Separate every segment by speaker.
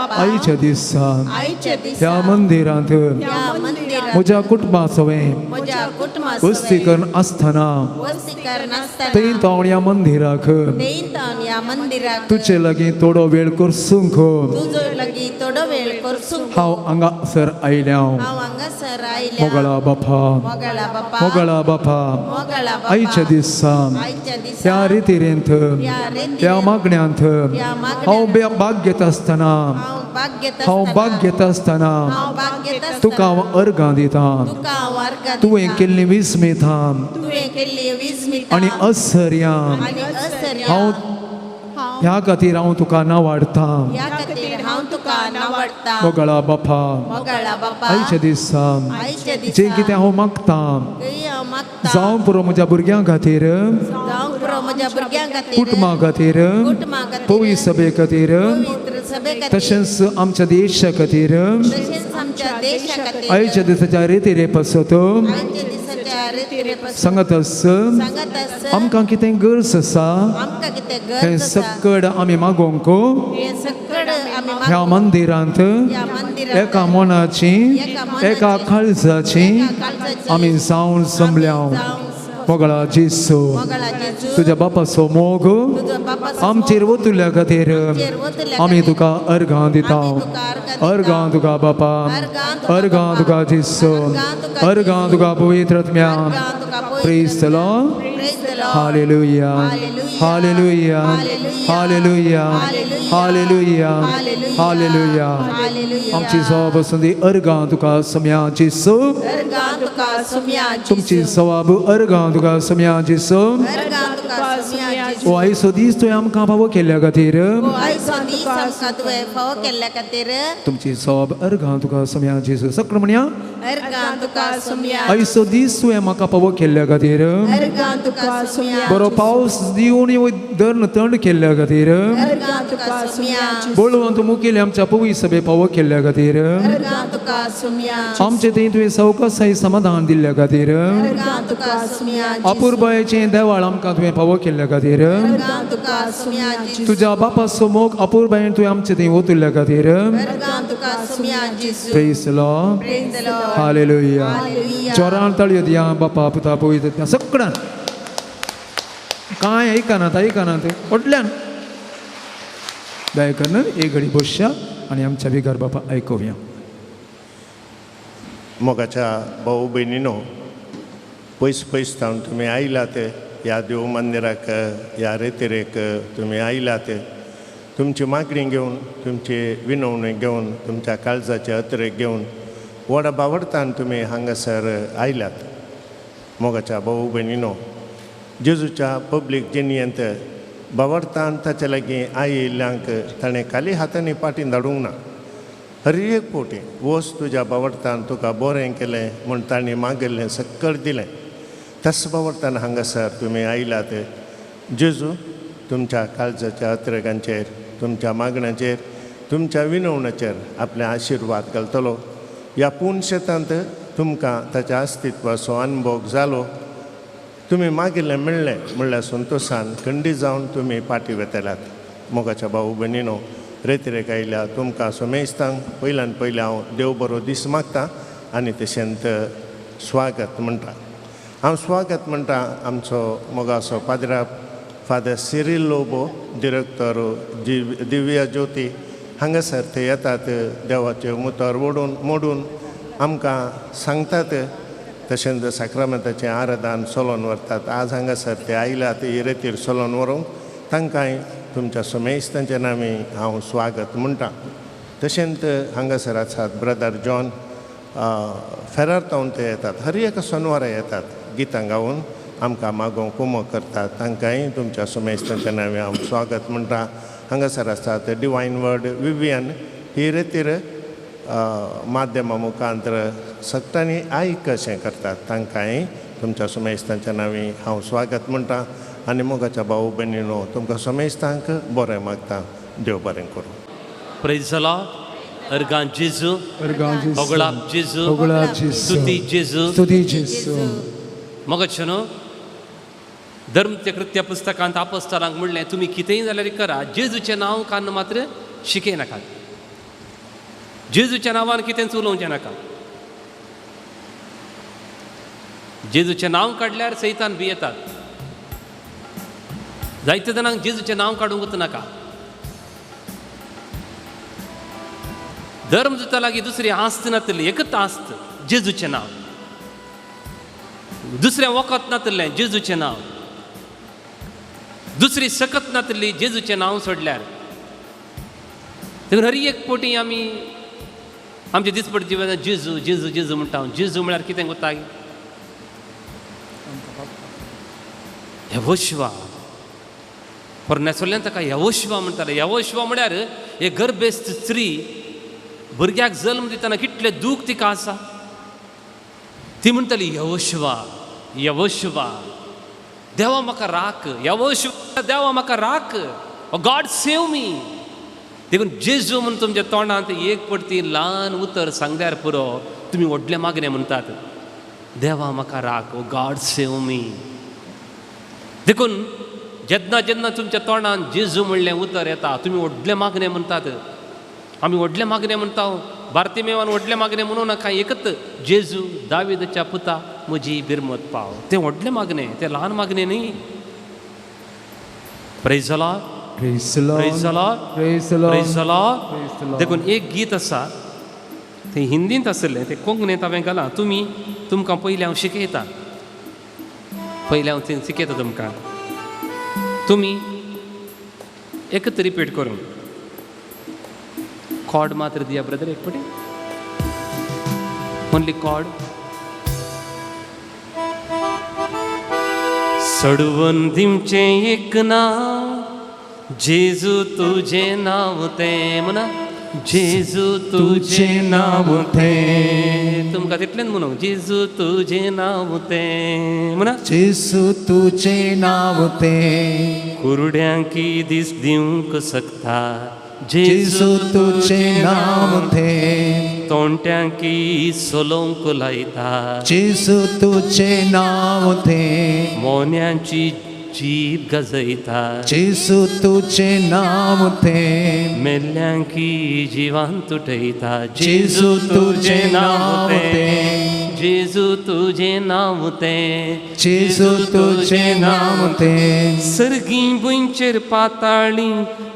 Speaker 1: बापा
Speaker 2: आईच्या दिसान
Speaker 1: आईच्या
Speaker 2: ह्या
Speaker 1: दिसा
Speaker 2: मंदिरांत
Speaker 1: या मंदिरात
Speaker 2: म्हज्या कुटुंबासोवें
Speaker 1: म्हज्या कुटुंबात
Speaker 2: वस्तीकरण आसतना
Speaker 1: वस्तीकरण असताना
Speaker 2: थंय हांव ह्या मंदिराक
Speaker 1: देईन या मंदिराक
Speaker 2: तुजे लागीं थोडो वेळ करसूंक
Speaker 1: तुजो लगी थोडो वेळ करसूं
Speaker 2: हांव हांगासर आयल्या
Speaker 1: हांव हांगासर आयल्या
Speaker 2: मोगळा बापा
Speaker 1: मोगळा बापा
Speaker 2: मोगळा बापा
Speaker 1: मोगळा बापा
Speaker 2: आईच्या दिसान
Speaker 1: आईच्या दिसा
Speaker 2: ह्या रितीरेंत
Speaker 1: या रेतीरेंत
Speaker 2: ह्या मागण्यांत
Speaker 1: या मागण्यांत
Speaker 2: हांव भाग घेत आसतना
Speaker 1: हांव भाग घेत
Speaker 2: हांव
Speaker 1: असताना
Speaker 2: भाग घेत आसतना
Speaker 1: हांव भाग घेत असताना
Speaker 2: तुका हांव अर्गां दितां
Speaker 1: तुका वर्गात
Speaker 2: तुवें केल्ली विस्मितां
Speaker 1: तुवें केल्ली विस्मिता
Speaker 2: आनी आश्चर्यां
Speaker 1: आनी आश्चर्य
Speaker 2: हांव ह्या खातीर हांव तुका नावाडटां
Speaker 1: या खातीर हांव तुका नावाडटा
Speaker 2: मोगळा बापा
Speaker 1: मोगळा बापा
Speaker 2: आईच्या दिसान
Speaker 1: आईच्या
Speaker 2: जें
Speaker 1: दिसा
Speaker 2: कितें हांव मागतां
Speaker 1: हांव मागता
Speaker 2: जावं पुरो म्हज्या भुरग्यां खातीर
Speaker 1: जावं पुरो म्हज्या भुरग्यां खातीर
Speaker 2: कुटुंबा खातीर
Speaker 1: कुटुंबा खातीर
Speaker 2: पवित्र सभे खातीर
Speaker 1: पवित्र सभे खातीर
Speaker 2: तशेंच आमच्या देशा खातीर
Speaker 1: तशेंच आमच्या देशा खातीर
Speaker 2: आयच्या दिसाच्या रितीरे पसत
Speaker 1: आयच्या दिसाच्या रितीरेपासून
Speaker 2: सांगत आस
Speaker 1: सांगत आस
Speaker 2: आमकां कितें गरज आसा
Speaker 1: आमकां कितें
Speaker 2: हें
Speaker 1: गरज आसा
Speaker 2: सकड आमी मागोवंक
Speaker 1: हे सकड आमी
Speaker 2: ह्या मंदिरांत
Speaker 1: ह्या मंदिरांत
Speaker 2: एका मनाची एका काळजाची आमी जावन जमल्या मोगळा जेसू
Speaker 1: मोगळा जेजू
Speaker 2: तुज्या बापाचो मोग
Speaker 1: तुजो बापा
Speaker 2: आमचेर वतुल्या खातीर आमी तुका अर्गां दिता अर्गां तुका बापा अर्गां तुका जेसू अर्गां तुका पवित्र आत्म्या praise the Lord hallelujah hallelujah hallelujah hallelujah hallelujah आमची सवाब संदी अर्गां तुका सम्या जेसू
Speaker 1: अर्गां तुका सुम्या
Speaker 2: तुमची सवाब अर्गां तुका सम्या जेसू
Speaker 1: अर्गां तुका सुम्या
Speaker 2: ओ आयचो दीस तुवें आमकां फावो केल्ल्या खातीर
Speaker 1: आयचो दीस आमकां तुवें फावो केल्ल्या खातीर
Speaker 2: तुमची सवाब अर्गां तुका सम्या जेसू सकल म्हणया
Speaker 1: अर्गां तुका सुम्या
Speaker 2: आयचो दीस तुवें म्हाका फावो केल्ल्या खातीर
Speaker 1: अर्गां तुका सुम्या
Speaker 2: बरो पावस दिवन दर्ण थंड केल्ल्या खातीर
Speaker 1: अर्गां तुका सुम्या
Speaker 2: बळवंत मुखेली आमच्या पवित्र सभे फावो केल्ल्या खातीर
Speaker 1: अर्गां तुका सुम्या
Speaker 2: आमचे थंय तुवें सवकासाय समाधान दिल्ल्या खातीर
Speaker 1: अर्गां तुका सुम्या
Speaker 2: अपुर्बायेचें देवाळ आमकां तुवें फावो केल्ल्या खातीर
Speaker 1: अर्गां तुका सुम्या
Speaker 2: तुज्या बापाचो मोग अपुर्बायेन तुवें आमचे थंय वतुल्ल्या खातीर
Speaker 1: अर्गां तुका सुम्या जेजू
Speaker 2: praise the Lord
Speaker 1: praise the Lord
Speaker 2: hallelujah
Speaker 1: hallelujah
Speaker 2: जोरान ताळयो दिया बापा पुता पवित्र सगळ्यान कांय ऐकनात फाटल्यान दया करून एक घडी बसया आनी आमच्या बिगर बापा आयकुया
Speaker 3: मोगाच्या भाऊ भयणीनो पयस पयस जावन तुमी आयलात ह्या देव मंदिराक ह्या रेतीरेक तुमी आयलात तुमची मागणी घेवन तुमची विनवणी घेवन तुमच्या काळजाचे अत्रेक घेवन व्हड बावडतान तुमी हांगासर आयल्यात मोगाच्या भाऊ भयणीनो जेजूच्या पब्लीक जिणयेंत बावडतान ताचे लागीं आयिल्ल्यांक ताणें खाली हातांनी पाटीन धाडूंक ना हर एक पोटी वस तुज्या बावडतान तुका बरें केलें म्हूण ताणें मागिल्लें सक्कळ दिलें तस बावडतान हांगासर तुमी आयलात जेजू तुमच्या काळजाच्या अत्रेकांचेर तुमच्या मागण्याचेर तुमच्या विनवण्याचेर आपले आशिर्वाद घालतलो ह्या पूर्ण शेतांत तुमकां ताच्या अस्तित्वाचो अनुभव जालो तुमी मागिल्लें मेळ्ळें म्हणल्यार संतोशान खंडी जावन तुमी पाटी वेतल्यात मोगाच्या भाऊ भयणीनो रेतीरेक आयल्या तुमकां सोमेस्तांक पयल्यान पयलें हांव देव बरो दीस मागतां आनी तशेंच स्वागत म्हणटा हांव स्वागत म्हणटा आमचो मोगाचो पाद्रा फादर सिरील लोबो डिरेक्टर दिव्या ज्योती हांगासर ते येतात देवाचे मुतार मोडून आमकां सांगतात तशेंच साक्रामेंताचें आराधन चलोवन व्हरतात आज हांगासर ते आयल्यात ही रेतीर चलोवन व्हरूंक तांकांय तुमच्या सोमेस्तांच्या नामी हांव स्वागत म्हणटा तशेंच हांगासर आसात ब्रदर जॉन फेरार तावन ते येतात हर एका सोनवारा येतात गितां गावून आमकां मागोवंक कुमो करतात तांकांय तुमच्या सोमेस्तांच्या नामी हांव स्वागत म्हणटा हांगासर आसात डिवायन वर्ड विवियन ही रेतीर माध्यमा मुखांतर सक्तांनी आयक कशें करतात तांकांय तुमच्या सोमेस्तांच्या नावी हांव स्वागत म्हणटा आनी मोगाच्या भाऊ भयणीनो तुमकां सोमेस्तांक बरें मागता देव बरें करूं
Speaker 4: प्रेज द लॉर्ड अर्गां जेजू होगळाप जेजू स्तुती जेजू
Speaker 2: स्तुती जेजू
Speaker 4: मोगाचेनो धर्मकृत्य पुस्तकांत आपोस्तलांक म्हणलें तुमी कितेंय जाल्यार करा जेजूचें नांव कान्न मात्र शिके नाकात जेजूच्या नांवान कितेंच उलोवचें नाका. जेजूचें नांव काडल्यार सैतान भियेतात. जायते जाणांक जेजूचें नांव काडूंक नाका. धर्म जुता लागीं दुसरी आस्त नातली, एकच आस्त जेजूचें नांव. दुसरें वखद नातलें जेजूचें नांव. दुसरी सकत नातली जेजूचें नांव सोडल्यार. देखून हर एक फावटी आमी आमच्या दिसपट जिवनांत जेजू जेजू जेजू म्हणटा. जेजू म्हळ्यार कितें कोत्ताय? यहोशुवा. परनेसरल्यान ताका यहोशुवा म्हणटाले. यहोशुवा म्हळ्यार एक गर्भेस्त स्त्री भुरग्याक जल्म दितना कितलें दूख तिका आसा. ती म्हणटाली यहोशुवा यहोशुवा, देवा म्हाका राख. यहोशुवा, देवा म्हाका राख. God save me. देखून जेजू म्हणून तुमच्या तोंडांत एक पडती ल्हान उतर सांगल्यार पुरो तुमी व्हडले मागणे म्हणटात. देवा म्हाका राख, ओ गॉड सेव मी. देखून जेन्ना जेन्ना तुमच्या तोंडान जेजू म्हणलें उतर येता तुमी व्हडले मागणे म्हणटात. आमी व्हडले मागणे म्हणटा. बार्तिमेवान व्हडले मागणे म्हणूं नाका. एकच जेजू दाविदाच्या पुता म्हजी बिरमत पाव. ते व्हडले मागणे, ते ल्हान मागणे न्ही. Praise the Lord.
Speaker 2: Praise the Lord.
Speaker 4: Praise the Lord.
Speaker 2: Praise the Lord.
Speaker 4: Praise the Lord.
Speaker 2: Praise the Lord.
Speaker 4: देखून एक गीत आसा तें हिंदींत आसलें, तें कोंकणींत हांवें घालां. तुमकां पयलीं हांव शिकयतां. पयलीं हांव तें शिकयता तुमकां. तुमी एकच रिपीट करून कॉर्ड मात्र दिया ब्रदर. एक पटी ओनली कॉर्ड. सोडवून दिवचें एक नांव जेजू तुजें नांव तें म्हणा. जेजू तुजें नांव तें. तुमकां तितलेंच म्हणूं. जेजू तुजें नांव तें म्हणा.
Speaker 2: जेजू तुजें नांव तें.
Speaker 4: कुरड्यांकी दीस दिवंक शकता.
Speaker 2: जेजू तुजें नांव तें.
Speaker 4: तोंट्यांकी सोलोवंक लायता.
Speaker 2: जेजू तुजें नांव तें.
Speaker 4: मोन्यांची जीब गजयता.
Speaker 2: जेजू तुजें नांव तें.
Speaker 4: मेल्ल्यांकी जिवांत उठयता.
Speaker 2: जेजू तुजें नांव तें.
Speaker 4: जेजू तुजें नांव तें.
Speaker 2: जेजू तुजें नांव तें.
Speaker 4: सर्गी बुंचेर पाताळी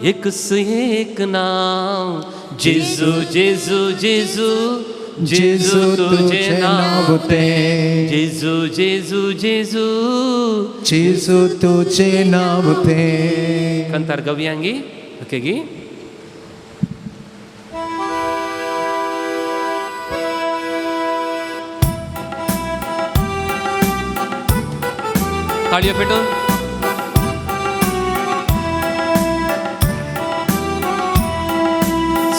Speaker 4: एकस एक नांव. जेजू जेजू जेजू जेजू तुजें नांव तें. जेजू जेजू जेजू
Speaker 2: जेजू तुजें नांव तें.
Speaker 4: Cantar gaviangi, okey. ताळयो पेटून.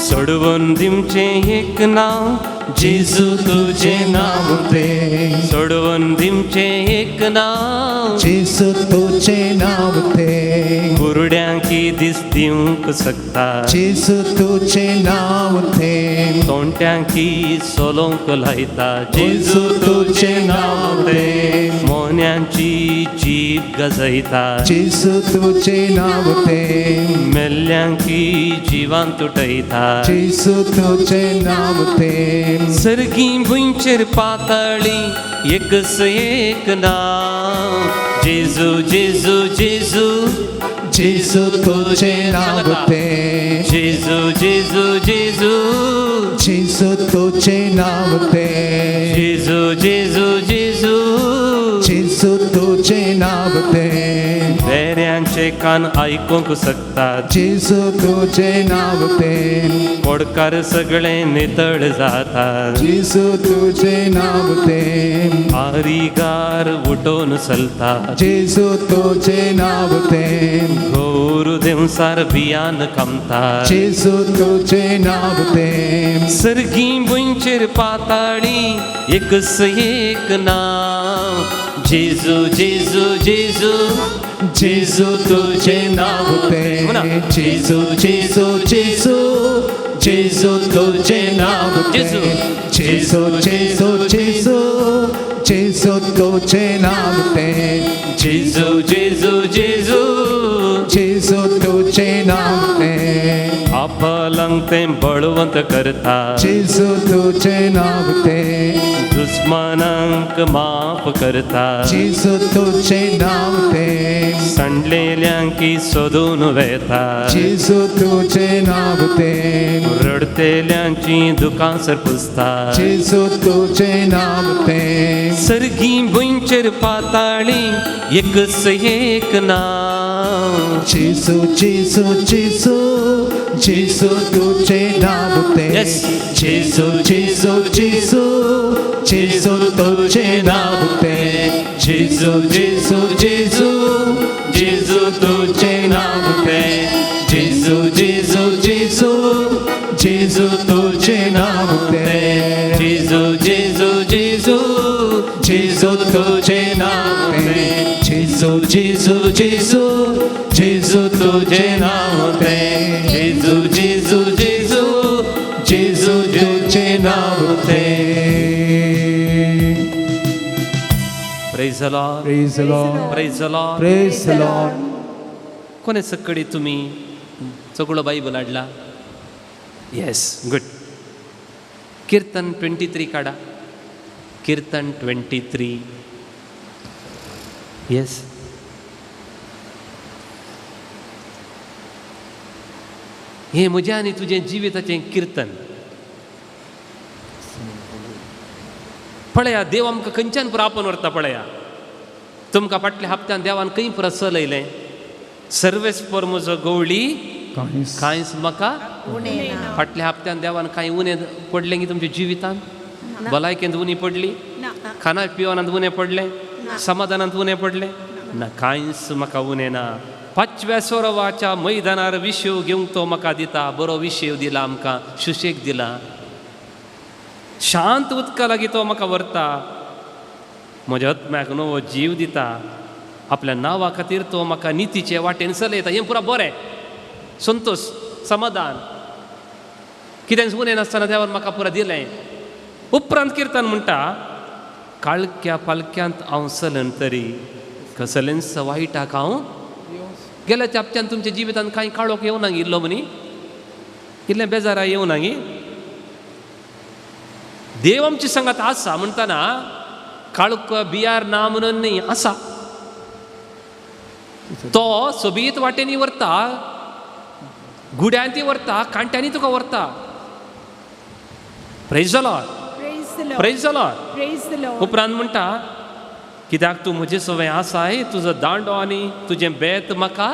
Speaker 4: सोडवून दिवचें एक नांव जेजू तुजें नांव तें. सोडवून दिवचें एक नांव
Speaker 2: जेजू तुजें नांव तें.
Speaker 4: कुरड्यांकी दीस दिवंक शकता.
Speaker 2: जेजू तुजें नांव तें.
Speaker 4: तोंट्यांकी सोलोवंक लायता.
Speaker 2: जेजू तुजें नांव तें.
Speaker 4: मोन्यांची जीब गजयता.
Speaker 2: जेजू तुजें नांव तें.
Speaker 4: मेल्ल्यांकी जिवांत उठयता.
Speaker 2: जेजू तुजें नांव तें.
Speaker 4: सर्गी भुंयचेर पाताळी एकस एक नांव. जेजू जेजू जेजू
Speaker 2: जेजू तुजें नांव तें.
Speaker 4: जेजू जेजू जेजू
Speaker 2: जेजू तुजें नांव तें.
Speaker 4: जेजू जेजू जेजू
Speaker 2: जेजू तुजें नांव तें.
Speaker 4: वेऱ्यांचे कान आयकूंक शकतात.
Speaker 2: जेजू तुजें नांव तें.
Speaker 4: कोडकार सगळे नितळ जातात.
Speaker 2: जेजू तुजें नांव तें.
Speaker 4: आरिगार उठोन चलता.
Speaker 2: जेजू तुजें नांव तें.
Speaker 4: घोर देवसार बियान कमता.
Speaker 2: जेजू तुजें नांव तें.
Speaker 4: सर्गी बुंचेर पाताळी एकस एक नांव. जेजू जेजू जेजू
Speaker 2: जेजू तुजें नांव तें. जेजू जेजू जेजू जेजू तुजें नांव तें. जेजू जेजू जेजू जेजू तुजें नांव तें.
Speaker 4: जेजू जेजू जेजू
Speaker 2: जेजू तुजें नांव तें.
Speaker 4: पापालांक ते बळवंत करता
Speaker 2: जेजू तुझे नाव ते
Speaker 4: दुस्मनांक माफ करता
Speaker 2: जेजू तुझे नाव ते
Speaker 4: सांडलेल्यांकी सोदून वेता
Speaker 2: जेजू तुझे नाव ते
Speaker 4: रडतेल्यांची दुकां सरपुसता
Speaker 2: जेजू तुझे नाव ते
Speaker 4: सर्गी भुंयचेर पाताळी एकच एक नाव
Speaker 2: जेजू जेजू जेजू जेजू तुझे नाव ते
Speaker 4: Yes.
Speaker 2: जेजू जेजू जेजू जेजू तुझे नाव ते जेजू जेजू जेजू जेजू तुझे नाव ते जेजू जेजू जेजू जेजू तुझे नाव ते जेजू जेजू जेजू जेजू तुझे नाव ते जेजू जेजू जेजू जेजू तुझे नाव ते जेजू जेजू जेजू जेजू तुझे नाव ते
Speaker 4: Praise the Lord.
Speaker 2: Praise the Lord.
Speaker 4: Praise the Lord.
Speaker 2: Praise the Lord.
Speaker 4: कोणे सकडी तुम्ही सगळं बायबल हाडला येस गुड कीर्तन 23 काढा कीर्तन 23 येस हे म्हजें आनी तुजें जिविताचें कीर्तन पळया देव आमकां खंयच्यान पुरो आपोवन व्हरता पळया तुमकां फाटल्या हप्त्यान देवान खंय पुरो चलयलें सर्वेस पर म्हजो गवळी
Speaker 2: काहीच
Speaker 4: कांयच म्हाका
Speaker 1: उणे ना
Speaker 4: फाटल्या हप्त्यान देवान कांय उणें पडलें की तुमच्या जिवितान भलायकेंत उणी पडली खाना पिवनांत उणें पडलें समाधानांत उणें पडलें ना कांयच म्हाका उणें ना 5व्या सोरवाच्या मैदानार विशेव घेवंक तो म्हाका दिता बरो विशेव दिला आमकां सुशेग दिला शांत उदका लागीं तो म्हाका व्हरता म्हज्या आत्म्याक नवो जीव दिता आपल्या नांवा खातीर तो म्हाका नितीचे वाटेन चलयता हें पुरो बरें संतोश समाधान कितेंच उणें नासतना देवान म्हाका पुरो दिलें उपरांत कीर्तन म्हणटा काळक्या पालक्यांत हांव चलन तरी कसलेंच वायटाक हांव गेल्या हप्त्यान तुमच्या जिवितान कांय काळोख येवना इल्लो मनी इल्लें बेजारा येवना गी देव आमची संगत आसा म्हणटाना काळोख बियार ना म्हणून न्ही आसा तो सोबीत वाटेनी व्हरता गुड्यांती व्हरता कांट्यांनी तुका व्हरता praise the Lord praise the Lord उपरांत म्हणटा कित्याक तूं म्हजे सवय आसाय तुजो दांडो आनी तुजें बेत म्हाका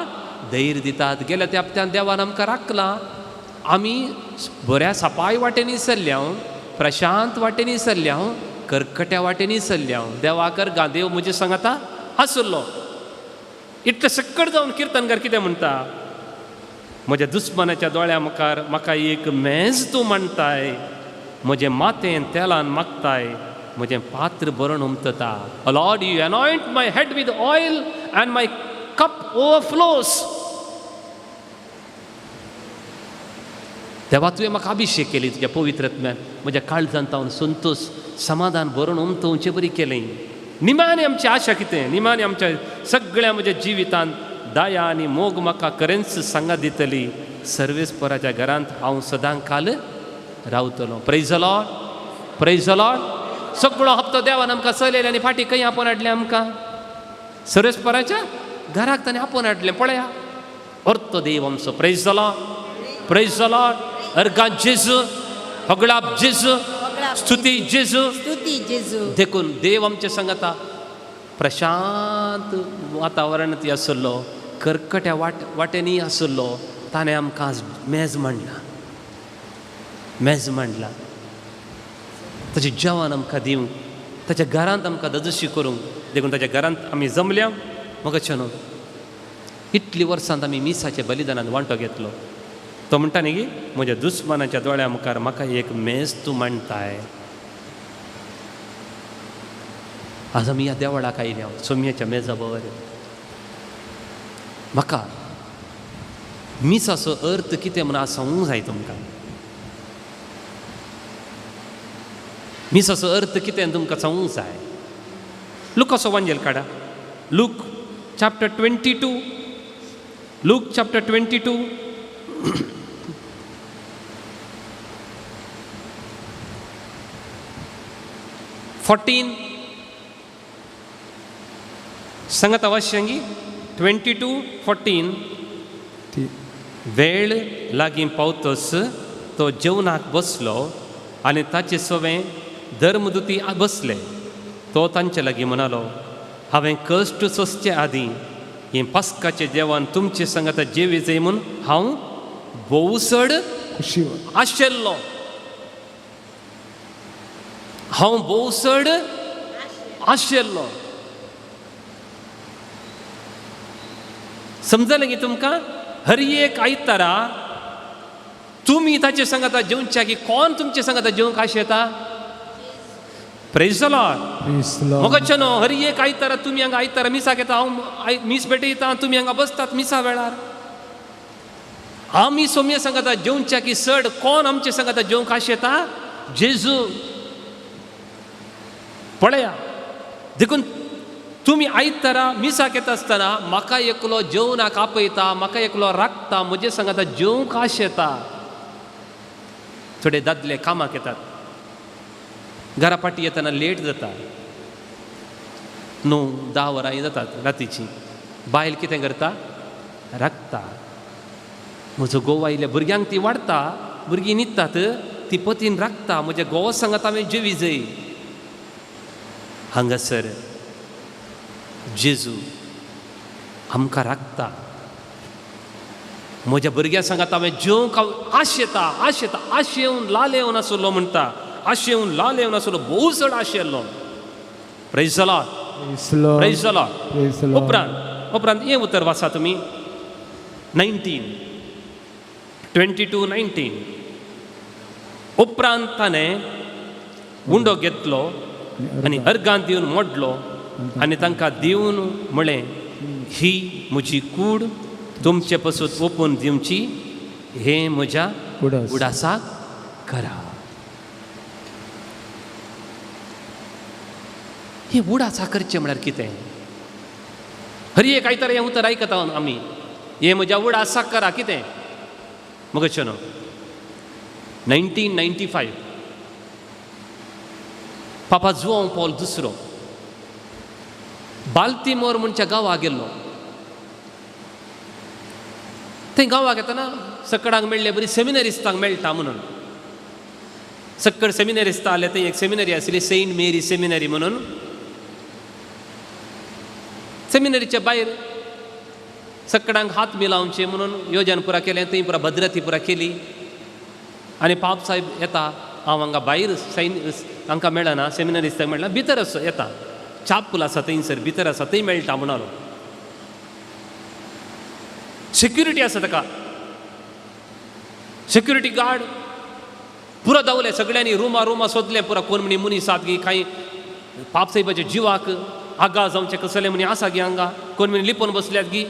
Speaker 4: धैर्य दितात गेल्या त्या हप्त्यान देवान आमकां राखलां आमी बऱ्या सपाय वाटेनी चल्ल्या प्रशांत वाटेनी चल्ल्या कर्कट्या वाटेनी चल्ल्या देवाकर गादेव म्हजे सांगाता आसलो इतलें सक्कड जावन कीर्तनकार कितें म्हणटा म्हज्या दुस्मनाच्या दोळ्या मुखार म्हाका एक मेज तूं मांडटाय म्हजें मातें तेलान मागताय म्हजें पात्र बरोवन उमतता Lord you anoint my head with oil and my cup overflows देवा तुवें म्हाका अभिशेक केली तुज्या पवित्रत्म्यान म्हज्या काळजांत हांव संतोष समाधान बरोवन उमतवचें बरी केलें निमाणी आमची आशा कितें निमाणी आमच्या सगळ्या म्हज्या जिवितांत दया आनी मोग म्हाका खरेंच सांगात दितली सर्वेस्पराच्या घरांत हांव सदां काल रावतलो praise the Lord praise the Lord सगळो हप्तो देवान आमकां चलयले आनी फाटीं खंय आपोवन हाडलें आमकां सर्वेस्पराच्या घराक ताणें आपोवन हाडलें पळया अर्थ देव आमचो प्रेज द लॉर्ड अर्गां जेजू हगळाप जेजू स्तुती जेजू
Speaker 1: स्तुती जेजू
Speaker 4: देखून देव आमचे सांगता प्रशांत वातावरणांत आसलो कर्कट्या वाटेनी आसलो ताणें आमकां आज मेज मांडला ताचें जेवण आमकां दिवंक ताच्या घरांत आमकां दजशी करूंक देखून ताच्या घरांत आमी जमल्या म्हाका न्हू इतलीं वर्सांत आमी मिसाच्या बलिदानांत वांटो घेतलो तो म्हणटा न्ही की म्हज्या दुस्मनाच्या दोळ्या मुखार म्हाका एक मेज तूं मांडताय आज आमी ह्या देवळाक आयल्या सोम्याच्या मेजा बरोबर म्हाका मिसाचो अर्थ कितें म्हूण आज सांगूंक जाय तुमकां मिसाचो अर्थ कितें तुमकां सांगूंक जाय लुकाचो वांजेल काडा लूक चॅप्टर 22 14 सांगात अवश्यांगी 22:14
Speaker 2: ती
Speaker 4: वेळ लागीं पावतस तो जेवणाक बसलो आनी ताचे सवें धर्मदुती बसले. तो तांचे लागीं म्हणालो, हांवें कश्ट सोंसचे आदीं हें पास्काचें जेवण तुमचे सांगात जेवी जाय म्हूण हांव भोवसड
Speaker 2: खुशीवर
Speaker 4: आशिल्लो. हांव भोवसड आशिल्लो. समजलें की तुमकां? हर एक आयतारा तुमी ताचे सांगाता जेवच्या की कोण तुमचे सांगाता जेवंक आशेता? Praise the Lord.
Speaker 2: Praise the Lord.
Speaker 4: मोगच्यो न्हू, हर एक आयतारा तुमी हांगा आयतारा मिसाक येता, हांव मीस भेटयता, तुमी हांगा बसतात मिसा वेळार. आमी सोम्य सांगाता जेवच्या की सड कोण आमचे सांगाता जेवंक आशेता? जेजू. पळया देखून तुमी आयतारा मिसाक येता आसतना म्हाका एकलो जेवणाक आपयता, म्हाका एकलो राखता, म्हजे सांगाता जेवंक आशेता. थोडे दादले कामाक येतात, घरा फाटी येतना लेट जाता, 9-10 वरां जातात रातीची. बायल कितें करता? राखता. म्हजो घोव आयल्या भुरग्यांक ती वाडटा, भुरगीं न्हिदतात, ती पतीन राखता, म्हज्या घोवा सांगात हांवें जेवी जाय. हांगासर जेजू आमकां राखता. म्हज्या भुरग्यां सांगात हांवें जेवंक आशेता, आशेता, आशेवन लालेवन आसलो म्हणटा, आशेवन लालेवन आसलो, भोव चड आशेल्लो. Praise the Lord.
Speaker 2: Praise the Lord.
Speaker 4: Praise the Lord.
Speaker 2: Praise the Lord.
Speaker 4: उपरांत हें उतर वाचा तुमी 22:19. उपरांत ताणें उंडो घेतलो आनी अर्गांत दिवन मोडलो आनी तांकां दिवन म्हळें, ही म्हजी कूड तुमचे पासून ओपून दिवची, हें म्हज्या
Speaker 2: उडास.
Speaker 4: उडासाक करा. हें उडासा करचें म्हळ्यार कितें? हर एक आयतारा हें उतर आयकता आमी, हें म्हज्या उडासाक करा. कितें? मगच्यो न्हू, 1995 पापा जुआंव पॉल दुसरो बाल्तिमोर म्हणच्या गांवाक गेल्लो. थंय गांवाक येतना सकडांक मेळ्ळे, बरी सेमिनरिस्तांक मेळटा म्हणून. सक्कड सेमिनरिस्तां आले, थंय एक सेमिनरी आसली, सेंट मेरी सेमिनरी म्हणून. सेमिनरीच्या भायर सक्कडांक हात मिलावचे म्हणून योजन पुरा केलें, थंय पुरा भद्रती पुरा केली. आनी पाप साहेब येता, हांव हांगा भायर तांकां मेळना, सेमिनरिस्तांक मेळना, भितर असो येता, चापूल आसा थंयसर भितर आसा, थंय मेळटा म्हणलो. सेक्युरिटी आसा ताका, सेक्युरिटी गार्ड पुरो धांवले, सगळ्यांनी रुमा सोदलें पुरा, कोण म्हणी मनीस आसात गी, कांय पाप साहेबाच्या जिवाक आगा जावचें कसलें म्हणी आसा गी हांगा, कोण म्हणी लिपोवन बसल्यात गी.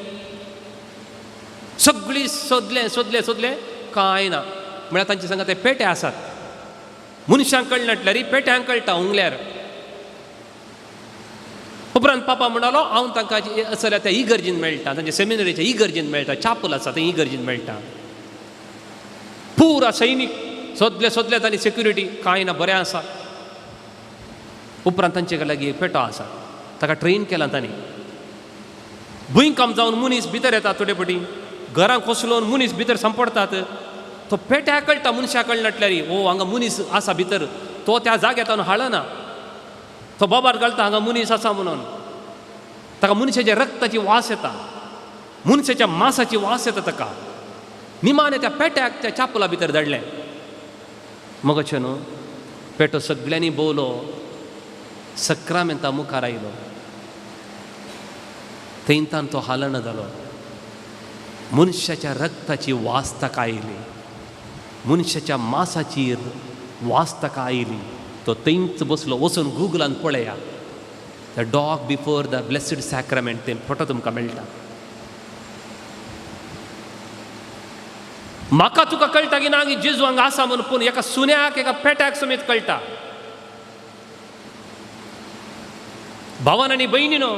Speaker 4: सगळीं सोदलें कांय ना. म्हळ्यार तांचे सांगा ते पेटे आसात. मनशांक कळनाटल्यार पेट्यांक कळटा उंगल्यार. उपरांत पापा म्हणलो, हांव तांकां जाल्यार त्या इगर्जीन मेळटा, तांच्या सेमिनरीच्या इगर्जीन मेळटा, चापूल आसा थंय इगर्जीन मेळटा. पुरा सैनीक सोदले तांणी, सेक्युरिटी कांय ना, बरें आसा. उपरांत तांचे लागीं एक पेटो आसा, ताका ट्रेन केला तांणी. भुंयकाम जावन मनीस भितर येतात, थोडे पटी घरांक कोसलोवन मनीस भितर सांपडतात. तो पेट्याक कळटा, मनशाक कळनाटल्यार ओ हांगा मनीस आसा भितर. तो त्या जाग्यार हाळना, तो बोबार घालता हांगा मनीस आसा म्हणून. ताका मनशाच्या रक्ताची वास येता, मनशाच्या मांसाची वास येता ताका. निमाणे त्या पेट्याक त्या चापला भितर धाडलें. मगच्यो न्हू, पेटो सगळ्यांनी भोवलो, सक्रामेंता मुखार आयलो. थंयतान तो हालना जालो. मनशाच्या रक्ताची वास ताका आयली, मनशाच्या मांसाची वास ताका आयली. तो थंयच बसलो. वचून गुगलान पळया, the dog before the blessed sacrament, ते फोटो तुमकां मेळटा. म्हाका तुका कळटा की ना की जेजू हांगा आसा म्हणून, पूण एका सुन्याक एका पेट्याक समेत कळटा. भावान आनी भयणीनो,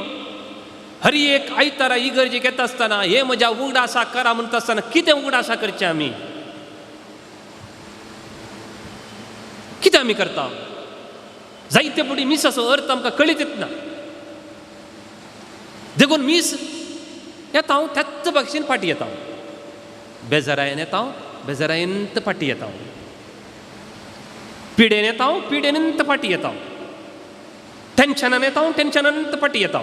Speaker 4: हर एक आयतारा इगर्जेक येता आसतना हे म्हज्या उगडासा करा म्हणटा आसतना कितें उगडासा करचें आमी? कितें आमी करता? जायते बुडी मिसाचो अर्थ आमकां कळीत येतना देखून मीस येता हांव त्याच भाशेन फाटी येता बेजारायेन येता हांव बेजारायेंत फाटी येता पिडेन येता हांव पिडेनंत फाटी येता टेन्शनान येता हांव टेन्शनानंत फाटी येता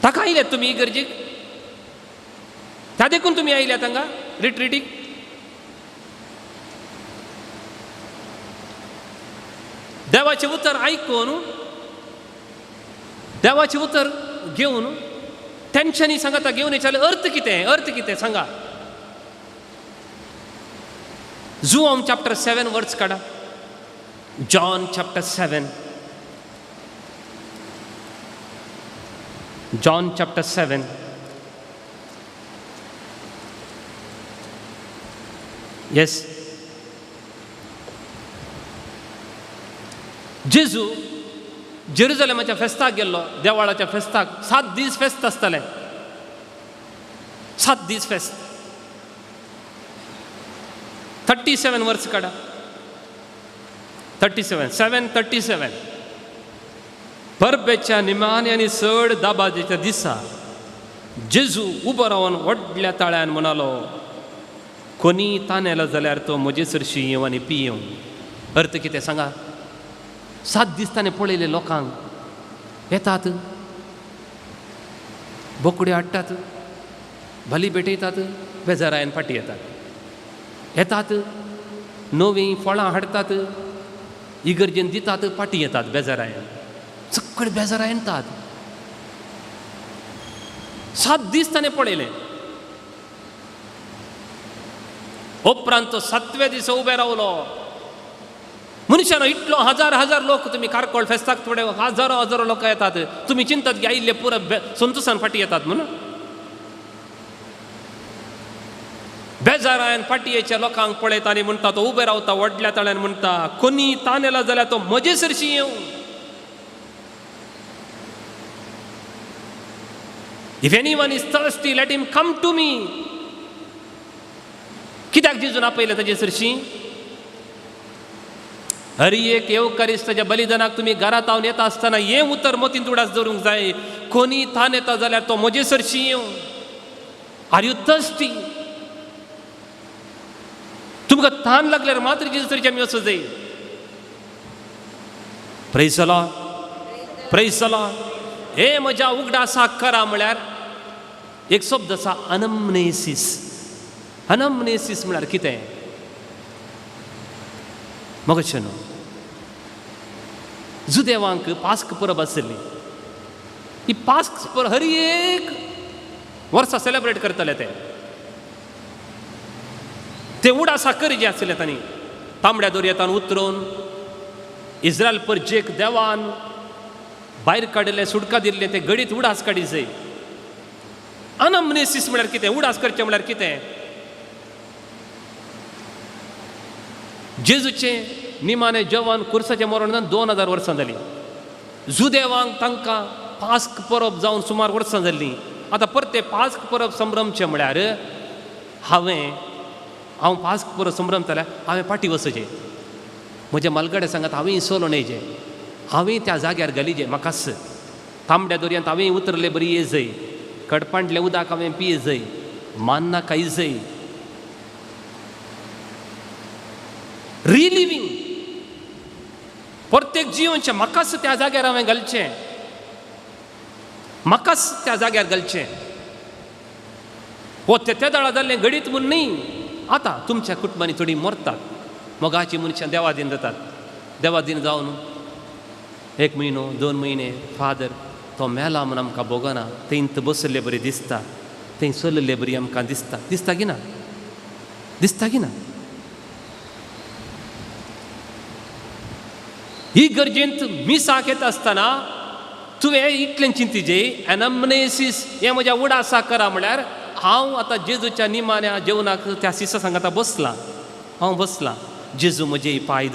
Speaker 4: ताका आयल्यात तुमी इगर्जेक त्या देखून तुमी आयल्यात हांगा रिट्रिटीक देवाचें उतर आयकून देवाचें उतर घेवन टेन्शनी सांगाता घेवन येच्याले अर्थ कितें सांगा जुआम चॅप्टर 7 वर्ड्स काढा John chapter 7 John chapter 7 yes जेजू जेरुजलेमाच्या फेस्ताक गेल्लो देवाळाच्या फेस्ताक 7 दीस फेस्त आसतालें 7 दीस फेस्त 37 वर्स काडा 37 परबेच्या निमाणे आनी चड दाबाजेच्या दिसा जेजू उबो रावन व्हडल्या ताळ्यान म्हणालो कोणी तान येलो जाल्यार तो म्हजे सरशी येव आनी पियेव अर्थ कितें सांगा 7 दीस ताणें पळयले लोकांक येतात बोकड्यो हाडटात भली भेटयतात बेजारायन फाटी येतात नवीं फळां हाडटात इगर्जेन दितात फाटी येतात बेजारायन चक्कड बेजारायन येतात 7 दीस ताणें पळयलें उपरांत तो 7व्या दिसा उबे रावलो मनशानो इतलो हजार लोक तुमी कारकोळ फेस्ताक थोडे हजारो लोक येतात तुमी चिंतात की आयिल्ले पुरो संतोशान फाटी येतात म्हणून बेजारायन फाटयेच्या लोकांक पळयता आनी म्हणटा तो उबे रावता व्हडल्या तळ्यान म्हणटा कोणी तान येला जाल्यार तो म्हजे सरशी येव if anyone is thirsty let him come to me कित्याक जेजून आपयलें ताजे सरशी हर एक येवकारिस्ताच्या बलिदानाक तुमी घरांत हांव येता आसतना हें उतर मतींत उडास दवरूंक जाय कोणी तान येता जाल्यार तो म्हजे सरशी येव आर यू थर्स्टी तुमकां तान लागल्यार मात्र जेजू सरशी आमी वचूं जाय प्रेज द लॉर्ड हे म्हज्या उगडासाक करा म्हळ्यार एक शब्द आसा अनमनेसीस म्हळ्यार कितें मगचे न्हू जुदेवांक पास्क परब आसली ही पास्क परब हर एक वर्सा सेलेब्रेट करतले ते उडासाकर जे आसले तांणी तांबड्या दर्यांतान उतरून इस्रायल परजेक देवान भायर काडिल्लें सुटका दिल्लें तें घडीत उडास काडी जाय अनमनेसीस म्हळ्यार कितें उडास करचें म्हळ्यार कितें जेजूचें निमाणें जेवण कुर्साचें मरण जावन 2000 वर्सां जालीं जुदेवांक तांकां पास्क परब जावन सुमार वर्सां जाल्लीं आतां परते पास्क परब संभ्रमचें म्हळ्यार हांव पास्क परब संभ्रमताल्यार हांवें फाटीं वचचें म्हजे मालगडे सांगात हांवें सोलो न्हयचें हांवें त्या जाग्यार घालिचें म्हाकाच तांबड्या दर्यांत हांवें उतरलें बरी ये जाय कडपांडलें उदक हांवें पिये जाय मान्ना खाय जाय रिलिव्हिंग प्रत्येक जिवनचें म्हाकाच त्या जाग्यार हांवें घालचें म्हाकाच त्या जाग्यार घालचें हो ते दाळा जाल्लें घडीत म्हूण न्ही आतां तुमच्या कुटुंबांनी थोडीं मरतात मोगाची मनशां देवादीन जातात देवादीन जावन 1 म्हयनो 2 म्हयने फादर तो मेला म्हूण आमकां भोगना थंय बसल्ले बरें दिसता थंय चलल्ले बरी आमकां दिसता की ना ही गरजेंत मिसाक येता आसतना तुवें इतलें चिंतिजे एनमनेसीस हें म्हज्या उडासा करा म्हळ्यार हांव आतां जेजूच्या निमाण्या जेवणाक त्या सिसा सांगाता बसलां जेजू म्हजे पांय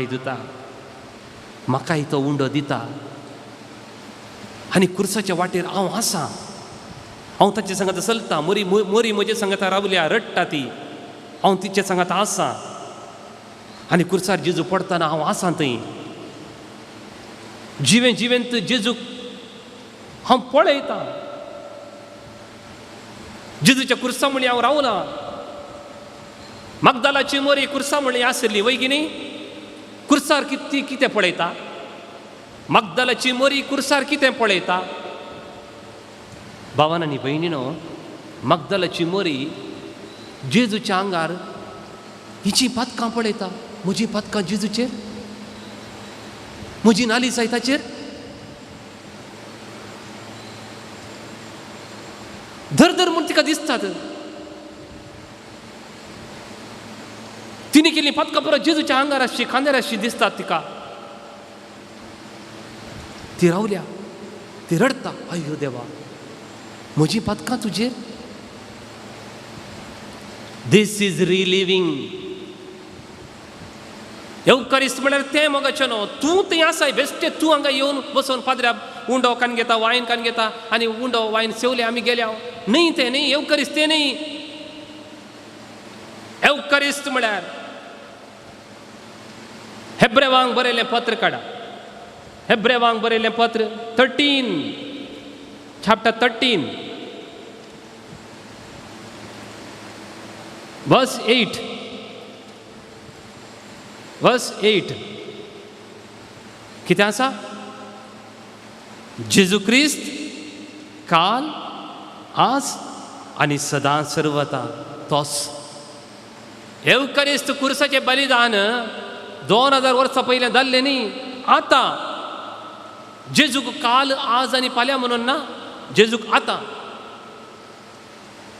Speaker 4: धुता म्हाकाय तो उंडो दिता आनी कुर्साच्या वाटेर हांव आसां हांव ताचे सांगाता चलतां मोरी म्हजे सांगाता रावल्या रडटा ती हांव तिचे सांगात आसा आनी कुर्सार जेजू पडटना हांव आसां थंय. जिवें जिवेंत जेजूक हांव पळयतां. जेजूच्या कुर्सा म्हणी हांव रावलां. मगदालाची मोरी कुर्सा म्हणी आसली वयगिनी. कुर्सार कितें पळयता? मगदालाची मोरी कुर्सार कितें पळयता? भावान आनी भयणीनो, मगदालाची मोरी जेजूच्या आंगार हिची पातकां पळयता. म्हजी पातकां जेजूचेर, म्हजी नाली सायताचेर. धर धर म्हूण तिका दिसतात. तिने केली पातकां परत जेजूच्या आंगार अशी खांद्यार अशी दिसतात तिका. ती रावल्या, ती रडता. अय्यो देवा, म्हजी पातकां तुजेर. दिस इज रिलिव्हिंग. एवकारिस्त म्हळ्यार तें मोगाचें न्हू. तूं थंय आसाय बेश्टे. तूं हांगा येवन बसोन पाद्र्याक उंडो कान घेता, वायन कान घेता आनी उंडो वायन सेवले आमी गेल्या. न्ही तें न्ही. एवकारिस्त तें न्ही. एवकारिस्त म्हळ्यार हेब्रेवांक बरयलें पत्र काडा. हेब्रेवांक बरयलें पत्र 13 chapter 13 verse 8. verse 8 कितें आसा? जेजू क्रिस्त काल, आज आनी सदां सर्वता तोच. एवकारिस्त कुर्साचें बलिदान 2000 वर्सां पयलें जाल्लें न्ही. आतां जेजूक काल, आज आनी फाल्यां म्हणून ना. जेजूक आतां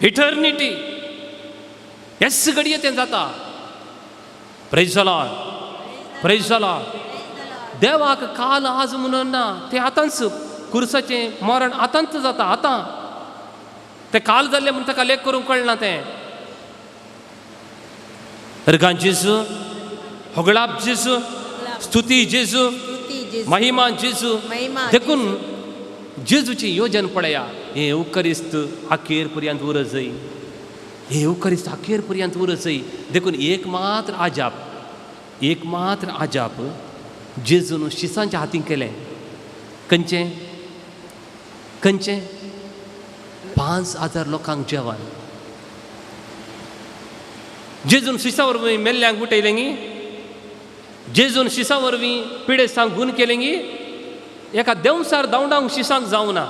Speaker 4: इटर्निटी हेच घडये तें जाता. Praise the Lord. Praise the Lord. देवाक काल, आज म्हणून ना. तें आतांच. कुर्साचें मरण आतांच जाता. आतां तें काल जाल्लें म्हणून ताका लेख करूंक कळना. तें अर्गां जेजू, होगळाप जेजू, स्तुती जेजू, महिमा जेजू. देखून जेजूची योजन पळया. हे एवकारिस्त अखेर पर्यंत उरत जाय. हे एवकारिस्त अखेर पर्यंत उरत जाय. देखून एक मात्र आजाप जेजून शिसांच्या हातीन केलें. खंयचें? 5000 लोकांक जेवण. जेजून शिसा वरवीं मेल्ल्यांक उठयलें गी. जेजून शिसा वरवीं पिडेस्तांक गूण केलें गी. एका देंवसार दावडावंक शिसांक जावना.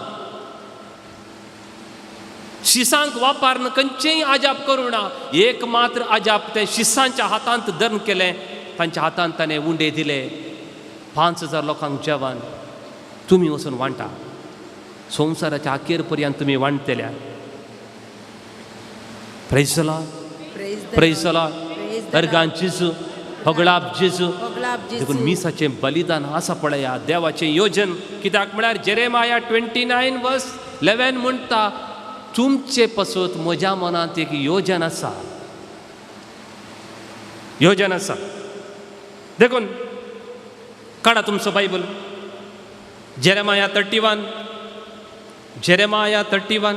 Speaker 4: शिसांक वापारन खंयचेय आजाप करूं ना. एक मात्र आजाप तें शिसांच्या हातांत धरून केलें. तांच्या हातांत ताणें उंडे दिले. 5000 लोकांक जेवण तुमी वचून वांटा. संवसाराच्या अखेर पर्यंत तुमी वांटतल्या. Praise the Lord. Praise the Lord. अर्गां जेजू, होगळाप जेजू. देखून मिसाचें बलिदान आसा पळया. देवाचें योजन. कित्याक म्हळ्यार जेरेमाया 29 verse 11 म्हणटा, तुमचे पसत म्हज्या मनांत एक योजन आसा. योजन आसा. देखून काडा तुमचो Bible. Jeremiah 31. Jeremiah 31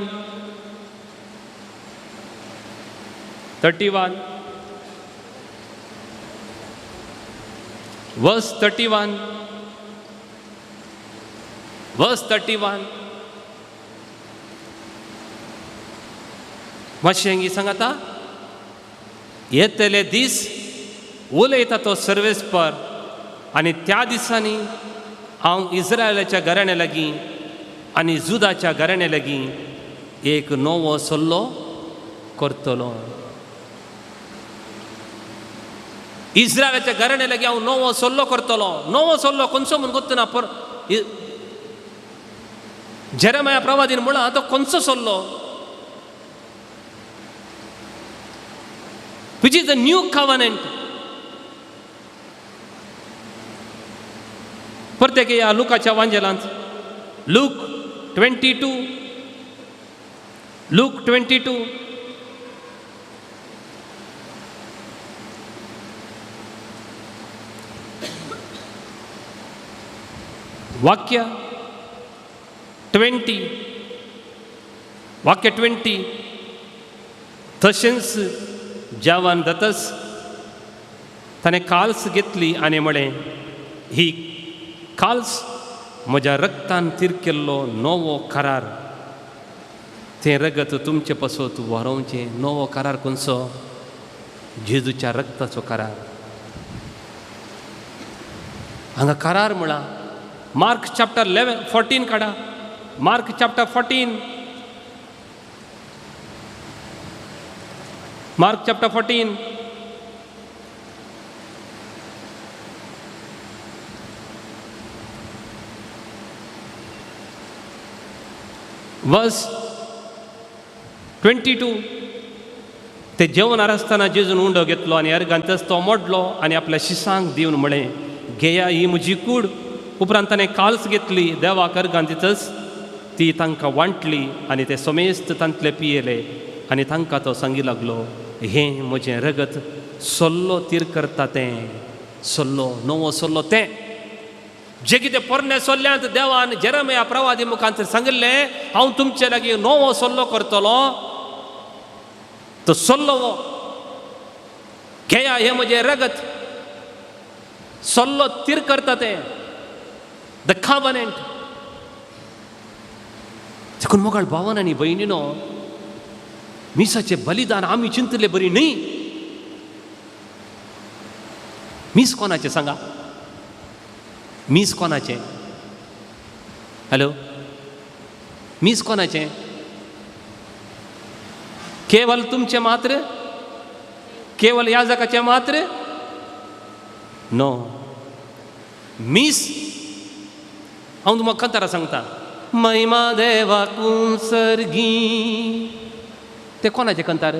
Speaker 4: verse 31. verse 31 मातशें सांगाता. येतले दीस उलयता तो सर्वेस्पर आनी त्या दिसांनी हांव इस्रायलाच्या घराण्या लागीं आनी जुदाच्या घराण्या लागीं एक नवो सल्लो करतलो. इस्रायलाच्या घराण्या लागीं हांव नवो सल्लो करतलो. नवो सल्लो खंयचो म्हूण गोत्तना. जेरेमाया प्रवादीन म्हणला तो खंयचो सल्लो? which is the new covenant. परतेक या लुकाच्या वांजेलांत. लूक 22 वाक्य 20 तशेंच जेवण जातच ताणें काल्स घेतली आनी म्हळें ही काल्स म्हज्या रक्तान तिर केल्लो नवो करार तें रगत तुमचे पासत व्हरोवचें नवो करार खंयचो जेजूच्या रक्ताचो करार हांगा करार म्हळा मार्क चॅप्टर 14 काडा मार्क चॅप्टर 14 मार्क चॅप्टर 14 वर्स 22 ते जेवणार आसतना जेजून उंडो घेतलो आनी अर्गांतच तो मोडलो आनी आपल्या शिसांक दिवन म्हळें घेया ही म्हजी कूड उपरांत ताणें काल्स घेतली देवाक अर्गांतीतच ती तांकां वांटली आनी ते समेस्त तांतले पियेले आनी तांकां तो सांगी लागलो हें म्हजें रगत सोल्लो तिर करता तें सोल्लो नवो सोल्लो तें जे कितें पोरणे सोल्ल्यांत देवान जेरमिया प्रवादी मुखांतर सांगिल्लें हांव तुमचे लागीं नवो सोल्लो करतलो तो सोल्लो वो घेया हें म्हजें रगत सोल्लो तिर करता तें द कॉव्हनंट देखून मोगाळ भावन आनी भयणीनो मिसाचें बलिदान आमी चिंतलें बरी न्ही मीस कोणाचें सांगा मीस कोणाचें हॅलो मीस कोणाचें केवल तुमचें मात्र केवल याजकाचें मात्र नो मीस हांव तुमकां कंतारा सांगता महिमा देवाकूं सर्गी ते कोणाचें कंतार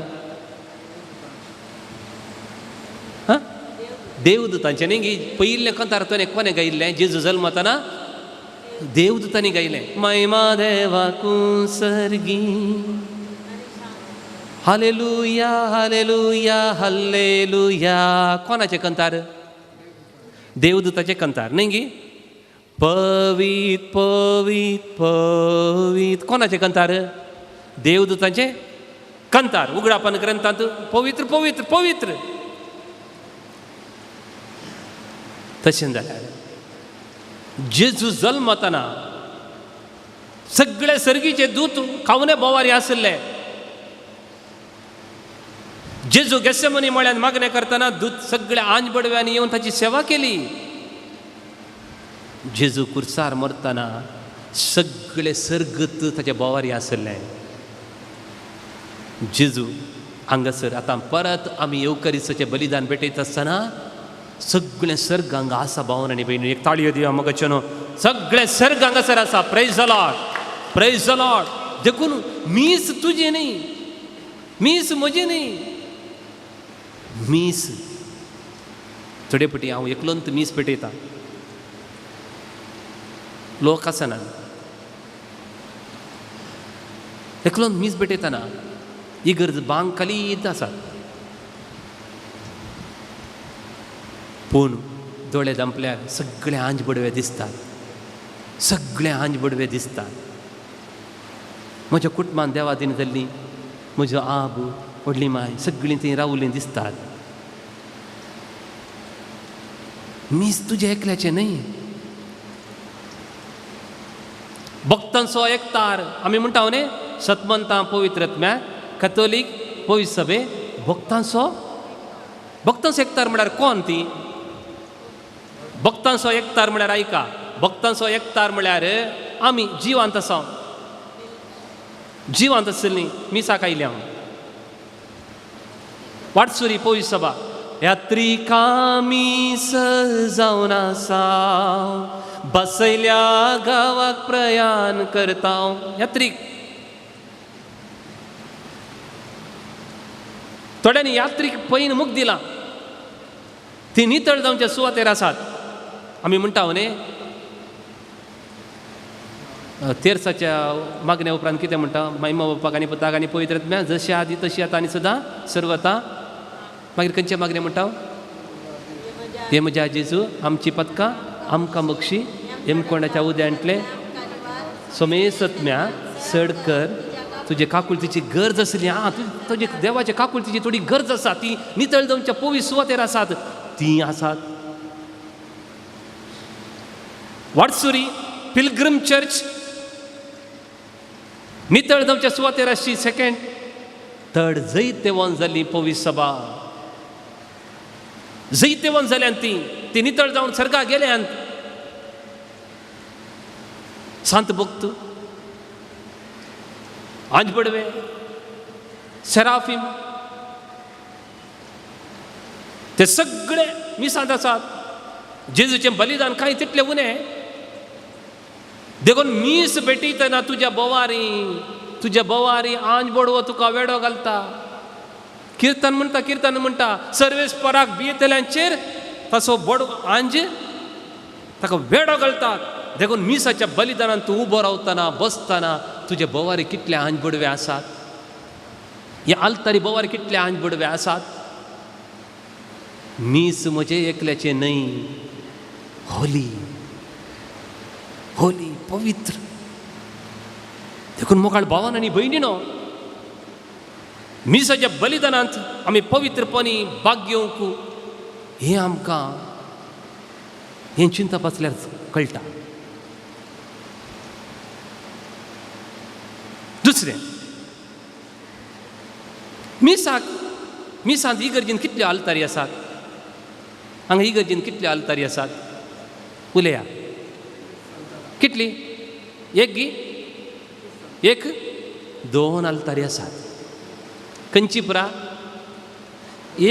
Speaker 4: हां देवदूतांचें न्ही पयिल्लें कंतार ताणें कोणें गायिल्लें जेजू जल्मतना देवदूतांनी गायिल्लें महिमा देवाकूं सर्गी हालेलुया हालेलुया हल्लेलुया कोणाचें कंतार देवदूताचें कंतार न्ही गी पवीत पवीत पवीत कोणाचें कंतार देवदूतांचें कंतार उगडापन ग्रंथांत पवित्र पवित्र पवित्र तशें जाल्यार जेजू जल्मतना सगळे सर्गीचे दूत खावने बोवारी आसले जेजू गेसेमनी मळ्यान मागणें करतना दूत सगळे आंज बडव्यांनी येवन ताची सेवा केली जेजू कुर्सार मरतना सगळे सर्गत ताचे बोवारी आसले जेजू हांगासर आतां परत आमी येवकरीसाचें बलिदान भेटयता आसतना सगळे सर्ग हांगा आसा भावन आनी भयणी एक ताळयो दिया मगच्यो न्हू सगळे सर्ग हांगासर आसा प्रेज द लॉर्ड देखून मीस तुजें न्ही मीस म्हजें न्ही मीस थोडे फावटी हांव एकलोंत मीस पेटयता लोक आसना एकलोंत मीस पेटयतना इगर्ज बांग कालीत आसात पूण दोळे धांपल्यार सगळे आंज बडवे दिसतात सगळे आंज बडवे दिसतात म्हज्या कुटुंबान देवा दिन जाल्ली म्हजो आब व्हडली माय सगळीं थंय रावलीं दिसतात मीस तुजें एकल्याचें न्ही भक्तांचो एकतार आमी म्हणटा न्ही सतमंतां पवित्रत्म्या कॅथोलीक पवित्र सभे भक्तांचो एकतार म्हळ्यार कोण ती भक्तांचो एकतार म्हळ्यार आयका भक्तांचो एकतार म्हळ्यार आमी जिवांत आसा जिवांत आसली मिसाक आयली हांव वाटसुरी पवित्र सभा यात्रिका मीस जावन आसा बसयल्या गांवाक प्रयाण करता यात्रीक थोड्यांनी यात्रीक पैन मूख दिला ती नितळ जावच्या सुवातेर आसात आमी म्हणटा न्ही तेरसाच्या मागण्या उपरांत कितें म्हणटा महिमा बापाक आनी पुताक आनी पवित्रात्म्या जशी आदी तशी आतां आनी सदां सर्वता मागीर खंयचे मागणे म्हणटा हे म्हज्या जेजू आमची पदकां आमकां बक्षी हेमकोंडाच्या उद्यांतले समेसत्म्या सड कर तुजे काकुळतीची गरज असली तुझे देवाच्या काकुळतीची थोडी गरज आसा ती नितळ जावच्या पवित्र सुवातेर आसात ती आसात. वाडसुरी पिलग्रिम चर्च नितळ जावच्या सुवातेर आसची सेकंड थर्ड जैते वन जाल्ली पवित्र सभा जैते वन जाल्यान ती नितळ जावन सर्गा गेल्यान संत भक्त आंजबडवे सेराफिम ते सगळे मिसांत आसात. जेजूचें बलिदान कांय तितलें उणें देखून मीस भेटयतना तुज्या बोवारी आंज बडवो तुका वेडो घालता. कीर्तन म्हणटा सर्वेस्पराक भियेतल्यांचेर तसो बडवो आंज ताका वेडो घालतात. देखून मिसाच्या बलिदानान तूं उबो रावतना बसतना तुजे बोवारी कितले आंज बडवे आसात. ह्या आल्तारी बोवारी कितले आंज बडवे आसात. मीस म्हजे एकल्याचे न्हय होली होली पवित्र. देखून मोगाळ भावान आनी भयणीनो मिसाच्या बलिदानांत आमी पवित्रपणी भाग घेवंक हें आमकां हें चिंतप आसल्यार कळटा. दुसरें मिसांत इगर्जेन कितल्यो आल्तारी आसात. हांगा इगर्जेन कितल्यो आल्तारी आसात उलया कितली एक दोन आल्तारी आसात. कंचीपुरा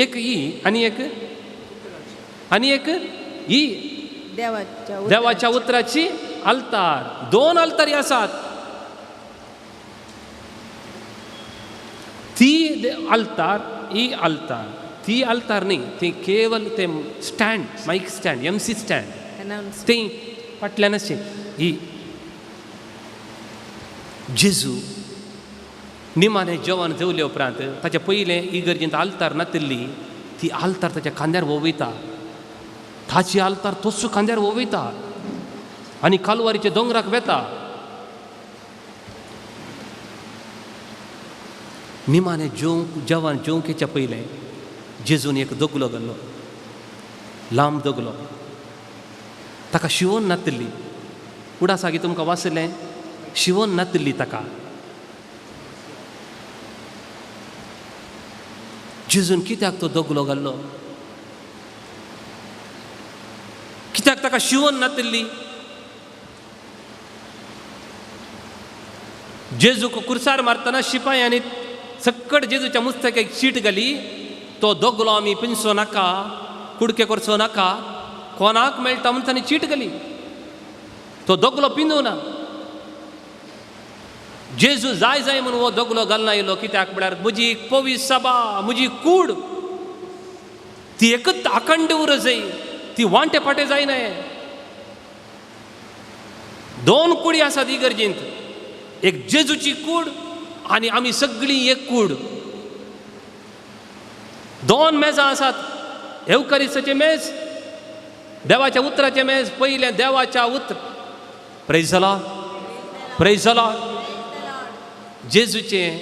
Speaker 4: एक आनी एक ही देवाच्या उतराची आल्तार दोन आल्तारी आसात. ती आल्तार ती आल्तार न्ही ती केवल ते stand mike stand MC stand ते फाटल्यान अशें ही जेजू निमाणें जेवण जेवले उपरांत ताच्या पयलें इगर्जेंत आल्तार नातिल्ली ती आल्तार ताच्या खांद्यार वोवयता. ताची आल्तार तोच खांद्यार वोवयता आनी कालवारीच्या दोंगराक वेता. निमाणें जेवण जेवंकेच्या पयलें जेजून एक दोगलो घाल्लो लांब दोगलो ताका शिवोन नातिल्ली. उडासागी तुमकां वाचलें शिवोन नातिल्ली ताका. जेजून कित्याक तो दोगलो घाल्लो कित्याक ताका शिवोन नातिल्ली. जेजूक कुर्सार मारतना शिपायांनी सक्कट जेजूच्या मुस्तकाक शीट घाली तो दोगलो आमी पिंजचो नाका कुडके करचो नाका कोणाक मेळटा म्हूण ताणें चीट घाली. तो दोगलो पिंजूं ना. जेजू जाय म्हणून हो दोगलो घालना येयलो कित्याक म्हळ्यार म्हजी पवित्र सभा म्हजी कूड ती एकच अखंड उरूं जाय ती वांटे फाटे जायना. दोन कुडी आसात इगर्जेंत एक जेजूची कूड आनी आमी सगळीं एक कूड. दोन मेजां आसात एवकारिस्ताचें मेज देवाच्या उतराचें मेज. पयलें देवाच्या उतर प्रेज द लॉर्ड जेजूचें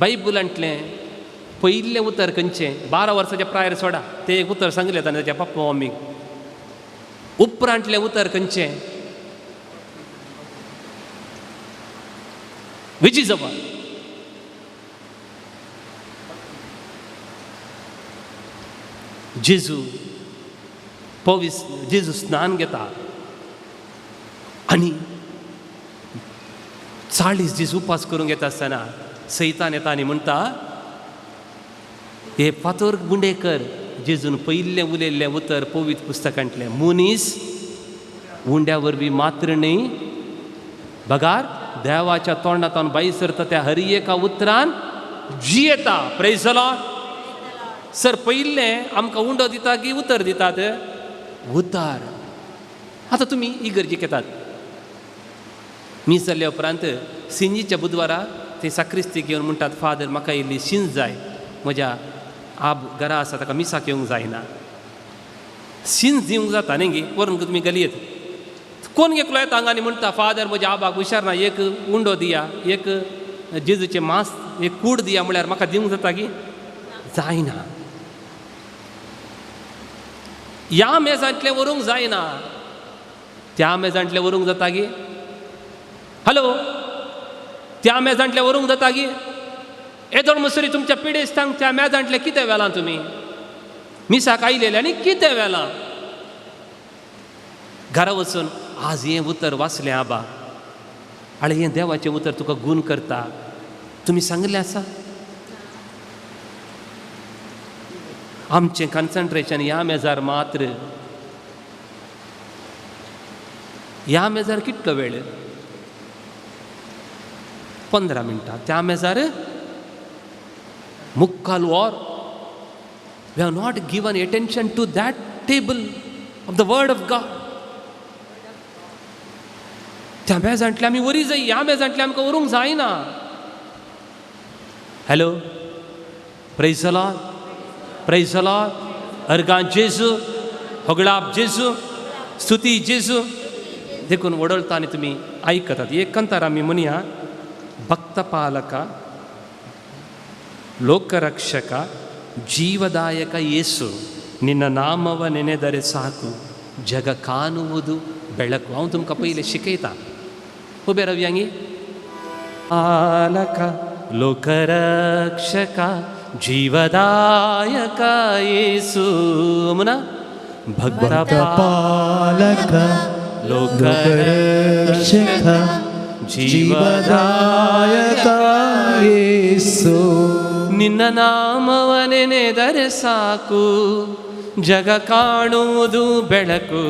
Speaker 4: बायबलांतलें पयलें उतर खंयचें 12 वर्साच्या प्रायर सोडा तें एक उतर सांगलें ताणें ताच्या पप्पा मम्मीक. उपरांतलें उतर खंयचें विच इज अवर जेजू जेजू स्नान घेता आनी 40 दीस उपास करूंक येता आसतना सैतान येता आनी म्हणटा हे फातर गुंडेकर जेजून पयलें उलयल्लें उतर पवित्र पुस्तकांतलें मनीस उंड्या वरवीं मात्र न्ही बगार देवाच्या तोंडांतल्यान भायर सरता त्या हर एका उतरान जियेता. Praise the Lord. सर पयलें आमकां उंडो दिता की उतर दितात उतार. आतां तुमी इगर्जेक येतात मीस जाल्ल्या उपरांत सिंजीच्या बुधवारा ते साक्रिस्तीक येवन म्हणटात फादर म्हाका इल्ली शिंज जाय म्हज्या घरा आसा ताका मिसाक येवंक जायना. शिंज दिवंक जाता न्ही गे व्हरून तुमी गलयेत कोण एकलो येता हांगा आनी म्हणटा फादर म्हज्या आबाक हुशार ना एक उंडो दिया एक जेजूचे मांस एक कूड दिया म्हळ्यार म्हाका दिवंक जाता की जायना. ह्या मेजांतले व्हरूंक जायना, त्या मेजांतले व्हरूंक जाता गी. हॅलो, त्या मेजांतले व्हरूंक जाता गी. येदोळ मसरी तुमच्या पिडेस्तांक त्या मेजांतले कितें व्हेलां तुमी? मिसाक आयलेले आनी कितें व्हेलां? घरा वचून आज हें उतर वाचलें आबा, आळे हें देवाचें उतर तुका गूण करता. तुमी सांगलें आसा? आमचें कन्सन्ट्रेशन ह्या मेजार मात्र. ह्या मेजार कितलो वेळ? 15 मिनटां. त्या मेजार मुक्काल वर. We have not given attention to that table of the word of God. त्या मेजांतले आमी वरी जाय, ह्या मेजांतले आमकां व्हरूंक जायना. Hello, praise the Lord, praise the Lord. अर्गां जेजू, होगळाप जेजू, स्तुती जेजू. देखून वडळता आनी तुमी आयकतात. एक कंतार आमी म्हणया, ಭಕ್ತಪಾಲಕ, ಲೋಕರಕ್ಷಕ, ಜೀವದಾಯಕ ಯೇಸು, ನಿನ್ನ ನಾಮವ ನೆನೆದರೆ ಸಾಕು, ಜಗ ಕಾಣುವುದು ಬೆಳಕು. ಅವನು ತುಮಕ ಪೈಲೆ ಶಿಕೈತಾ ಉಬೆ ರವ್ಯಾಂಗಿ. ಪಾಲಕ, ಲೋಕರಕ್ಷಕ, ಜೀವದಾಯಕ ಯೇಸು. ಮುನ ಭಕ್ತಪಾಲಕ, ಲೋಕರಕ್ಷಕ, ಜೀವದಾಯಕ ಯೇಸು. ನಿನ್ನ ನಾಮವ ನೆನೆದರೆ ಸಾಕು, ಜಗ ಕಾಣುವುದು ಬೆಳಕು.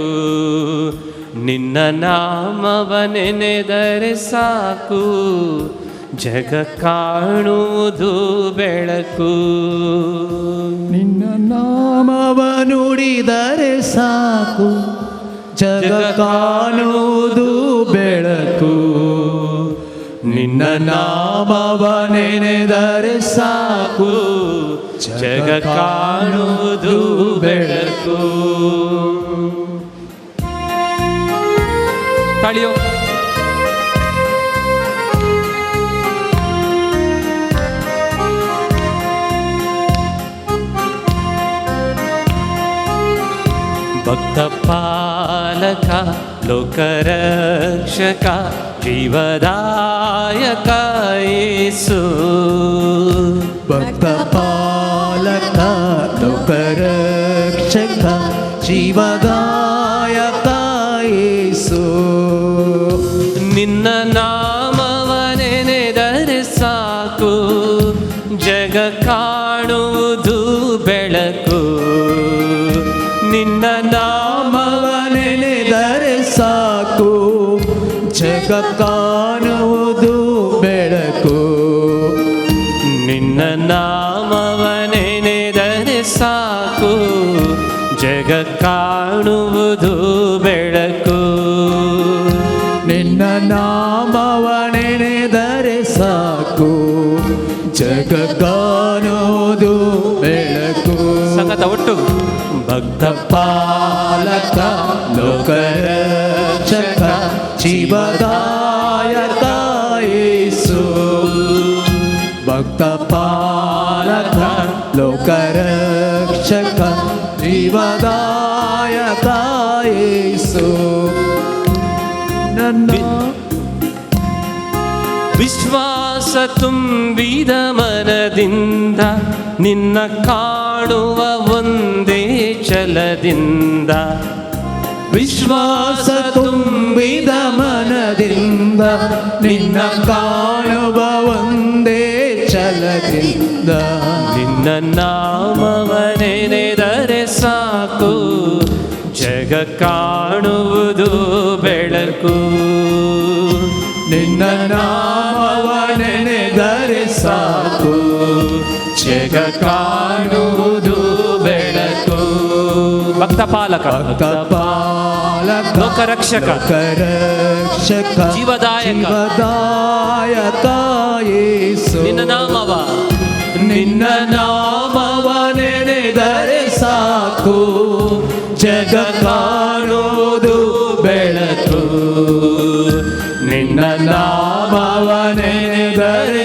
Speaker 4: ನಿನ್ನ ನಾಮವ ನೆನೆದರೆ ಸಾಕು, ಜಗ ಕಾಣುವುದು ಬೆಳಕು.
Speaker 2: ನಿನ್ನ ನಾಮವ ನುಡಿದರೆ ಸಾಕು, ಜಗ ಕಾಣುವುದು ಬೆಳಕು. ನಿನ್ನ ನಾಮವ ನೆನೆದರೆ ಸಾಕು, ಜಗ ಕಾಣುವುದು ಬೆಳಕು.
Speaker 4: ತಾಳಿಯೋ. ಭಕ್ತಪಾಲಕ, ಲೋಕರಕ್ಷಕ, ಜೀವದಾಯಕ ಯೇಸು.
Speaker 2: ಭಕ್ತಪಾಲಕ, ಲೋಕರಕ್ಷಕ, ಜೀವದಾಯಕ ಯೇಸು.
Speaker 4: ನಿನ್ನ ನಾಮವ ನೆನೆದರೆ ಸಾಕು, ಜಗ ಕಾಣುವುದು ಬೆಳಕು. ನಿನ್ನ
Speaker 2: ನಾಮವ ನೆನೆದರೆ ಸಾಕು, ಜಗ ಕಾಣುವುದು ಬೆಳಕು.
Speaker 4: ನಿನ್ನ ನಾಮವ ನೆನೆದರೆ ಸಾಕು, ಜಗ ಕಾಣುವುದು ಬೆಳಕು.
Speaker 2: ನಿನ್ನ ನಾಮವ ನೆನೆದರೆ ಸಾಕು, ಜಗ ಕಾಣುವುದು ಬೆಳಕು.
Speaker 4: ಸಂಗತ ಒಟ್ಟು.
Speaker 2: ಭಕ್ತಪಾಲಕ, ಲೋಕರಕ್ಷಕ, ಜೀವದಾಯಕ ಯೇಸು. ಭಕ್ತಪಾಲಕ, ಲೋಕರಕ್ಷಕ, ಜೀವದಾಯಕ ಯೇಸು. ನನ್ನ
Speaker 4: ವಿಶ್ವಾಸ ತುಂಬಿದ ಮನದಿಂದ ನಿನ್ನ ಕಾಣುವ ಒಂದೇ ಛಲದಿಂದ.
Speaker 2: ವಿಶ್ವಾಸ ತುಂಬಿದ ಮನದಿಂದ ನಿನ್ನ ಕಾಣುವ ಒಂದೇ ಛಲದಿಂದ.
Speaker 4: ನಿನ್ನ ನಾಮವ ನೆನೆದರೆ ಸಾಕು, ಜಗ ಕಾಣುವುದು ಬೆಳಕು.
Speaker 2: ನಿನ್ನ ನಾಮವ ನೆನೆದರೆ ಸಾಕು, ಜಗ ಕಾಣುವುದು ಬೆಳಕು.
Speaker 4: ಭಕ್ತಪಾಲಕ,
Speaker 2: ಭಕ್ತಪಾಲಕ,
Speaker 4: ಲೋಕರಕ್ಷಕ,
Speaker 2: ಲೋಕರಕ್ಷಕ,
Speaker 4: ಜೀವದಾಯಕ,
Speaker 2: ಜೀವದಾಯಕ ಯೇಸು.
Speaker 4: ನಿನ್ನ ನಾಮವ
Speaker 2: ನಿನ್ನ ನಾಮವ ನೆನೆದರೆ ಸಾಕು, ಜಗ ಕಾಣುವುದು ಬೆಳಕು. ನಿನ್ನ ನಾಮವ ನೆನೆದರೆ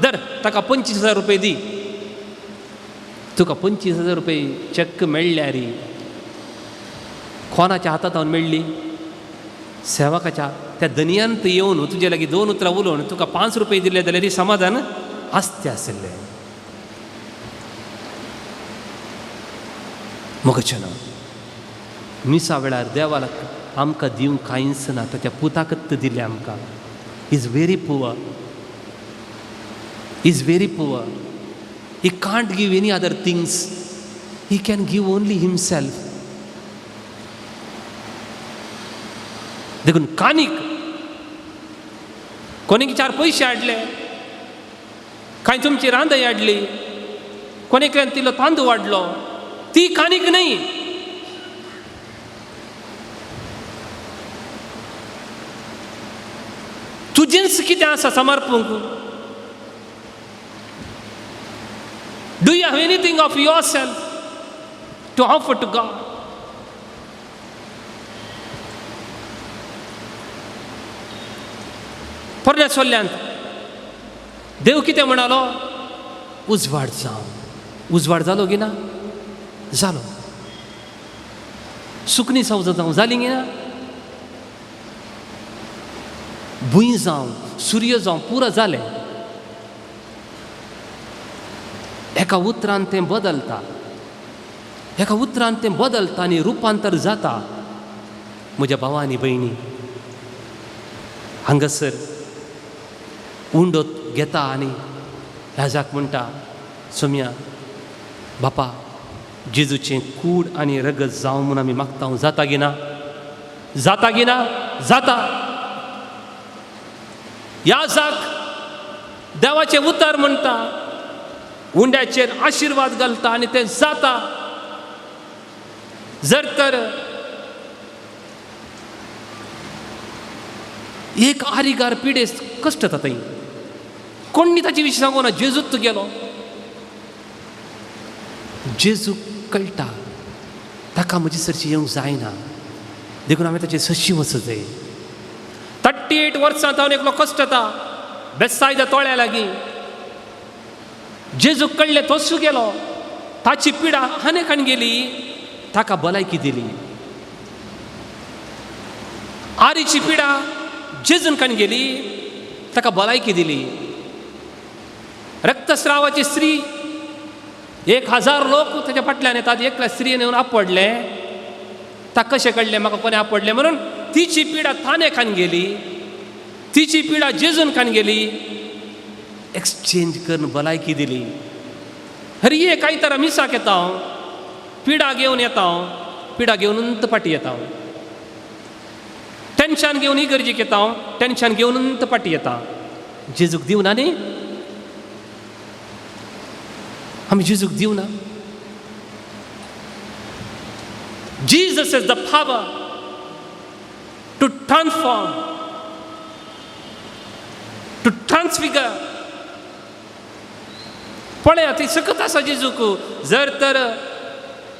Speaker 4: दर ताका 25,000 रुपये दी. तुका 25,000 रुपये चक्क मेळ्ळ्या रे. कोणाच्या हातात हांव मेळ्ळी? सेवकाच्या. त्या दनयांत येवन तुजे लागीं 2 उतरां उलोवन तुका 5 रुपये दिले जाल्यार समाधान आसतें आसलें. मोगचना मिसा वेळार देवाक आमकां दिवंक कांयच ना, ताच्या पुताकच दिलें आमकां. Is very poor. Is very poor. He can't give any other things. He can give only himself. देखून कानीक कोणीक 4 पयशे हाडले, कांय तुमची रांदय हाडली, कोणेकल्यान तिलो तांदूळ वाडलो, ती कानीक नाही. तुजेंच कितें आसा समर्पूंक? Do you have anything of yourself to offer to God? परल्या सोल्ल्यांत देव कितें म्हणालो? उजवाड जावं. उजवाड जालो गी ना? जालो. सुकणी सावज जावं जाली गी ना? भुंय जावं, सूर्य जावं, पुरो जालें. एका उतरान तें बदलता. एका उतरान तें बदलता आनी रुपांतर जाता. म्हज्या भावांनी भयणी, हांगासर उंडो घेता आनी ह्याजाक म्हणटा, सोम्या बापा जेजूचें कूड आनी रगत जावं म्हूण आमी मागता. जाता गी ना? जाता गी ना? जाता. याजाक देवाचें उतर म्हणटा, उंड्याचेर आशिर्वाद घालता आनी तें जाता. जर तर एक आरिगार पिडेस्त कश्ट जाता. कोणी ताचे विशीं सांगो ना. जेजूत गेलो. जेजू कळटा ताका म्हजे सरशी येवंक जायना, देखून हांवें ताचे सशी वचूं जाय. 38 वर्सां हांव एकलो कश्ट जाता बेसायदा तोळ्या लागीं. जेजू कळ्ळें, तोच गेलो. ताची पिडा आनेकान गेली, ताका भलायकी दिली. आरीची पिडा जेजून कान गेली, ताका भलायकी दिली. रक्तस्रावाची स्त्री, 1000 लोक ताच्या फाटल्यान येतात. एकल्या स्त्रीन येवन आपडले. ताका कशें कळ्ळें म्हाका कोणें आपडलें म्हणून? तिची पिडा ताणें खान गेली, तिची पिडा जेजून खान गेली. एक्सचेंज करून भलायकी दिली. अरे ये कांय तर मिसाक येता हांव, पिडा घेवन येता हांव, पिडा घेवनूच फाटी येता हांव. टेन्शन घेवन इगर्जेक येता हांव, टेन्शन घेवनूच फाटी येता. जेजूक दिवना न्ही? आमी जेजूक दिवना? Jesus has the power to transform, to transfigure. पळया ती सकत आसा जेजूक. जर तर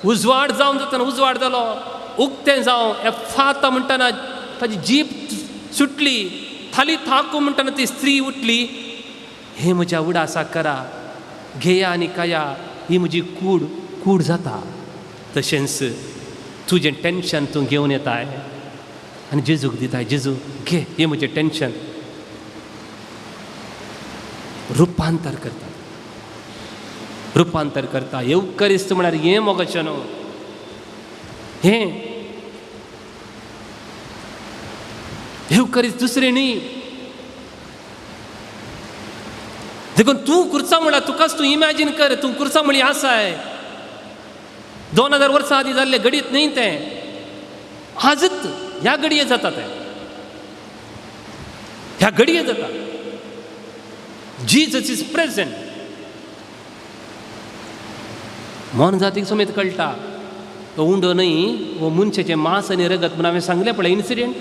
Speaker 4: उजवाड जावन जातना उजवाड जालो, उक्तें जावं एफाता म्हणटना ताची जीब सुटली, थाली थाकू म्हणटना ती स्त्री उठली. हे म्हज्या उडासाक करा, घेया आनी काया, ही म्हजी कूड कूड जाता. तशेंच तुजें टेन्शन तूं घेवन येताय आनी जेजूक दिताय. जेजू घे, हे म्हजें टेन्शन. रुपांतर करता, रुपांतर करता. येवकरिस्त म्हळ्यार हें मोगचें न्हू. हें येवकरिस्त दुसरें न्ही. देखून तूं कुर्चा म्हळ्यार तुकाच तूं इमॅजीन कर. तूं कुर्चा म्हळी आसाय. 2000 वर्सां आदीं जाल्लें घडीत न्ही तें. आजच ह्या घडये जाता तें. ह्या घडये जाता. Jesus is present. मन जातीक समेत कळटा. तो उंडो न्ही, वो मनशाचें मांस आनी रगत म्हणून हांवें सांगलें पळय इन्सिडेंट.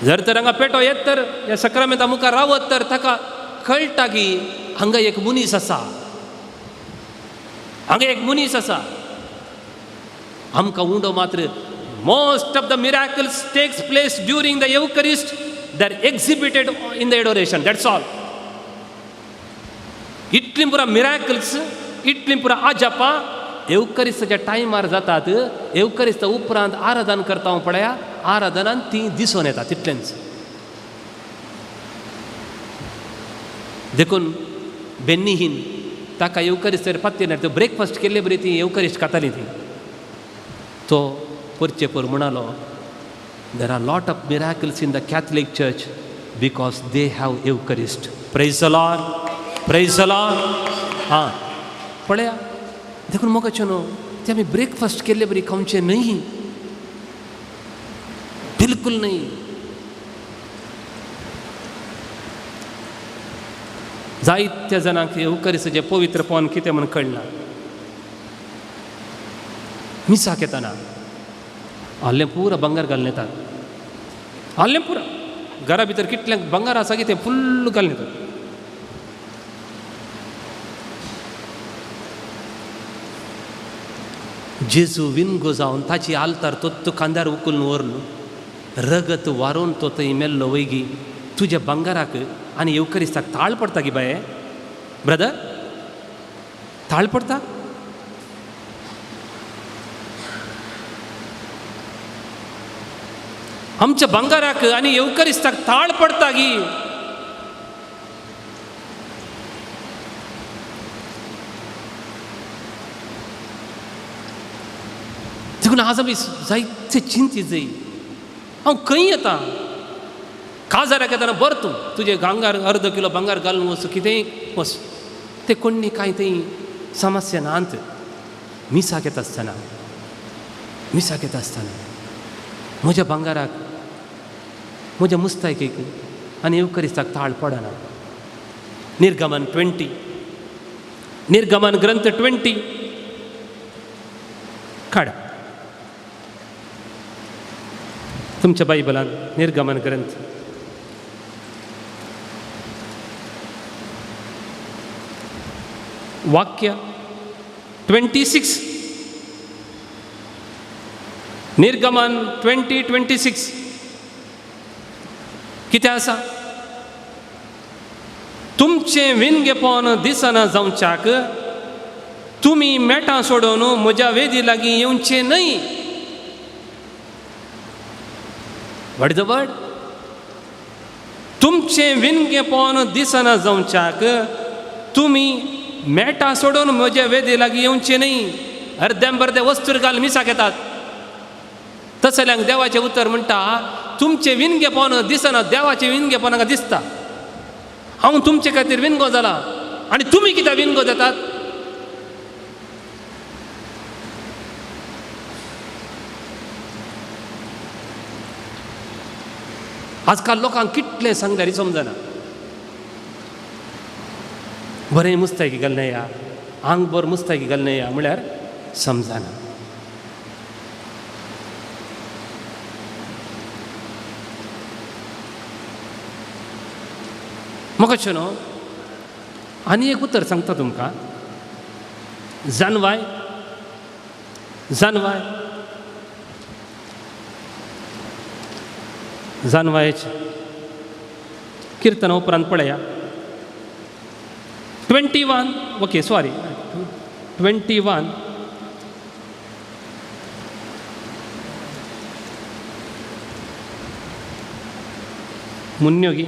Speaker 4: जर तर हांगा पेटो येत तर ह्या सक्रामेंता मुखार रावत तर ताका कळटा की हांगा एक मनीस आसा, हांगा एक मनीस आसा. आमकां उंडो मात्र most of the miracles takes place during the Eucharist they are exhibited in the adoration. That's all. इतली पुरा मिराकल्स, इतली पुरा आजापा एवकरिस्ताच्या टायमार जातात. एवकरिस्त उपरांत आराधन करता पळया, आराधनान ती दिसून येता तितलेंच. देखून बेन्नीहीन ताका एवकरिस्ताचेर पत्तेनार तो ब्रेकफास्ट केल्ले बरी ती एवकरिस्ट खाताली ती. तो परचे पर म्हणालो, there are lot of miracles in the Catholic Church because they have Eucharist. Praise the Lord. Praise the Lord. हां पळया देखून म्हाका न्हू ते आमी ब्रेकफास्ट केल्ले बरी खावचे न्ही, बिलकुल न्ही. जायत्या जाणांक एवकरिस्ताचें पवित्रपण कितें म्हूण कळना. मिसाक येताना आल्लें पुरो बंगार घालून येतात. आल्लें पुरो घरा भितर कितलें बंगार आसा की तें फुल्ल घालून येतात. जेजू विनगो जावन ताची आलतार तो खांद्यार उखलून व्हरून रगत वारोवन तो थंय मेल्लो वैगी तुज्या बंगाराक आनी एवकरिस्ताक ताळ पडटा की बाये ब्रदर, ताळ पडटा. आमच्या बंगाराक आनी एवकरिस्ताक ताळ पडटा गी. देखून आज आमी जायते चिंतीत जाय. हांव खंय येता काजाराक येताना बरें तूं तुजे गांगार अर्द किलो बंगार घालून वच, कितेंय वच, ते कोणी कांय थंय समस्या नात. मिसाक येता आसतना म्हज्या बंगाराक, म्हज्या मुस्तायकेक आनी एवकरिस्ताक ताळ पडना. निर्गमन 20, निर्गमन ग्रंथ 20 काडा तुमच्या बायबलान. निर्गमन ग्रंथ वाक्य 26, निर्गमन 20:26 कितें आसा? तुमचें विणगेपण दिसना जावच्याक तुमी मेटां सोडून म्हज्या वेदी लागीं येवचें न्हय. What is the word? तुमचें विणगेपण दिसना जावच्याक तुमी मेटां सोडून म्हज्या वेदी लागीं येवचें न्हय. अर्दें बर्दें वस्तूर घाल मिसाक येतात. तसल्यांक देवाचें उतर म्हणटा, तुमचें विणगेपण दिसना, देवाचें विणगेपण हांगा दिसता. हांव तुमचे खातीर विणगो जाला आनी तुमी कित्याक विणगो जातात? आजकाल लोकांक कितलें सांगल्यार समजना. बरें मुस्तायकी घालून या, आंग बरें मुस्तायकी घालून या म्हळ्यार समजना. म्हाका न्हू आनी एक उतर सांगता तुमकां. जानवाय जानवायेचें कीर्तन उपरांत पळया. 21 ओके सॉरी 21 मुन्योगी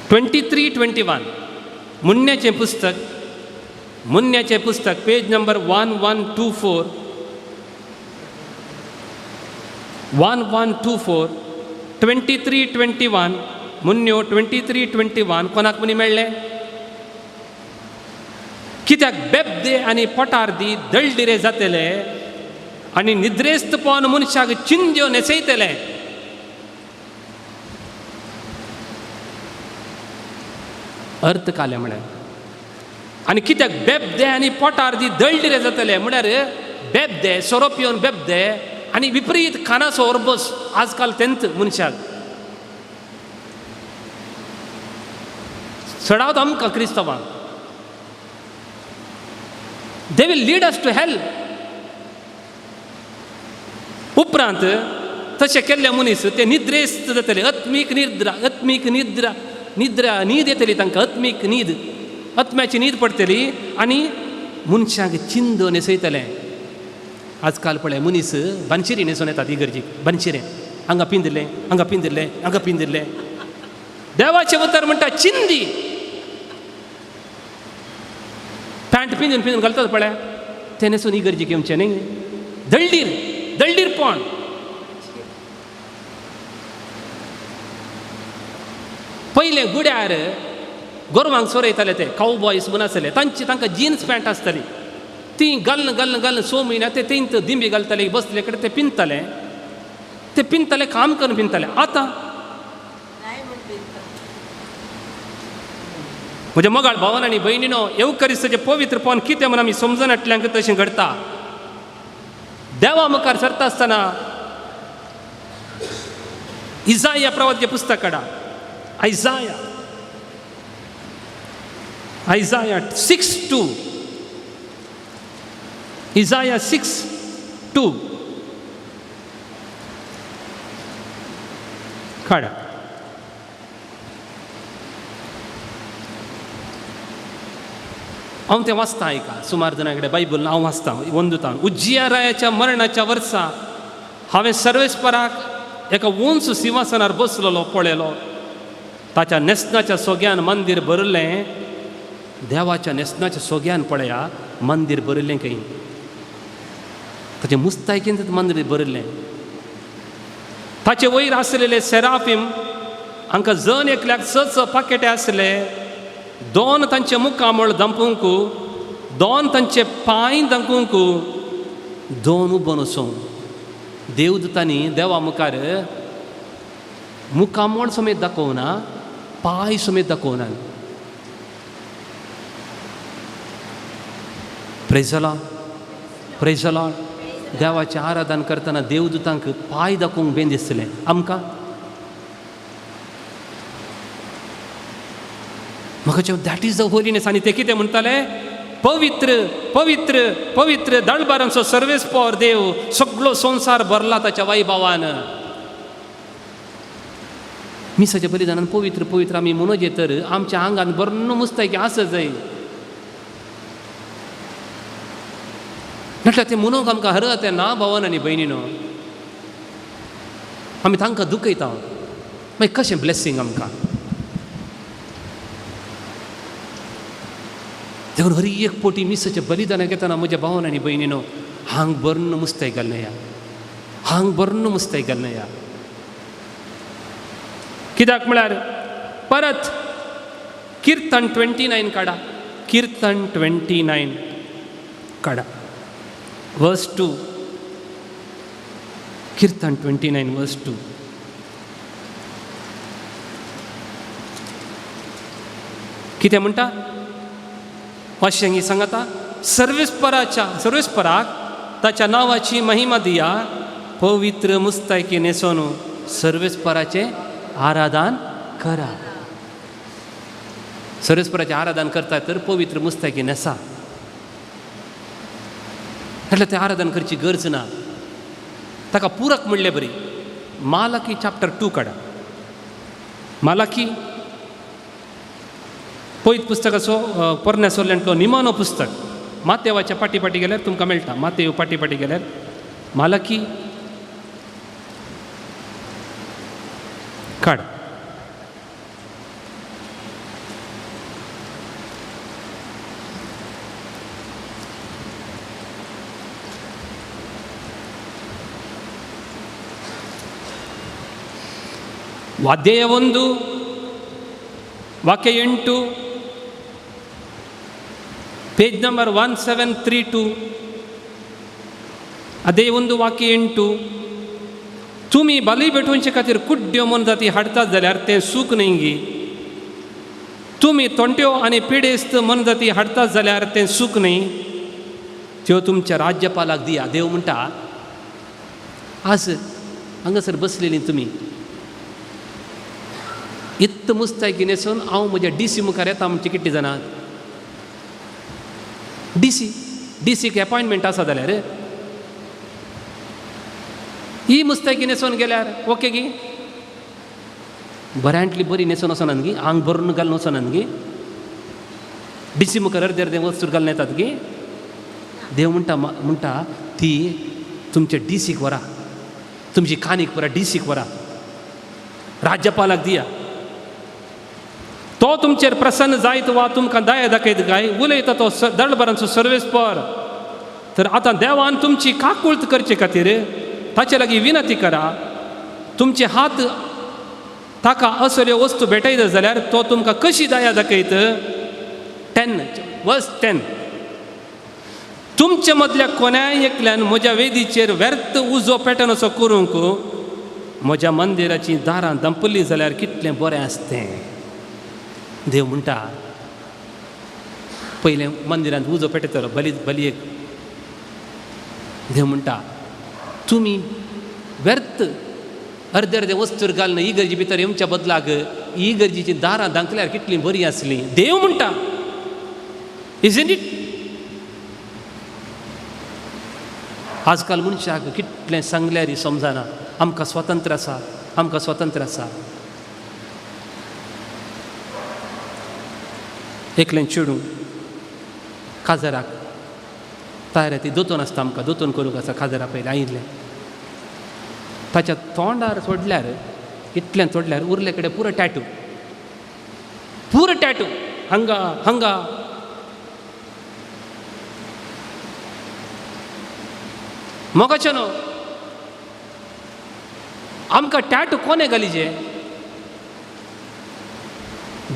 Speaker 4: ट्वेंटी 21 मुन्याचें पुस्तक पेज नंबर 1124 23-21 मुन्यो 23-21 कोणाक मुनी मेळ्ळे? कित्याक बेबदे आनी पोटार्दी दळदिरे जातले आनी निद्रेस्तपण मनशाक चिंज्यो नेसयतले. अर्थ काले म्हळ्यार आनी कित्याक बेबदे आनी पोटार्दी दळदिरे जातले म्हळ्यार बेबदे सोरोप येवन बेबदे आनी विपरीत खानाचो ओरबस आजकाल तेंत मनशाक चडावत आमकां क्रिस्तवांक. They will lead us to hell. उपरांत तशें केल्ले मनीस ते निद्रेस्त जातले. आत्मीक निद्रा न्हीद येतली तांकां. आत्म्याची न्हीद पडटली आनी मनशांक चिंद न्हेसयतले. आजकाल पळय मनीस बानशिरी न्हेसून येतात इगर्जीक. बानशिरें हांगा पिंदिल्ले. देवाचे उतर म्हणटा चिंदी. पॅन्ट पिंजून घालतात पळय ते न्हेसून इगर्जीक येवचें न्ही. दळडीरपण. पयले गुड्यार गोरवांक सोरयताले ते काव बॉयज म्हूण आसले. तांकां जिन्स पॅन्ट आसताली ती घालन 6 म्हयन्या ते तेंत दिंबी घालताले. बसले कडेन ते पिंताले काम करून पिंताले. आतां म्हज्या मोगाळ भावान आनी भयणीनो, येवकरिस्ताचें पवित्रपण कितें म्हूण आमी समजून एकल्यांक तशें घडटा. देवा मुखार सरता आसतना इसाया प्रवादीचें पुस्तक काडा. Isaiah 6:2. Isaiah 6:2 काडा. हांव तें वाचतां आयका. सुमार जाणां कडेन बायबल हांव वाचतां वंदुतां. उज्जियारायाच्या मरणाच्या वर्सा हांवें सर्वेस्पराक एका उंच सिंहासनार बसलेलो पळयलो. ताच्या नेसनाच्या सोग्यान मंदीर भरलें. देवाच्या नेसनाच्या सोग्यान पळया मंदीर भरलें खंय. ताचे मुस्तायकीन मंदीर भरलें. ताचे वयर आसलेले सेराफीम हांकां जण एकल्याक 6 पाकेटे आसले. 2 तांचे मुखामळ दांपूंक, 2 तांचे पांय दांपूंक, 2 उबोन वचूं. देवदूतांनी देवा मुखार मुखामळ समेत दाखोवना, पांय समेत दाखोवना. Praise the Lord. देवाचें आराधन करतना देवदूतांक पांय दाखोवंक बेन दिसतलें. आमकां म्हाका दॅट इज द होलीनेस. आनी ते कितें म्हणटाले? पवित्र पवित्र पवित्र दळबारांचो सर्वेस्पर देव. सगळो संवसार भरला ताच्या वैभवान. मिसाच्या बलिदानान पवित्र पवित्र आमी म्हणोजे तर आमच्या आंगान बरन मुस्तायकी आसत जाय. म्हटल्यार ते म्हणूंक आमकां हरकत ना भावान आनी भयणीनो. आमी तांकां दुखयता. मागीर कशें ब्लेसींग आमकां. देखून हर एक पोटी मिसाच्या बलिदानाक येताना म्हज्या भावान आनी भयणीनो हांग बरन मुस्तायक घालना या. कित्याक म्हळ्यार परत कीर्तन 29 काडा. कीर्तन 29 काडा. वर्स 2. कीर्तन 29 वर्स 2. कितें म्हणटा? अशें सांगता. सर्वेस्पराक ताच्या नांवाची महिमा दिया. पवित्र मुस्तायकी न्हेसोन सर्वेस्पराचें आराधन करा. सर्वेस्पराचें आराधन करता तर पवित्र मुस्तायकी न्हेसा. म्हटल्यार तें आराधन करची गरज ना. ताका पुरक म्हणलें बरी. मालाकी चॅप्टर 2 काडा. मालाकी पयत पुस्तकाचो पोरन्यासोल्ल्यांतलो निमाणो पुस्तक. मातेवाच्या पाटी गेल्यार तुमकां मेळटा. मातेव पाटी गेल्यार मालाकी काड. ಅಧ್ಯಾಯ 1 ವಾಕ್ಯ 8 ಪೇಜ್ ನಂಬರ್ 1732. ಅಧ್ಯಾಯ 1 ವಾಕ್ಯ 8. तुम्ही बली भेटोवचे खातीर कुड्ड्यो म्हूण जाती हाडतात जाल्यार तें सूख न्ही. तुम्ही तोंट्यो आनी पिडेस्त म्हूण जाती हाडतात जाल्यार तें सूख न्ही. त्यो तुमच्या राज्यपालाक दिया. देव म्हणटा आज हांगासर बसलेलीं तुमी इत्त मुस्तायकी न्हेसून हांव म्हज्या DC मुखार येता. म्हणजे कितलीं जाणां DC डीसीक अपॉयंटमेंट आसा जाल्यार ही मुस्ताकी न्हेसोन गेल्यार ओके गी बऱ्यांतली बरी न्हेसोन वचनात गी आंग भरून घालून वचनात गी डीसी मुखार अर्दें अर्दें वस्तूर घालून येतात गी देव म्हणटा ती तुमच्या डीसीक व्हरा तुमची कानीक व्हरा डीसीक व्हरा राज्यपालाक दिया तो तुमचेर प्रसन्न जायत वा तुमकां दया दाखयत काय उलयता तो दळभरांचो सर्वेस्पर तर आतां देवान तुमची काकुळट करचे खातीर ताचे लागीं विनंती करा तुमचे हात ताका असल्यो वस्तू भेटयत जाल्यार तो तुमकां कशी दया दाखयत 10 तुमचे मदल्या कोणाय एकल्यान म्हज्या वेदीचेर व्यर्थ उजो पेटन असो करूंक म्हज्या मंदिराची दारां दंपली जाल्यार कितलें बरें आसतें देव म्हणटा पयलें मंदिरांत उजो पेटयतलो बलयेक देव म्हणटा तुमी व्यर्थ अर्दे अर्दे वस्तूर घालून इगर्जी भितर येवच्या बदलाक इगर्जीची दारां धांकल्यार कितलीं बरीं आसलीं देव म्हणटा इजंट इट आजकाल मनशाक कितलें सांगल्यार समजना आमकां स्वतंत्र आसा आमकां स्वतंत्र आसा एकलें चेडूं काजाराक तयार ती दोतोन आसता आमकां दोतोन करूंक आसा काजारा पयलीं आयिल्लें ताच्या तोंडार सोडल्यार इतलें तोडल्यार उरले कडेन पुरो टॅटू हांगा हांगा मोगाचें न्हू आमकां टॅटू कोणे घालीचे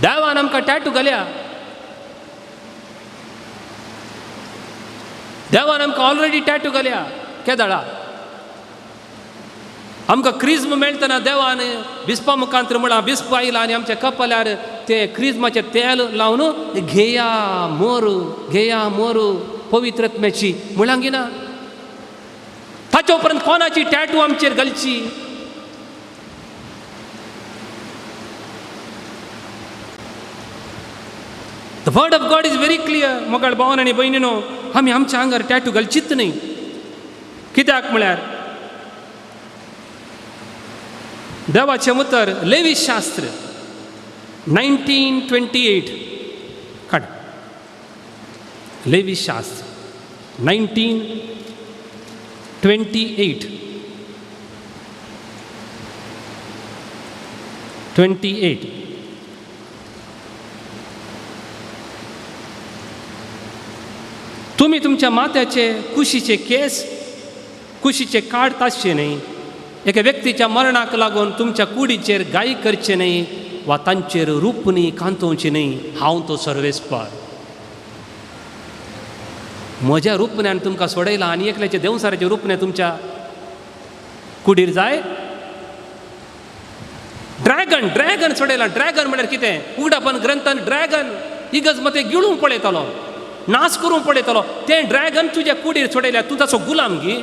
Speaker 4: देवान आमकां टॅटू घाल्या देवान आमकां ऑलरेडी टॅटू घाल्या केदाळा आमकां क्रिज्म मेळटना देवान बिस्पा मुखांतर म्हणा बिस्प आयला आनी आमच्या कपाल्यार ते क्रिज्माचें तेल लावन घेया मोरू पवित्रत्म्याची म्हळांगिना ताचे उपरांत कोणाची टॅटू आमचेर घालची the word of God is very clear मोगाळ भावन आनी भयणीनो आमी आमच्या आंगार टॅटू घालचीच न्ही कित्याक म्हळ्यार देवाचें उतर लेवी शास्त्र 19:28 काड लेवी शास्त्र 19:28 तुम्ही तुमच्या माथ्याचे कुशीचे केस कुशीचे काड तासचे न्ही एका व्यक्तीच्या मरणाक लागून तुमच्या कुडीचेर गायी करचे न्ही वा तांचेर रूपणी कांतोवची न्ही हांव तो सर्वेस्पर म्हज्या रूपण्यान तुमकां सोडयला आनी एकल्याचे देवसाराचे रूपणे तुमच्या कुडीर जाय ड्रॅगन सोडयला ड्रॅगन म्हळ्यार कितें उगडापण ग्रंथान ड्रॅगन इगज मते गिळून पळयतालो नाश करून पळयतालो तें ड्रॅगन तुज्या कुडीर सोडयल्या तूं ताचो गुलाम गी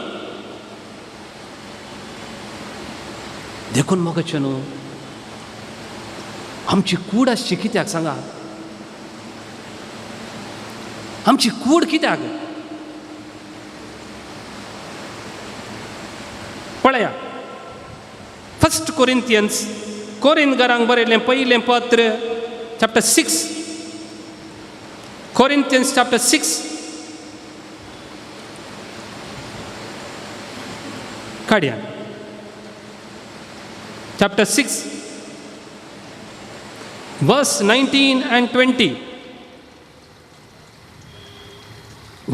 Speaker 4: देखून मोगाचें न्हू आमची कूड आसची कित्याक सांगा आमची कूड कित्याक पळया 1 कोरिंथियन्स कोरिंथकारांक बरयल्लें पयलें पत्र chapter 6 कोरिंथियन्स chapter 6 काडया chapter 6 verse 19 and 20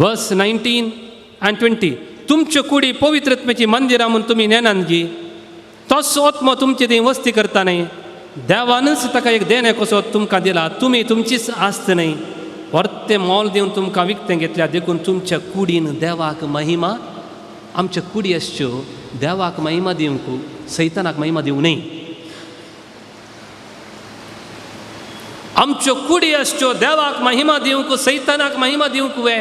Speaker 4: verse 19 and 20 तुमच्यो कुडी पवित्रत्म्याची मंदिरां म्हूण तुमी नेनात गी तसो आत्मो तुमचे थंय वस्ती करता न्ही देवानच ताका एक देणे कसो तुमकां दिला तुमी तुमचीच आस्त न्ही व्हरतें मोल दिवन तुमकां विकतें घेतल्या देखून तुमच्या कुडीन देवाक महिमा आमच्यो कुडी आसच्यो देवाक महिमा दिवंक सैतानाक महिमा दिवं न्ही आमच्यो कुडी आसच्यो देवाक महिमा दिवंक सैतानाक महिमा दिवंक वे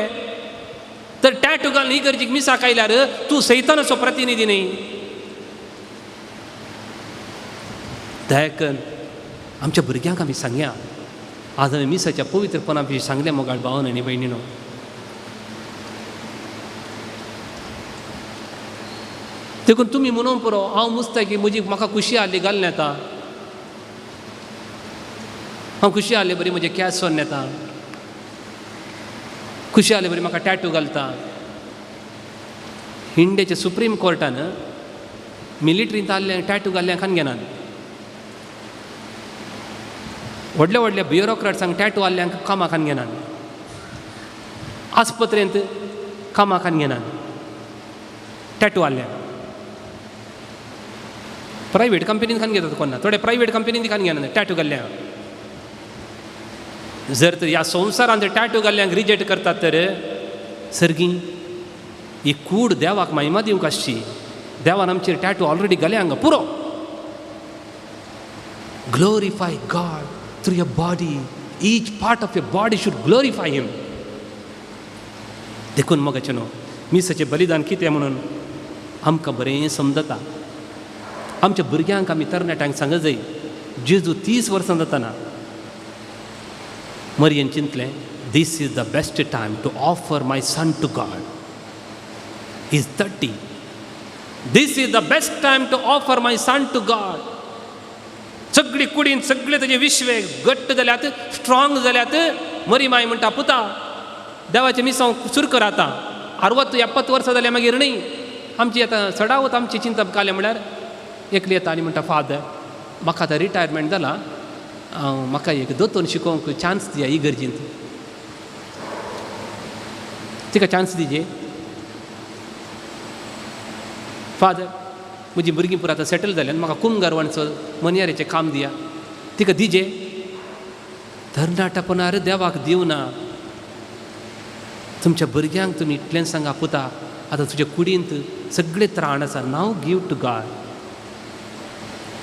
Speaker 4: तर टॅटू घालून इगर्जीक मिसाक आयल्यार तूं सैतानाचो प्रतिनिधी न्ही दयाकन आमच्या भुरग्यांक आमी सांगया आज आमी मिसाच्या पवित्रपणा विशीं सांगलें मोगाळ भावन आनी भयणीनो देखून तुमी म्हणून पुरो हांव मुसता की म्हजी म्हाका खुशी आहली घालून येता, हांव खुशी आहले बरी म्हजे केंस सोन येता, खुशी आहले बरी म्हाका टॅटू घालता. इंडियाच्या सुप्रीम कोर्टान मिलिटरींत आहले टॅटू घाल्ल्या खान घेनात. व्हडल्या व्हडल्या ब्युरोक्रेट्सांक टॅटू आहल्यांक कामा खान घेनात. आस्पत्रेंत कामा खान घेनात टॅटू आहल्यांक. प्रायवेट कंपनीन खान घेतात कोण ना, थोडे प्रायवेट कंपनीन खान घेनात टॅटू घाल्ल्या. जर तर ह्या संवसारांत टॅटू घाल्ल्यांक रिजेक्ट करतात तर सर्गी ही कूड देवाक महिमा दिवंक आसची. देवान आमचेर टॅटू ऑलरेडी घाल्या हांगा पुरो. Glorify God through your body. Each part of your body should glorify him. देखून मोगाचें न्हू मिसाचें बलिदान कितें म्हणून आमकां बरें समजता. आमच्या भुरग्यांक आमी तरणाट्यांक सांगत जाय. जेजू 30 वर्सां जाताना मरियेन चिंतलें, this is the best time to offer my son to God. Is 30. This is the best time to offer my son to God. सगळी कुडीन सगळे तेजे विश्वे घट्ट जाल्यात, स्ट्रॉंग जाल्यात. मरी माय म्हणटा, पुता देवाचे मिसांव सुरू कर आतां. 60-70 वर्सां जाल्या मागीर न्ही. आमची आतां सडावत आमची चिंता काले म्हळ्यार एकली येता आनी म्हणटा, फादर म्हाका आतां रिटायरमेंट जाला, म्हाका एक दोतोर शिकोवंक चान्स दिया इगर्जींत. तिका चान्स दिजे. फादर म्हजी भुरगीं पुरो आतां सेटल जाल्यात, म्हाका कुमगारवणचो मनियारेचें काम दिया. तिका दिजे. तरणाटपणार देवाक दिवना. तुमच्या भुरग्यांक तुमी इतलें सांगा, पुता आतां तुज्या कुडींत सगळे त्राण आसा. Now give to God.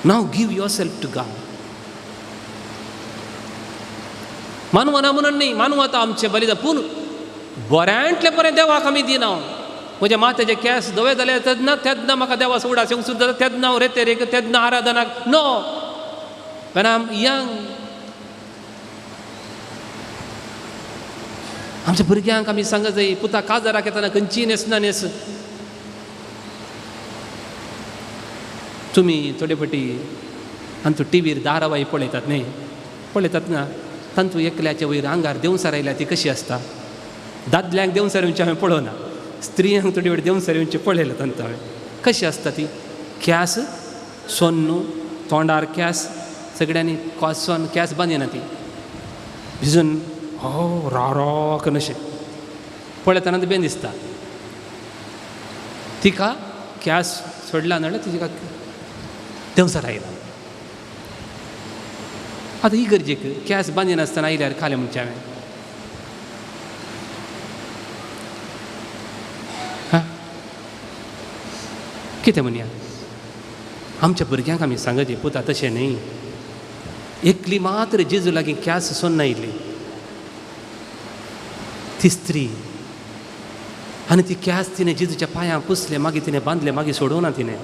Speaker 4: Now give yourself to God. मानवाना म्हणून न्ही, मानव आतां आमचें बलिदान पूण बऱ्यांतलें बरें देवाक आमी दिना. म्हज्या माथ्याचे केंस धवे जाले तेन्ना म्हाका देवा सोडा शेंग सुद्दां तेन्ना हांव रेतेरेक तेन्ना आराधनाक. No, when I am young. आमच्या भुरग्यांक आमी सांगत जाय, पुता काजाराक येताना खंयची न्हेसना न्हेस. तुमी थोडे फावटी आनी तूं टीव्हीर धारावाही पळयतात न्ही, पळयतात ना. तांतू एकल्याच्या वयर आंगार देंवसार आयल्या ती कशी आसता. दादल्यांक देंवसार हांवें पळोवना, स्त्रियांक थोडी वेळ देंवसार पळयला तांतू हांवें. कशी आसता ती. केंस सोन्नू, तोंडार केंस, सगळ्यांनी कोसोन केंस बांदिना ती भिजून हो रारोक अशें पळयतना बेन दिसता. तिका केंस सोडला नाल्यार तिका देंवसार आयला. आतां इगर्जेक केंस बांदिनासतना आयल्यार खालें म्हणचें हांवें. कितें म्हणया. आमच्या भुरग्यांक आमी सांगत पुता तशें न्ही. एकली मात्र जेजू लागीं केंस सोन्न आयली ती स्त्री. आनी ती केंस तिणें जेजूच्या पांयांक पुसले, मागीर तिणें बांदले, मागीर सोडूना तिणें.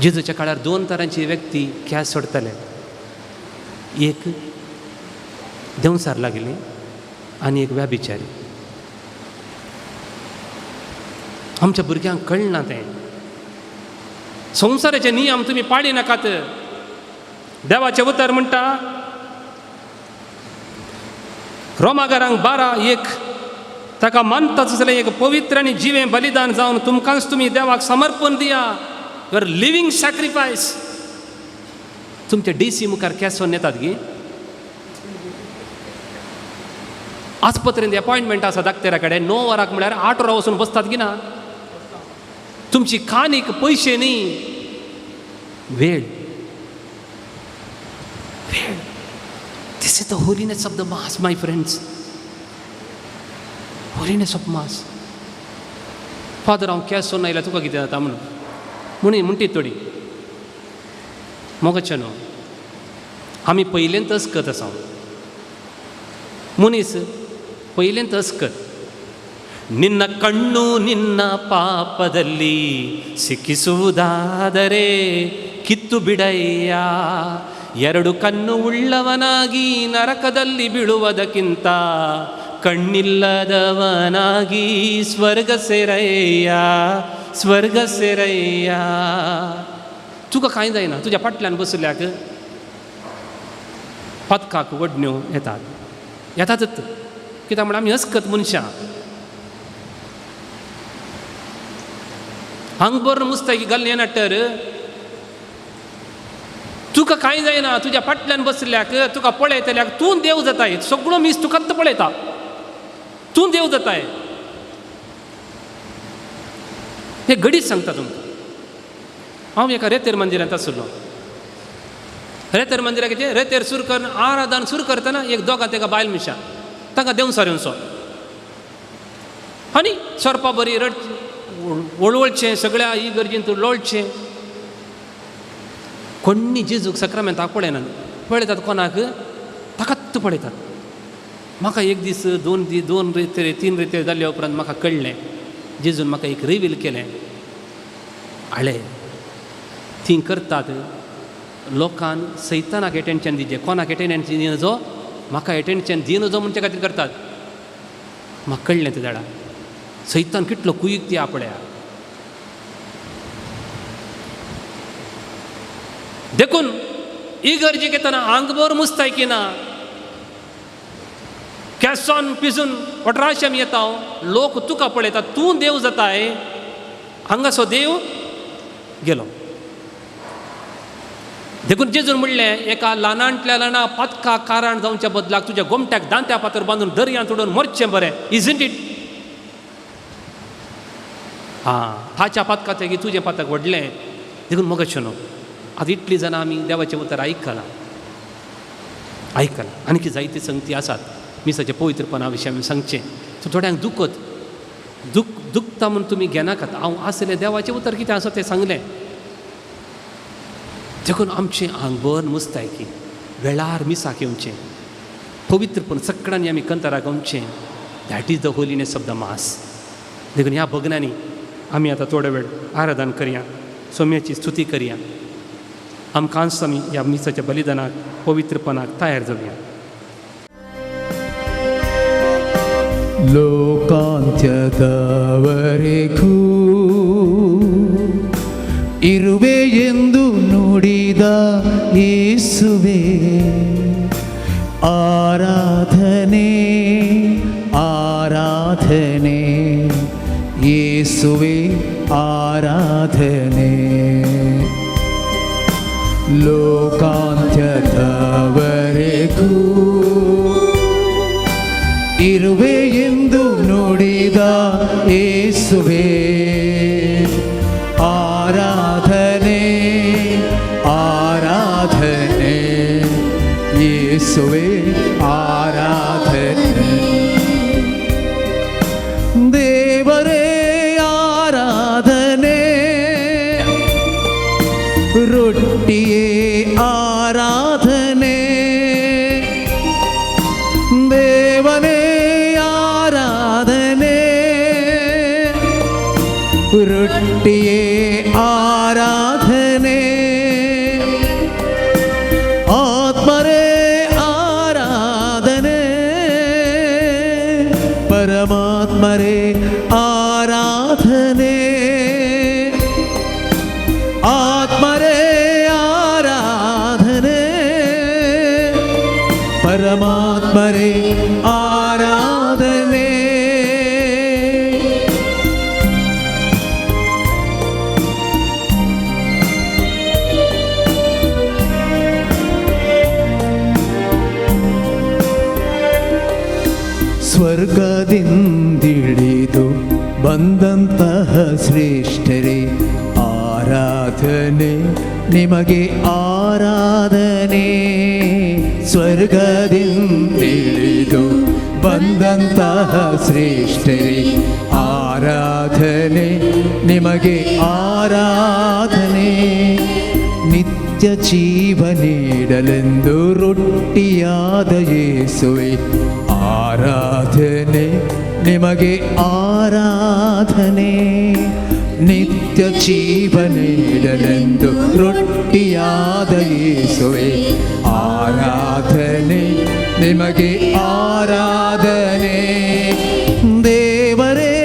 Speaker 4: जेजूच्या काळार 2 तरांची व्यक्ती केंस सोडताले. एक देंवसार लागली आनी एक व्याभिचारी. आमच्या भुरग्यांक कळना तें. संवसाराचे नियम तुमी पाळी नाकात. देवाचें उतर म्हणटा रोमाकारांक 12:1, ताका मानता जाल्यार एक पवित्र आनी जिवें बलिदान जावन तुमकांच तुमी देवाक समर्पण दिया. Your living sacrifice. तुमच्या DC मुखार केंसोन येतात गी. आस्पत्रेंत अपॉयंटमेंट आसा दाक्तेरा कडेन 9 वरांक म्हळ्यार 8 वरां वचून बसतात की ना. तुमची खाणीक पयशे न्ही, वेळ. वेळ. This is the holiness of the mass my friends. Holiness of mass. Father हांव केंस सोडून आयल्यार तुका कितें जाता म्हणटी थोडी. मोगाचें न्हू. आमी पयलेंत अस्कत आसा. मनीस ಪೈಲೆಂತ ಅಸ್ಕತ್ ನಿನ್ನ ಕಣ್ಣು ನಿನ್ನ ಪಾಪದಲ್ಲಿ ಸಿಕ್ಕಿಸುವುದಾದರೆ ಕಿತ್ತು ಬಿಡಯ್ಯ. 2 ಕಣ್ಣು ಉಳ್ಳವನಾಗಿ ನರಕದಲ್ಲಿ ಬೀಳುವುದಕ್ಕಿಂತ ಕಣ್ಣಿಲ್ಲದವನಾಗಿ ಸ್ವರ್ಗ ಸೇರಯ್ಯ स्वर्ग सेरय्या. तुका कांय जायना, तुज्या फाटल्यान बसल्याक पदकाक वडण्यो येतातच. कित्याक म्हळ्यार आमी हस्कत मनशां, हांग बरो मुस्ताकी घालून नट्टर तुका कांय जायना, तुज्या फाटल्यान बसल्याक तुका पळयतल्याक तूं देव जाताय. सगळो मीस तुकाच पळयता, तूं देव जाताय. हे घडीच सांगता तुमकां. हांव एका रेतेर मंदिरांत आसलो. रेतेर मंदिराचे रेतेर सुरू कर आराधन सुरू करतना एक दोगां तेका बायल मिशा तांकां देंव सारेवचो आनी सोरपा बरी रड वळवळचें सगळ्या इगर्जीन तूं लोळचें. कोणी जेजूक सक्रामेंताक पळयनात, पळयतात कोणाक ताकाच पळयतात. म्हाका एक दीस दोन रेतेर तीन रेतेर जाल्ल्या उपरांत म्हाका कळ्ळें, जेजून म्हाका एक रिवील केलें. आळे थीं करतात लोकांक सैतानाक एटेंशन दिवचें, कोणाक एटेंशन दिनजो, म्हाका एटेंशन दिनजो म्हणचे खातीर करतात. म्हाका कळ्ळें ते झाडाक सैतान कितलो कुयुक्ती आपल्या. देखून इगर्जेक येतना आंगभर मुस्तायकी ना, केंसान पिजून वट्राशी आमी येता. लोक तुका पळयतात, तूं देव जाताय. हांगासो देव गेलो. देखून जेजून म्हणलें एका ल्हानांतल्या ल्हाना पदकाक कारण जावच्या बदलाक तुज्या गोमट्याक दांत्या फातर बांदून दर्यांत उडोवन मरचें बरें. Isn't it? ताच्या पदका तेगी तुजें पदक व्हडलें. देखून मगतशें न्हू. आतां इतलीं जाणां आमी देवाचें उतर आयकलां. आनीक जायती संगती आसात मिसाच्या पवित्रपणा विशीं आमी सांगचें. सो थोड्यांक दुखता म्हूण तुमी घेनाकात. हांव आसलें देवाचें उतर कितें आसा तें सांगलें. देखून आमचें आंगभर मुस्तायकी, वेळार मिसाक येवचें, पवित्रपण सकाळांनी आमी कंतरां गावचें. That is the holiness of the mass. देखून ह्या भजनांनी आमी आतां थोडे वेळ आराधन करया, सोम्याची स्तुती करया. आमकांच आमी ह्या मिसाच्या बलिदानाक पवित्रपणाक तयार जावया.
Speaker 2: ಲೋಕಾಂತ್ಯದವರೆಗೂ ಇರುವೆ ಎಂದು ನುಡಿದ ಯೇಸುವೆ, ಆರಾಧನೆ ಆರಾಧನೆ ಯೇಸುವೆ ಆರಾಧನೆ. ಲೋಕಾಂತ್ಯದವರೆಗೂ ಇರುವೆ ಎಂದು ನುಡಿದ ಯೇಸುವೆ, ಆರಾಧನೆ ಆರಾಧನೆ ಯೇಸುವೆ ಆರಾಧನೆ. ದೇವರೇ ಆರಾಧನೆ, ರೊಟ್ಟಿಯೇ ಆರಾಧನೆ, ದೇವನೇ ಆರಾಧನೆ, ರೊಟ್ಟಿಯೇ ಆರಾಧನೆ, ಆತ್ಮರೇ ಆರಾಧನೆ, ಪರಮಾತ್ಮರೇ ಆರಾಧನೆ, ಆತ್ಮರೇ ಆರಾಧನೆ, ಪರಮಾತ್ಮರೇ ಆರಾಧನೆ. ಸ್ವರ್ಗದಿಂದಿಳಿದು ಬಂದಂತಹ ಶ್ರೇಷ್ಠರೇ, ಆರಾಧನೆ ನಿಮಗೆ ಆರಾಧನೆ. ಸ್ವರ್ಗದಿಂದಿಳಿದು ಬಂದಂತಹ ಶ್ರೇಷ್ಠರೇ, ಆರಾಧನೆ ನಿಮಗೆ ಆರಾಧನೆ. ನಿತ್ಯ ಜೀವ ನೀಡಲೆಂದು ರೊಟ್ಟಿಯಾದ ಯೇಸುವೆ, ಆರಾಧನೆ ನಿಮಗೆ ಆರಾಧನೆ. ನಿತ್ಯ ಜೀವ ನೀಡಲೆಂದು ರೊಟ್ಟಿಯಾದ ಯೇಸುವೆ, ಆರಾಧನೆ ನಿಮಗೆ ಆರಾಧನೆ. ದೇವರೇ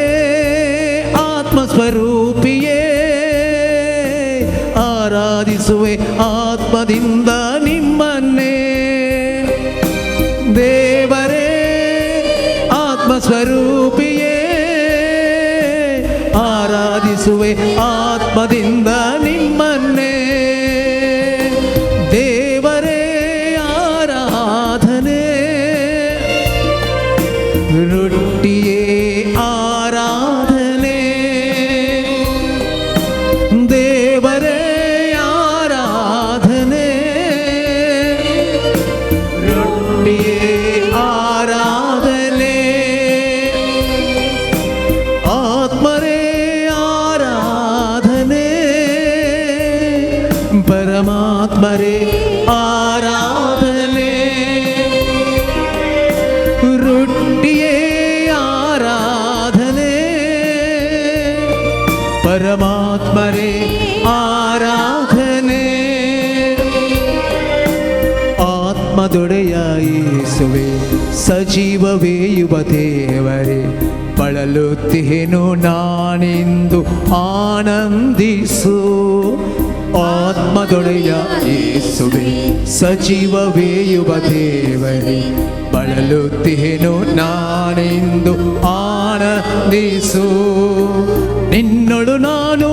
Speaker 2: ಆತ್ಮಸ್ವರೂಪಿಯೇ, ಆರಾಧಿಸುವೆ ಆತ್ಮದಿಂದ ನಿಮ್ಮನ್ನೇ. ದೇವರೇ ಆತ್ಮಸ್ವರೂಪಿಯೇ, ಆರಾಧಿಸುವೆ ಆತ್ಮದಿಂದ ನಿಮ್ಮನ್ನೇ. ದೇವರೇ ಆರಾಧನೆ, ರೊಟ್ಟಿಯೇ ಆರಾಧನೆ. ದೇವರೇ ಆರಾಧನೆ, ರೊಟ್ಟಿಯೇ ಆರಾಧನೆ. ಆತ್ಮರೇ ಆರಾಧನೆ, ಪರಮಾತ್ಮರೇ ಆರಾಧನೆ. ರೊಟ್ಟಿಯೇ ಆರಾಧನೆ, ಪರಮಾತ್ಮರೇ ಆರಾಧನೆ. ಆತ್ಮದೊಡೆಯ ಯೇಸುವೆ, ಸಜೀವವೇಯುವ ದೇವರೇ, ಬಳಲುತ್ತೇನು ನಾನೆಂದು ಆನಂದಿಸು. ಆತ್ಮದೊಡೆಯ ಯೇಸುವೆ, ಸಜೀವವೇಯುವ ದೇವರೇ, ಬಳಲುತ್ತೇನು ನಾನೆಂದು ಆನಂದಿಸು. ನಿನ್ನೊಳು ನಾನು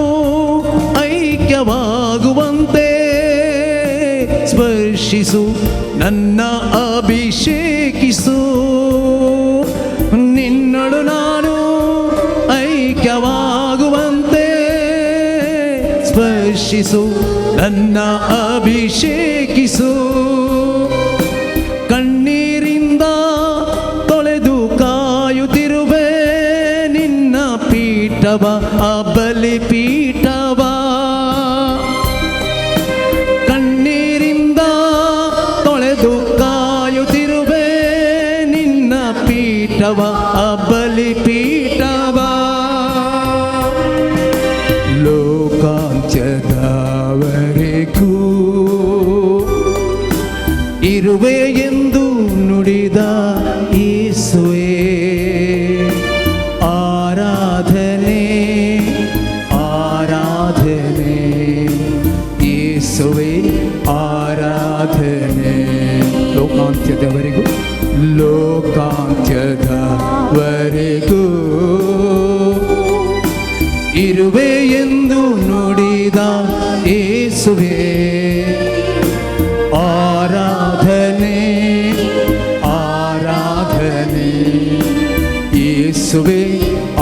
Speaker 2: ಐಕ್ಯವಾಗುವಂತೆ ಸ್ಪರ್ಶಿಸು, ನನ್ನ ಅಭಿಷೇಕಿಸು. ನಿನ್ನೊಳು ನಾನು ಐಕ್ಯವಾಗುವಂತೆ ಸ್ಪರ್ಶಿಸು, ನನ್ನ ಅಭಿಷೇಕಿಸು. ಕಣ್ಣೀರಿಂದ ತೊಳೆದು ಕಾಯುತ್ತಿರುವೆ ನಿನ್ನ ಪೀಠವ, ಆ ಬಲಿ ಪೀಠವ. ಕಣ್ಣೀರಿಂದ ತೊಳೆದು ಕಾಯುತ್ತಿರುವೆ ನಿನ್ನ ಪೀಠವ, ಆ ಬಲಿ ಪೀಠವ. ಲೋಕಾಂತ್ಯದವರೆಗೂ ಇರುವೆ ಎಂದು ನುಡಿದ ಯೇಸುವೇ, ಆರಾಧನೆ ಆರಾಧನೆ. ಯೇಸುವೇ ಆರಾಧನೆ. ಲೋಕಾಂತ್ಯದವರೆಗೂ, ಲೋಕಾಂತ್ಯದವರೆಗೂ ಇರುವೆ ಎಂದು ನುಡಿದ ಯೇಸುವೇ, ಆರಾಧನೆ ಆರಾಧನೆ. ಯೇಸುವೇ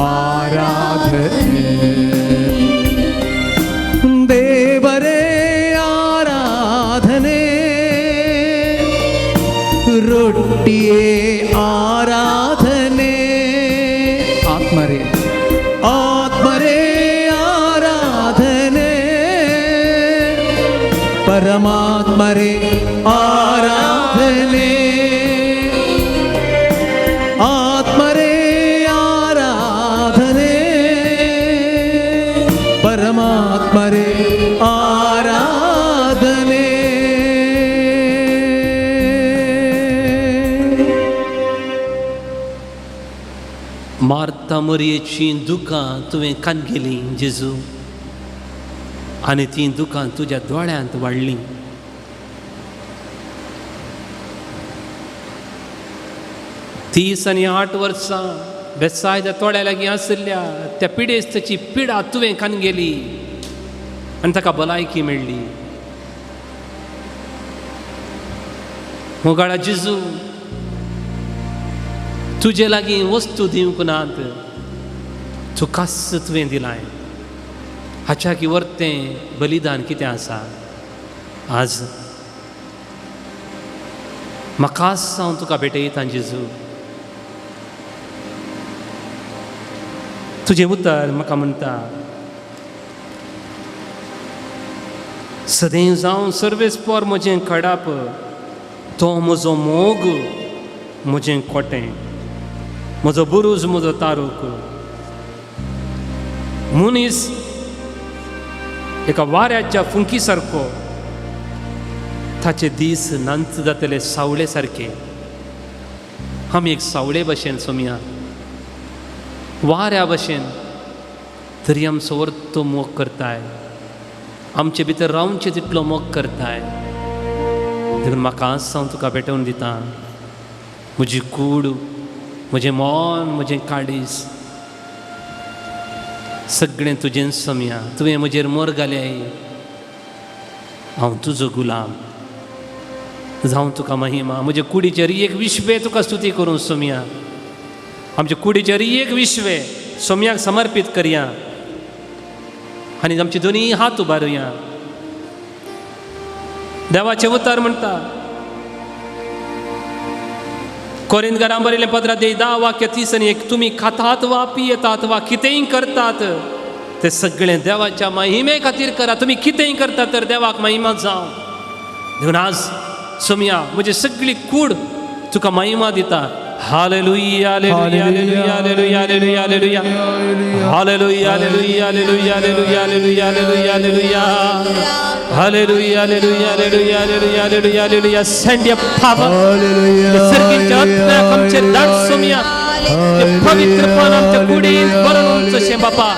Speaker 2: ಆರಾಧನೆ. ದೇವರೇ ಆರಾಧನೆ, ರೊಟ್ಟಿಯೇ ಆರಾಧನೆ. ಆತ್ಮರೇ ಆತ್ಮರೇ ಆರಾಧನೆ, ಪರಮಾತ್ಮರೇ ಆರಾಧನೆ. ಆತ್ಮರೇ ಆರಾಧನೆ, ಪರಮಾತ್ಮರೇ ಆರಾಧನೆ.
Speaker 4: मार्ता मरियेची दुकां तुवें कांतगेलीं जेजू, आनी तीं दुकां तुज्या दोळ्यांत वाडलीं. तीस आनी 8 वर्सां बेसायदा तोड्या लागीं आशिल्ल्या त्या पिडेस्ताची पिडा तुवें कांतगेली आनी ताका भलायकी मेळ्ळी. मोगाळा जेजू, तुजे लागीं वस्तू दिवंक नात, तुकाच तुवें दिलाय. हाच्या की वर्तें बलिदान कितें आसा? आज म्हाकाच हांव तुका भेटयता जेजू. तुजें उतर म्हाका म्हणटा, सदैव जावन सर्वेस्पर म्हजें खडाप, तो म्हजो मोग, म्हजें कोटें, म्हजो बुरूज, म्हजो तारूक. मनीस एका वाऱ्याच्या फुंकी सारको, ताचे दीस नांत जातले सावळे सारके. आमी एक सावळे भशेन सोमया वाऱ्या भशेन तरी आमचो वर्तो मोग करताय आमचे भितर रावचे तितलो मोग करताय देखून म्हाका आज हांव तुका भेटोवन दिता म्हजी कूड म्हजें मन म्हजें काळीज सगळें तुजें सोमया तुवें म्हजेर मोर घाल्याय हांव तुजो गुलाम जावं तुका महिमा म्हजे कुडीचेर एक विश्वे तुका स्तुती करूं सोमया आमचे कुडीचेर एक विश्वे सोमयाक समर्पीत करया आनी आमचे दोनी हात उबारुया देवाचे उतर म्हणटा कोरिंथकारां बरयलें 15:10 तुमी खातात वा पियेतात वा कितेंय करतात ते सगळें देवाच्या महिमे खातीर करा तुमी कितेंय करतात तर देवाक महिमा जावं देखून आज सोमया म्हजी सगळी कूड तुका महिमा दिता hallelujah hallelujah hallelujah hallelujah hallelujah hallelujah hallelujah hallelujah hallelujah hallelujah hallelujah hallelujah hallelujah hallelujah hallelujah hallelujah hallelujah send your power निसर्गाच्या आत्म्याक आमचेर धाड सोमया पवित्रपण आमच्या कुडींत भरून उंचशें बापा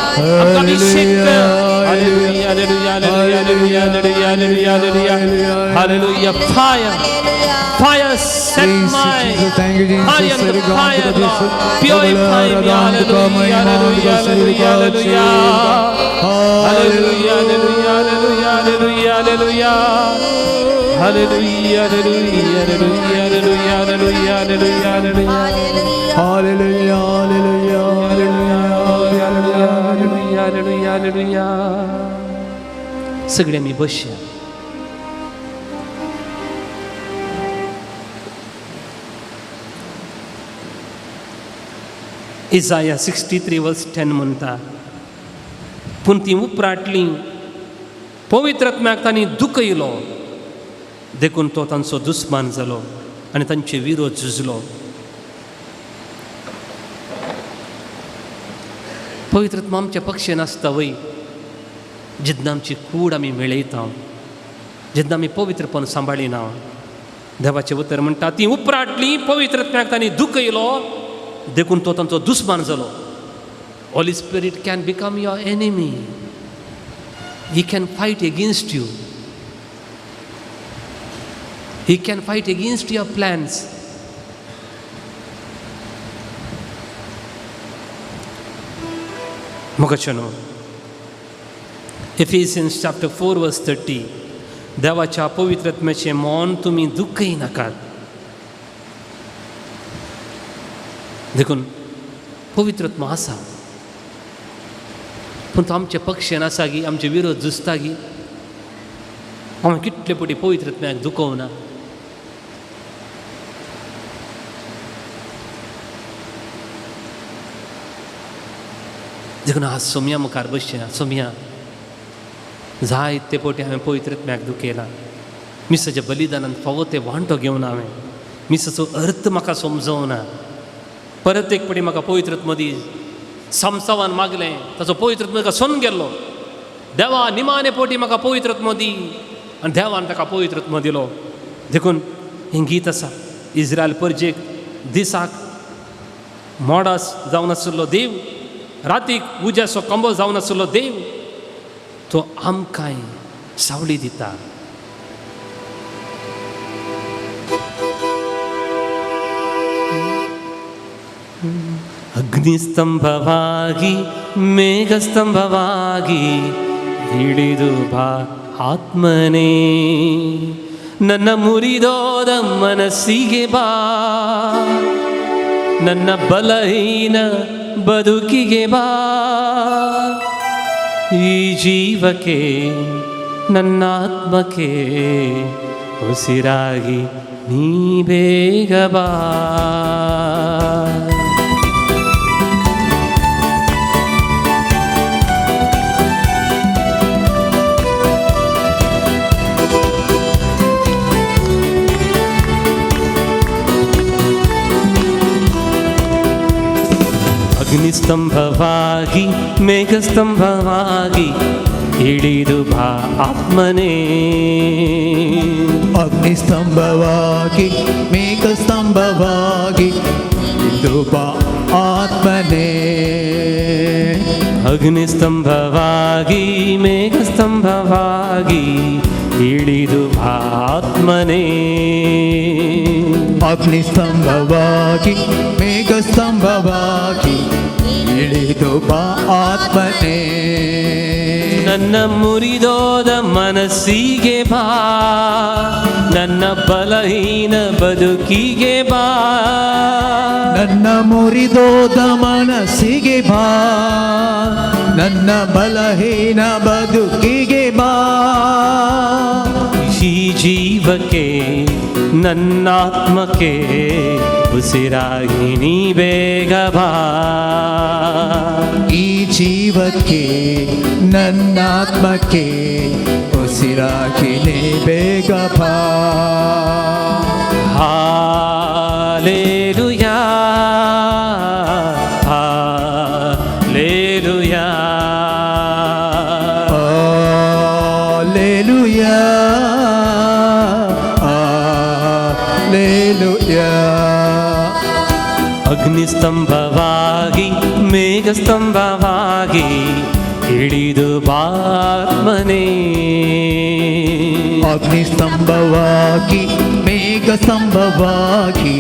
Speaker 4: आमकां अभिषेक कर hallelujah hallelujah hallelujah hallelujah hallelujah hallelujah hallelujah fire set my heart on the fire Lord purify me hallelujah hallelujah hallelujah hallelujah hallelujah hallelujah hallelujah hallelujah hallelujah hallelujah hallelujah hallelujah hallelujah
Speaker 2: Hallelujah, hallelujah, hallelujah,
Speaker 4: hallelujah hallelujah सगळे मी बसया Isaiah 63:10 म्हणटा पूण ती उपराटली पवित्र आत्म्याक तांणी दुख येयलो देखून तो तांचो दुस्मान जालो आनी तांचे विरोध झुजलो पवित्र आत्मा आमच्या पक्षेन आसता वय जेन्ना आमची कूड आमी मेळयता जेन्ना आमी पवित्रपण सांबाळिना देवाचें उतर म्हणटा ती उपराटली पवित्र आत्म्याक तांणी दुख येयलो देखून तो तांचो दुस्मान जालो Holy Spirit can become your enemy he can fight against you he can fight against your plans मोगाचनो Ephesians chapter 4:30 देवाच्या पवित्र आत्म्याचें मन तुमी दुखय नाकात देखून पवित्र आत्मा आसा पूण तो आमच्या पक्षेन आसा गी आमचे विरोध झुजता गी हांवें कितले फावटी पवित्र आत्म्याक दुखोवना देखून आज सोमया मुखार बसया सोमया जायते फावटी हांवें पवित्र आत्म्याक दुखयला मिसाच्या बलिदानान फावो ते वांटो घेवन हांवें मिसाचो अर्थ म्हाका समजोवना परत एक फावटी म्हाका पवित्र आत्मा दी समसावान मागलें ताचो पवित्र आत्मा सोन गेल्लो देवा निमाणे फावटी म्हाका पवित्र आत्मा दी आनी देवान ताका पवित्र आत्मा दिलो देखून हें गीत आसा इस्रायल परजेक दिसाक मोडास जावन आशिल्लो देव रातीक उज्याचो कंबो जावन आशिल्लो देव तो आमकांय सावळी दिता ಅಗ್ನಿಸ್ತಂಭವಾಗಿ ಮೇಘಸ್ತಂಭವಾಗಿ ಹಿಡಿದು ಬಾ ಆತ್ಮನೇ ನನ್ನ ಮುರಿದೋದ ಮನಸ್ಸಿಗೆ ಬಾ ನನ್ನ ಬಲಹೀನ ಬದುಕಿಗೆ ಬಾ ಈ ಜೀವಕ್ಕೆ ನನ್ನ ಆತ್ಮಕ್ಕೆ ಉಸಿರಾಗಿ ನೀ ಬೇಗ ಬಾ ಅಗ್ನಿಸ್ತಂಭವಾಗಿ ಮೇಘಸ್ತಂಭವಾಗಿ ಹಿಡಿದು ಬಾ ಆತ್ಮನೇ
Speaker 2: ಅಗ್ನಿಸ್ತಂಭವಾಗಿ ಮೇಘಸ್ತಂಭವಾಗಿ ಇಳಿದು ಬಾ ಆತ್ಮನೇ.
Speaker 4: ಅಗ್ನಿಸ್ತಂಭವಾಗಿ ಮೇಘಸ್ತಂಭವಾಗಿ ಇಳಿದು ಬಾ ಆತ್ಮನೇ.
Speaker 2: ಅಗ್ನಿಸ್ತಂಭವಾಗಿ ಮೇಘಸ್ತಂಭವಾಗಿ ಇಳಿದು ಬಾ ಆತ್ಮನೇ.
Speaker 4: ನನ್ನ ಮುರಿದೋದ ಮನಸ್ಸಿಗೆ ಬಾ, ನನ್ನ ಬಲಹೀನ ಬದುಕಿಗೆ ಬಾ.
Speaker 2: ನನ್ನ ಮುರಿದೋದ ಮನಸ್ಸಿಗೆ ಬಾ, ನನ್ನ ಬಲಹೀನ ಬದುಕಿಗೆ ಬಾ.
Speaker 4: ಈ ಜೀವಕ್ಕೆ ನನ್ನಾತ್ಮಕ್ಕೆ ಉಸಿರಾಗಿ ನೀ ಬೇಗ ಬಾ.
Speaker 2: ಈ ಜೀವಕ್ಕೆ ನನ್ನಾತ್ಮಕ್ಕೆ ಉಸಿರಾಗಿ ನೀ ಬೇಗ ಬಾ.
Speaker 4: Hallelujah hallelujah
Speaker 2: Alleluia, Alleluia.
Speaker 4: ಅಗ್ನಿಸ್ತಂಭವಾಗಿ ಮೇಘಸ್ತಂಭವಾಗಿ ಇಳಿದು ಬಾತ್ಮನೇ.
Speaker 2: ಅಗ್ನಿಸ್ತಂಭವಾಗಿ ಮೇಘಸ್ತಂಭವಾಗಿ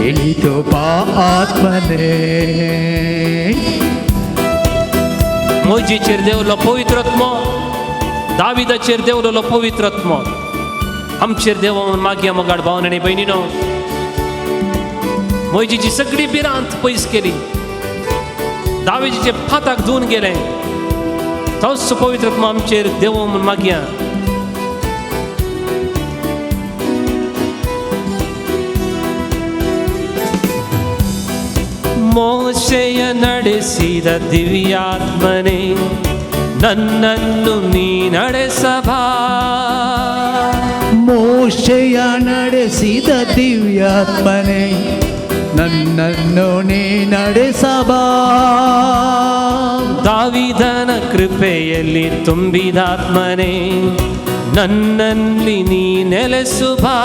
Speaker 2: ಇಳಿದು ಬಾ ಆತ್ಮನೇ.
Speaker 4: मोजीचेर देवलो पवित्र आत्मा, दाविदाचेर देवलो पवित्र आत्मा, आमचेर देव मागया मोगाड भावन आनी भयणीनो. मोजीची सगळी भिरांत पयस केली, दाविदाचे फाताक धुवन गेले. तोच पवित्र आत्मा आमचेर देव मागया. ಮೋಶೆಯ ನಡೆಸಿದ ದಿವ್ಯಾತ್ಮನೇ, ನನ್ನನ್ನು ನೀ ನಡೆಸಬಾ.
Speaker 2: ಮೋಶೆಯ ನಡೆಸಿದ ದಿವ್ಯಾತ್ಮನೇ, ನನ್ನನ್ನು ನೀ ನಡೆಸಬಾ.
Speaker 4: ದಾವಿದನ ಕೃಪೆಯಲ್ಲಿ ತುಂಬಿದಾತ್ಮನೇ, ನನ್ನಲ್ಲಿ ನೀ ನೆಲೆಸುಬಾ.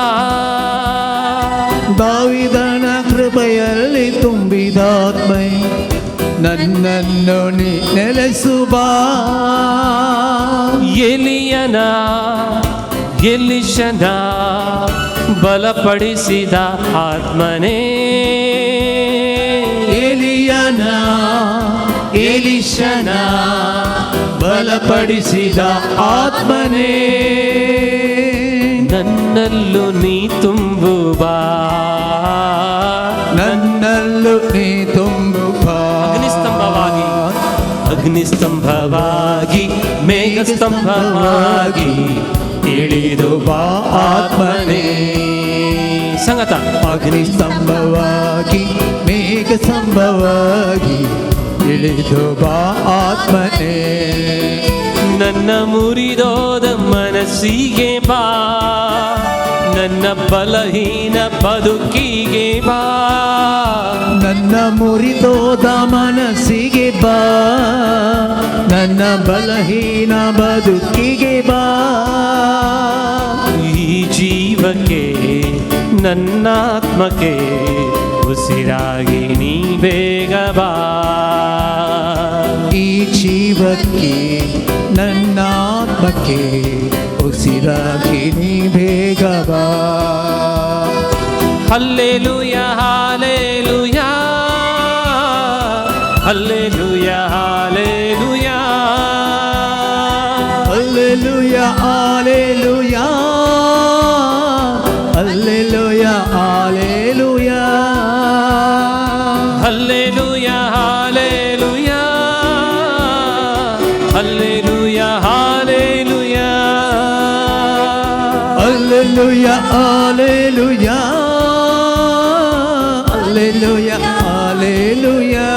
Speaker 2: ದಾವಿದನ ಕೃಪೆಯಲ್ಲಿ ತುಂಬಿದಾತ್ಮೈ, ನನ್ನನ್ನು ನೀ ನೆಲೆಸುಬಾ.
Speaker 4: ಎಲಿಯನ ಎಲಿಶನ ಬಲಪಡಿಸಿದ ಆತ್ಮನೇ.
Speaker 2: ಎಲಿಯನ ಎಲಿಶನ ಬಲಪಡಿಸಿದ ಆತ್ಮನೇ,
Speaker 4: ನನ್ನಲ್ಲೂ ನೀ ತುಂಬುಬಾ.
Speaker 2: ನನ್ನಲ್ಲೂ ನೀ ತುಂಬುಬಾ.
Speaker 4: ಅಗ್ನಿಸ್ತಂಭವಾಗಿ ಅಗ್ನಿಸ್ತಂಭವಾಗಿ ಮೇಘಸ್ತಂಭವಾಗಿ ಇಳಿದು ಬಾ ಆತ್ಮನೇ. ಸಂಗತ
Speaker 2: ಅಗ್ನಿಸ್ತಂಭವಾಗಿ ಮೇಘಸ್ತಂಭವಾಗಿ ಇಳಿದು ಬಾ ಆತ್ಮನೇ.
Speaker 4: ನನ್ನ ಮುರಿದೋದ ಮನಸ್ಸಿಗೆ ಬಾ, ನನ್ನ ಬಲಹೀನ ಬದುಕಿಗೆ ಬಾ.
Speaker 2: ನನ್ನ ಮುರಿದೋದ ಮನಸ್ಸಿಗೆ ಬಾ, ನನ್ನ ಬಲಹೀನ ಬದುಕಿಗೆ ಬಾ.
Speaker 4: ಈ ಜೀವಕ್ಕೆ ನನ್ನಾತ್ಮಕ್ಕೆ ಉಸಿರಾಗಿ ನೀ ಬೇಗ ಬಾ.
Speaker 2: ಈ ಜೀವಕ್ಕೆ ನನ್ನಾತ್ಮಕ್ಕೆ ಉಸಿರಾಗಿ ನೀ ಬೇಗ ಬಾ.
Speaker 4: Hallelujah hallelujah hallelujah hallelujah
Speaker 2: Alleluia, Alleluia, Alleluia, Alleluia.
Speaker 4: Hallelujah hallelujah hallelujah hallelujah
Speaker 2: Alleluia, Alleluia, Alleluia, Alleluia.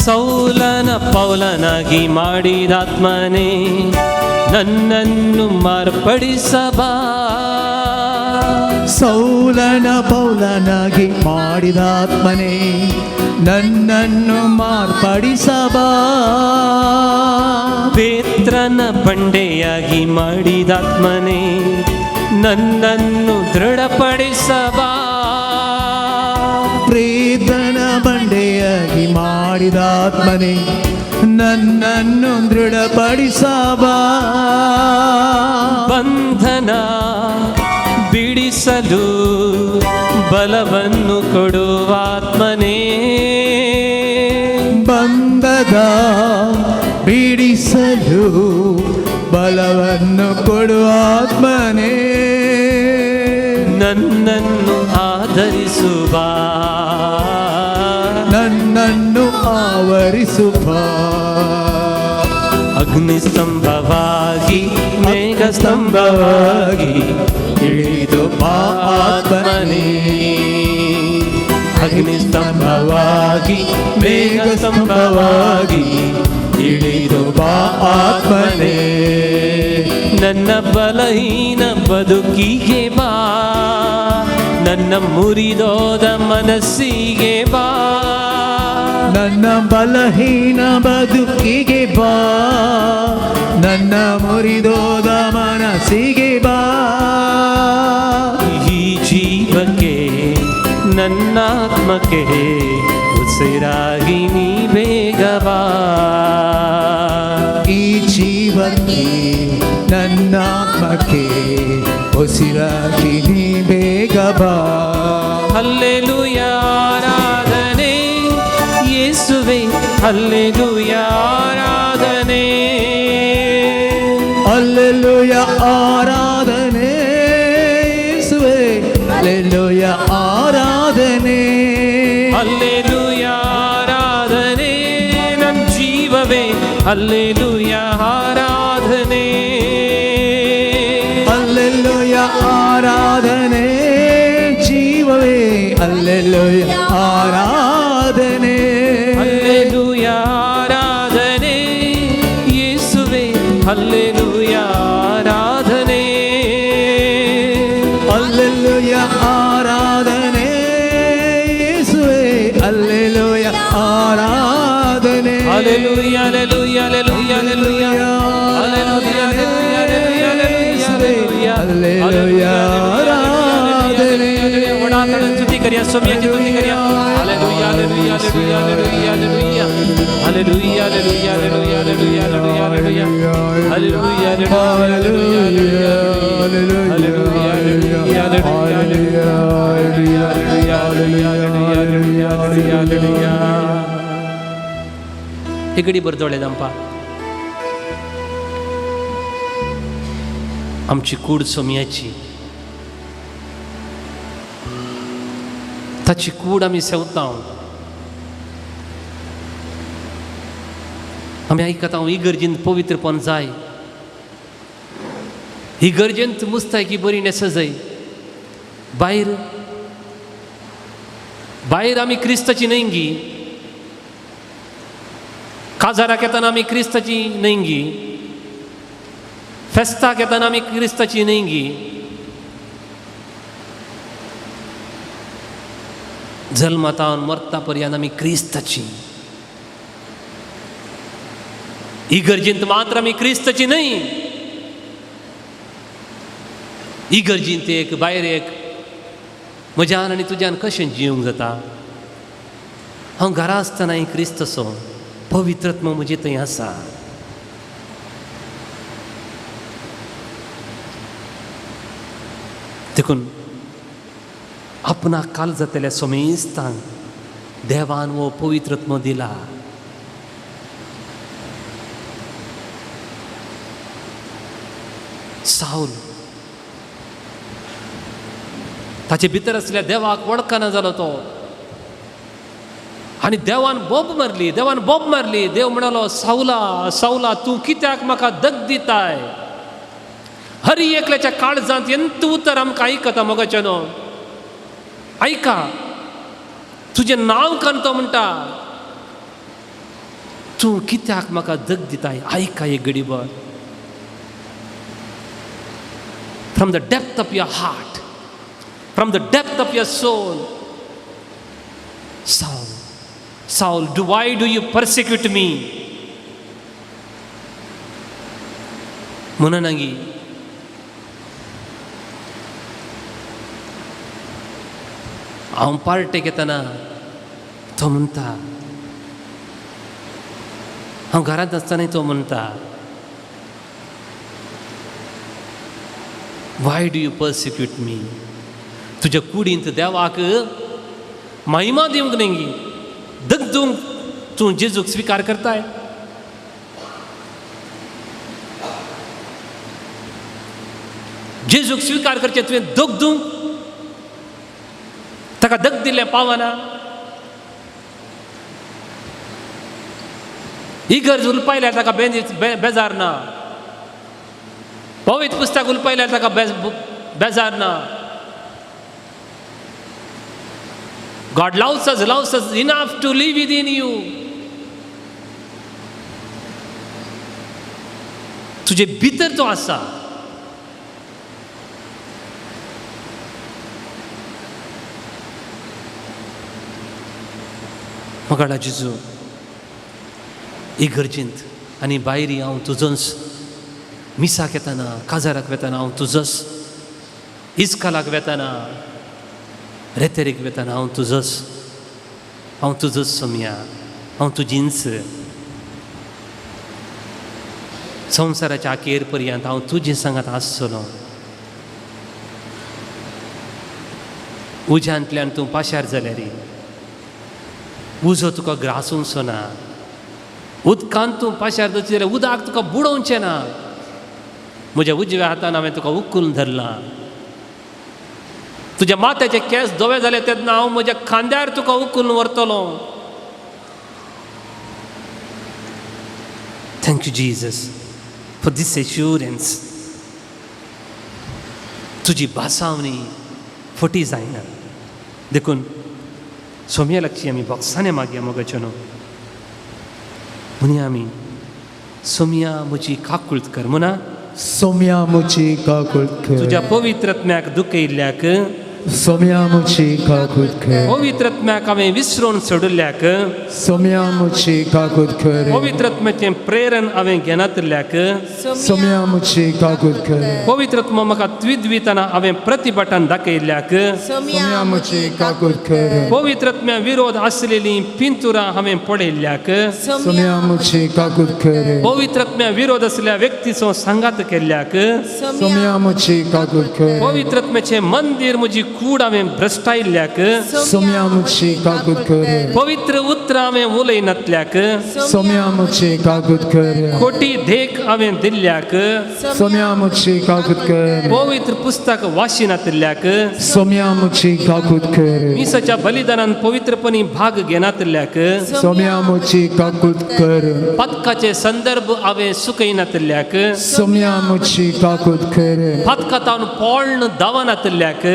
Speaker 4: ಸೌಲನ ಪೌಲನಾಗಿ ಮಾಡಿದಾತ್ಮನೇ, ನನ್ನನ್ನು ಮಾರ್ಪಡಿಸಬಾ.
Speaker 2: ಸೌಲನ ಪೌಲನಾಗಿ ಮಾಡಿದಾತ್ಮನೇ, ನನ್ನನ್ನು ಮಾರ್ಪಡಿಸಬಾ.
Speaker 4: ಪೇತ್ರನ ಬಂಡೆಯಾಗಿ ಮಾಡಿದಾತ್ಮನೇ ನನ್ನನ್ನು ದೃಢಪಡಿಸಬಾ.
Speaker 2: ಪ್ರೇತನ ಬಂಡೆಯಾಗಿ ಮಾಡಿದಾತ್ಮನೇ ನನ್ನನ್ನು ದೃಢಪಡಿಸಬಾ.
Speaker 4: ಬಂಧನ ಬಿಡಿಸಲು ಬಲವನ್ನು ಕೊಡುವಾತ್ಮನೇ.
Speaker 2: ಬಂಧದ ಬಿಡಿಸಲು ಬಲವನ್ನು ಕೊಡುವ ಆತ್ಮನೇ.
Speaker 4: ನನ್ನನ್ನು ಆಧರಿಸುವ,
Speaker 2: ನನ್ನನ್ನು ಆವರಿಸುವ.
Speaker 4: ಅಗ್ನಿಸ್ತಂಭವಾಗಿ ಮೇಘಸ್ತಂಭವಾಗಿ ಇಳಿದು ಬಾ ಆತ್ಮನೇ. ಅಗ್ನಿಸ್ತಂಭವಾಗಿ ಮೇಘಸ್ತಂಭವಾಗಿ ಇಳಿದು ಬಾ ಆತ್ಮನೇ. ನನ್ನ ಬಲಹೀನ ಬದುಕಿಗೆ ಬಾ, ನನ್ನ ಮುರಿದೋದ ಮನಸ್ಸಿಗೆ ಬಾ.
Speaker 2: ನನ್ನ ಬಲಹೀನ ಬದುಕಿಗೆ ಬಾ, ನನ್ನ ಮುರಿದೋದ ಮನಸ್ಸಿಗೆ ಬಾ.
Speaker 4: ಈ ಜೀವಕ್ಕೆ ನನ್ನಾತ್ಮಕ್ಕೆ ಉಸಿರಾಗಿ ನೀ ಬೇಗ ಬಾ.
Speaker 2: ಈ ಜೀವಕ್ಕೆ ನನ್ನಾತ್ಮಕ್ಕೆ ಉಸಿರಾಗಿ ನೀ ಬೇಗ ಬಾ.
Speaker 4: ಹಲ್ಲೆಲೂಯಾ ಆರಾಧನೆ ಯೇಸುವೇ, ಹಲ್ಲೆಲೂಯಾ ಆರಾಧನೆ.
Speaker 2: ಹಲ್ಲೆಲೂಯಾ ಆರಾಧನೆ ಯೇಸುವೇ, ಹಲ್ಲೆಲೂಯಾ ಆರಾಧನೆ.
Speaker 4: ಹಲ್ಲೆಲೂಯಾ ಆರಾಧನೆ ನನ್ನ ಜೀವವೇ, ಹಲ್ಲೆಲೂಯಾ ಆರಾಧನೆ.
Speaker 2: ಹಲ್ಲೆಲೂಯಾ ಆರಾಧನೆ ಜೀವವೇ, ಹಲ್ಲೆಲೂಯಾ ಆರಾಧನೆ.
Speaker 4: ಹಲ್ಲೆಲೂಯಾ ಆರಾಧನೆ ಯೇಸುವೇ, ಹಲ್ಲೆಲೂಯಾ ಆರಾಧನೆ.
Speaker 2: ಹಲ್ಲೆಲೂಯಾ ಆರಾಧನೆ ಯೇಸುವೇ, ಹಲ್ಲೆಲೂಯಾ ಆರಾಧನೆ.
Speaker 4: ಹಲ್ಲೆಲೂಯಾ ಹಲ್ಲೆಲೂಯಾ ಹಲ್ಲೆಲೂಯಾ ಹಲ್ಲೆಲೂಯಾ ಹಲ್ಲೆಲೂಯಾ
Speaker 2: ಹಲ್ಲೆಲೂಯಾ ಆರಾಧನೆ.
Speaker 4: ಸ್ತುತಿ ಕರಿಯ ಸ್ವಾಮಿಯಾಗಿ ಸ್ತುತಿ ಕರಿಯ. ಹಲ್ಲೆಲೂಯಾ ಹಲ್ಲೆಲೂಯಾ ಹಲ್ಲೆಲೂಯಾ ಹಲ್ಲೆಲೂಯಾ ಹಲ್ಲೆಲೂಯಾ ಹಲ್ಲೆಲೂಯಾ ಹಲ್ಲೆಲೂಯಾ ಹಲ್ಲೆಲೂಯಾ ಹಲ್ಲೆಲೂಯಾ ಹಲ್ಲೆಲೂಯಾ. हेगडी बरदोळे दंपा आमची कूड सोम्याची, ताची कूड आमी सेवता. आमी आयकता इगर्जेंत पवित्रपण जाय, इगर्जेंत मुस्तायकी बरी नेसय. भायर भायर आमी क्रिस्ताची नैंगी, काजाराक येताना आमी क्रिस्ताची नैंगी, फेस्ताक येताना आमी क्रिस्ताची नैंगी. जल्मातावन मरता पर्यंत आमी क्रिस्ताची. इगर्जेंत मात्र आमी क्रिस्ताची न्हय. इगर्जेंत एक भायर एक म्हज्यान आनी तुज्यान कशें जिवंक जाता. हांव घरा आसतना क्रिस्तसो पवित्रत्व म्हजे थंय आसा. देखून आपणाक काल जातल्या सोमेस्तांक देवान वो पवित्रत्व दिला. साऊल ताचे भितर आसल्या देवाक वळखना जालो तो. आनी देवान बोब मारली, देवान बोब मारली. देव म्हणालो, साऊला साऊला तूं कित्याक म्हाका दग दिताय. हरी एकल्याच्या काळजांत ಎಂತ उतर आमकां आयकता मोगाच्यानो. ऐका तुजें नांव कान तो म्हणटा, तूं कित्याक म्हाका दग दिताय. ऐका एक घडीभर. From the depth of your heart, from the depth of your soul, Saul, Saul, why do you persecute me? म्हणून हांव पार्टे घेतना तो म्हणटा, हांव घरांत आसतना तो म्हणटा, वाय डू यू पर्सिक्यूट मी? तुज्या कुडींत देवाक महिमा दिवंक न्ही, दगदूंक तूं जेजूक स्विकार करताय? जेजूक स्विकार करचें तुवें दगदूंक, ताका दग दिल्लें पावना? इगर्ज उलपायल्यार ताका बेजार ना, पवित्र पुस्तक उलपायल्यार ताका बेजार ना. God loves us enough to live within you. तुझे भितर तो आसा. म्हाका जेजू इगर्जेंत आनी भायरी हांव तुजोच, मिसाक येताना, काजाराक वेताना हांव तुजोच, इस्कालाक वेताना, रेतेरेक वेताना हांव तुजोच सोम्या, हांव तुजी इंच. संवसाराच्या आखेर पर्यंत हांव तुजे सांगात आसतलों. उज्यांतल्यान तूं पाशार जाल्यार उजो तुका ग्रासूंचो ना, उदकांत तूं पाशार दवरचें जाल्यार उदक तुका बुडोवचें ना. म्हज्या उजव्या हातान हांवें तुका उखलून धरलां. तुज्या माथ्याचे केस धवे जाले तेन्ना हांव म्हज्या खांद्यार तुका उखलून व्हरतलो. Thank you Jesus for this assurance. तुजी भासावणी फटी जायना देखून सोम्या लागची आमी बोक्सांनी मागया मोगाचें न्हू. म्हणया आमी सोम्या म्हजी काकुळट कर म्हणा.
Speaker 2: सोम्या मुची काकुळट कर.
Speaker 4: तुज्या पवित्रत्म्याक दुखयल्ल्याक,
Speaker 2: सोम्या मुची काकुळट कर.
Speaker 4: पवित्रत्म्याक हांवें विसरून सोडल्याक,
Speaker 2: सोम्या मुची काकुळट कर.
Speaker 4: पवित्रत्म्याचें प्रेरण हांवें घेनातल्याक,
Speaker 2: सोम्या मुची काकुळट कर.
Speaker 4: पवित्रत्म म्हाका द्विद्विताना हांवें प्रतिभटन दाखयल्ल्याक,
Speaker 2: सोम्या मुची काकुळट कर.
Speaker 4: पवित्रत्म्या विरोध आसलेलीं पिंतुरां हांवें पळयल्ल्याक,
Speaker 2: सोम्या मुची काकुळट कर.
Speaker 4: पवित्रत्म्या विरोध आसलेल्या व्यक्तीचो सांगात केल्ल्याक,
Speaker 2: सोम्या मुची काकुळट कर.
Speaker 4: पवित्रत्म्याचें मंदीर म्हजी कूड हांवें भ्रश्टायल्ल्याक,
Speaker 2: सोम्या मुची काकुळट कर.
Speaker 4: पवित्र उतरां हांवें उलयनातल्याक,
Speaker 2: सोम्या मुची काकुळट कर.
Speaker 4: खोटी देख हांवें दिल्ल्याक,
Speaker 2: सोम्या मुची काकुळट कर.
Speaker 4: पवित्र पुस्तक वाशिनातल्याक,
Speaker 2: सोम्या मुची काकुळट कर.
Speaker 4: मिसाच्या बलिदानान पवित्रपणी भाग घेनातल्याक,
Speaker 2: सोम्या मुची काकुळट कर.
Speaker 4: पदकाचे संदर्भ हांवें सुकयनातल्याक,
Speaker 2: सोम्या मुची काकुळट कर.
Speaker 4: पदकातावन पोळण दावनातल्याक,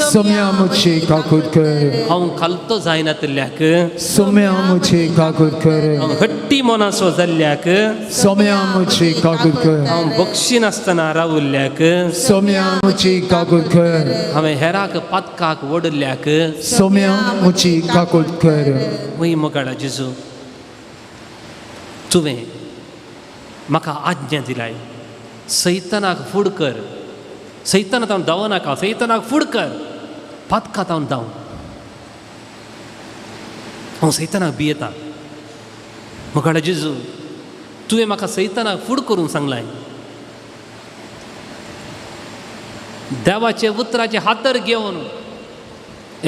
Speaker 2: सोम्या मुची काकुळट कर.
Speaker 4: हांव खालतो जायनातल्याक,
Speaker 2: सोम्या मुची काकुळट कर.
Speaker 4: हांव हट्टी मनाचो जाल्ल्याक,
Speaker 2: सोम्या मुची काकुळट कर.
Speaker 4: हांव बक्षी नासतना रावल्ल्याक,
Speaker 2: सोम्या मुची काकुळट कर.
Speaker 4: हांवें हेराक पदकाक ओडल्याक,
Speaker 2: सोम्या मुची काकुळट कर.
Speaker 4: वय मोगाळा जेजू तुवें म्हाका आज्ञा दिलाय, सैतानाक फूड कर. सैतानाक हांव धांवनाका, सैतानाक फूड कर. पदकात हांव धांव. हांव सैतानाक भियेता. मोगाळा जेजू तुवें म्हाका सैतानाक फूड करूंक सांगलाय. देवाचे उतराचे हातर घेवन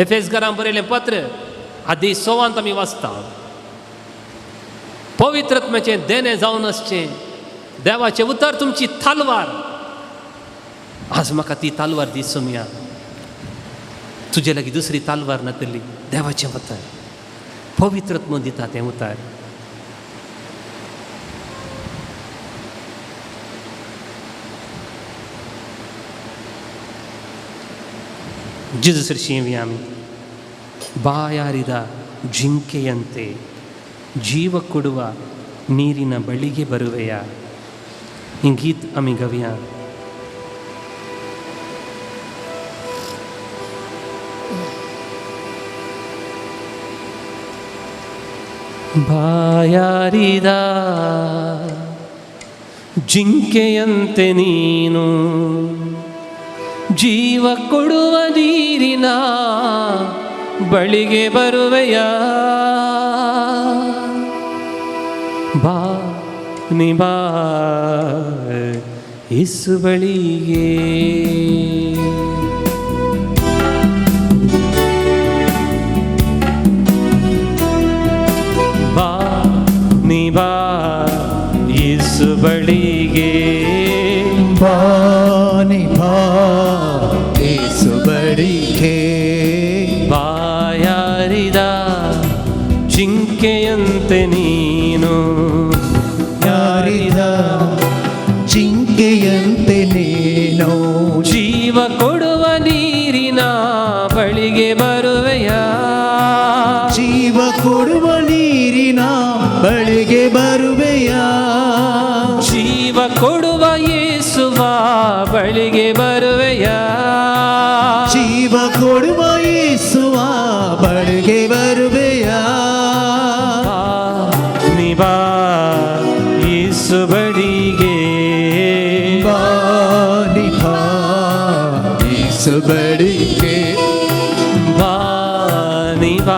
Speaker 4: एफेसकारांक बरयलें पत्र आदी 6 आमी वाचता. पवित्रत्म्याचें देणें जावन आसचें. देवाचें उतर तुमची तालवार. आज म्हाका ती तालवार दी सोम्या. तुजे लागीं दुसरी तालवार नातली. देवाचें उतर पवित्रत्म दिता तें उतर. Jesus riceviamo ಬಾಯಾರಿದ ಜಿಂಕೆಯಂತೆ ಜೀವ ಕೊಡುವ ನೀರಿನ ಬಳಿಗೆ ಬರುವೆಯ. ಈ ಗೀತ್ ಆಮಿ ಗವ್ಯ. ಬಾಯಾರಿದ ಜಿಂಕೆಯಂತೆ ನೀನು ಜೀವ ಕೊಡುವ ನೀರಿನ ಬಳಿಗೆ ಬರುವೆಯ ಬಾ ನೀ ಬಾ ಯೇಸು ಬಳಿಗೆ ಬಾ ನೀ ಬಾ ಯೇಸು ಬಳಿಗೆ
Speaker 2: ಬಾ ನೀ ಬಾ ಯೇಸು ಬಳಿಗೆ
Speaker 4: ಬಾಯಾರಿದ ಜಿಂಕೆಯಂತೆ ನೀನು
Speaker 2: ಯಾರಿದ ಜಿಂಕೆಯಂತೆ ನೀನು
Speaker 4: ಜೀವ ಕೊಡುವ ನೀರಿನ ಬಳಿಗೆ ಬರುವೆಯ
Speaker 2: ಜೀವ ಕೊಡುವ ನೀರಿನ ಬಳಿಗೆ ಬರುವೆಯ
Speaker 4: ಜೀವ ಕೊಡುವ ಯೇಸುವ ಬಳಿಗೆ ಬರುವೆಯ
Speaker 2: ಜೀವ ಕೊಡುವ ಯೇಸುವ ಬಳಿಗೆ ಬರುವೆಯ
Speaker 4: ನೀ ಬಾ ಯೇಸು ಬಳಿಗೆ
Speaker 2: ಬಾ ನೀ ಬಾ ಯೇಸು ಬಳಿಗೆ
Speaker 4: ಬಾ ನೀ ಬಾ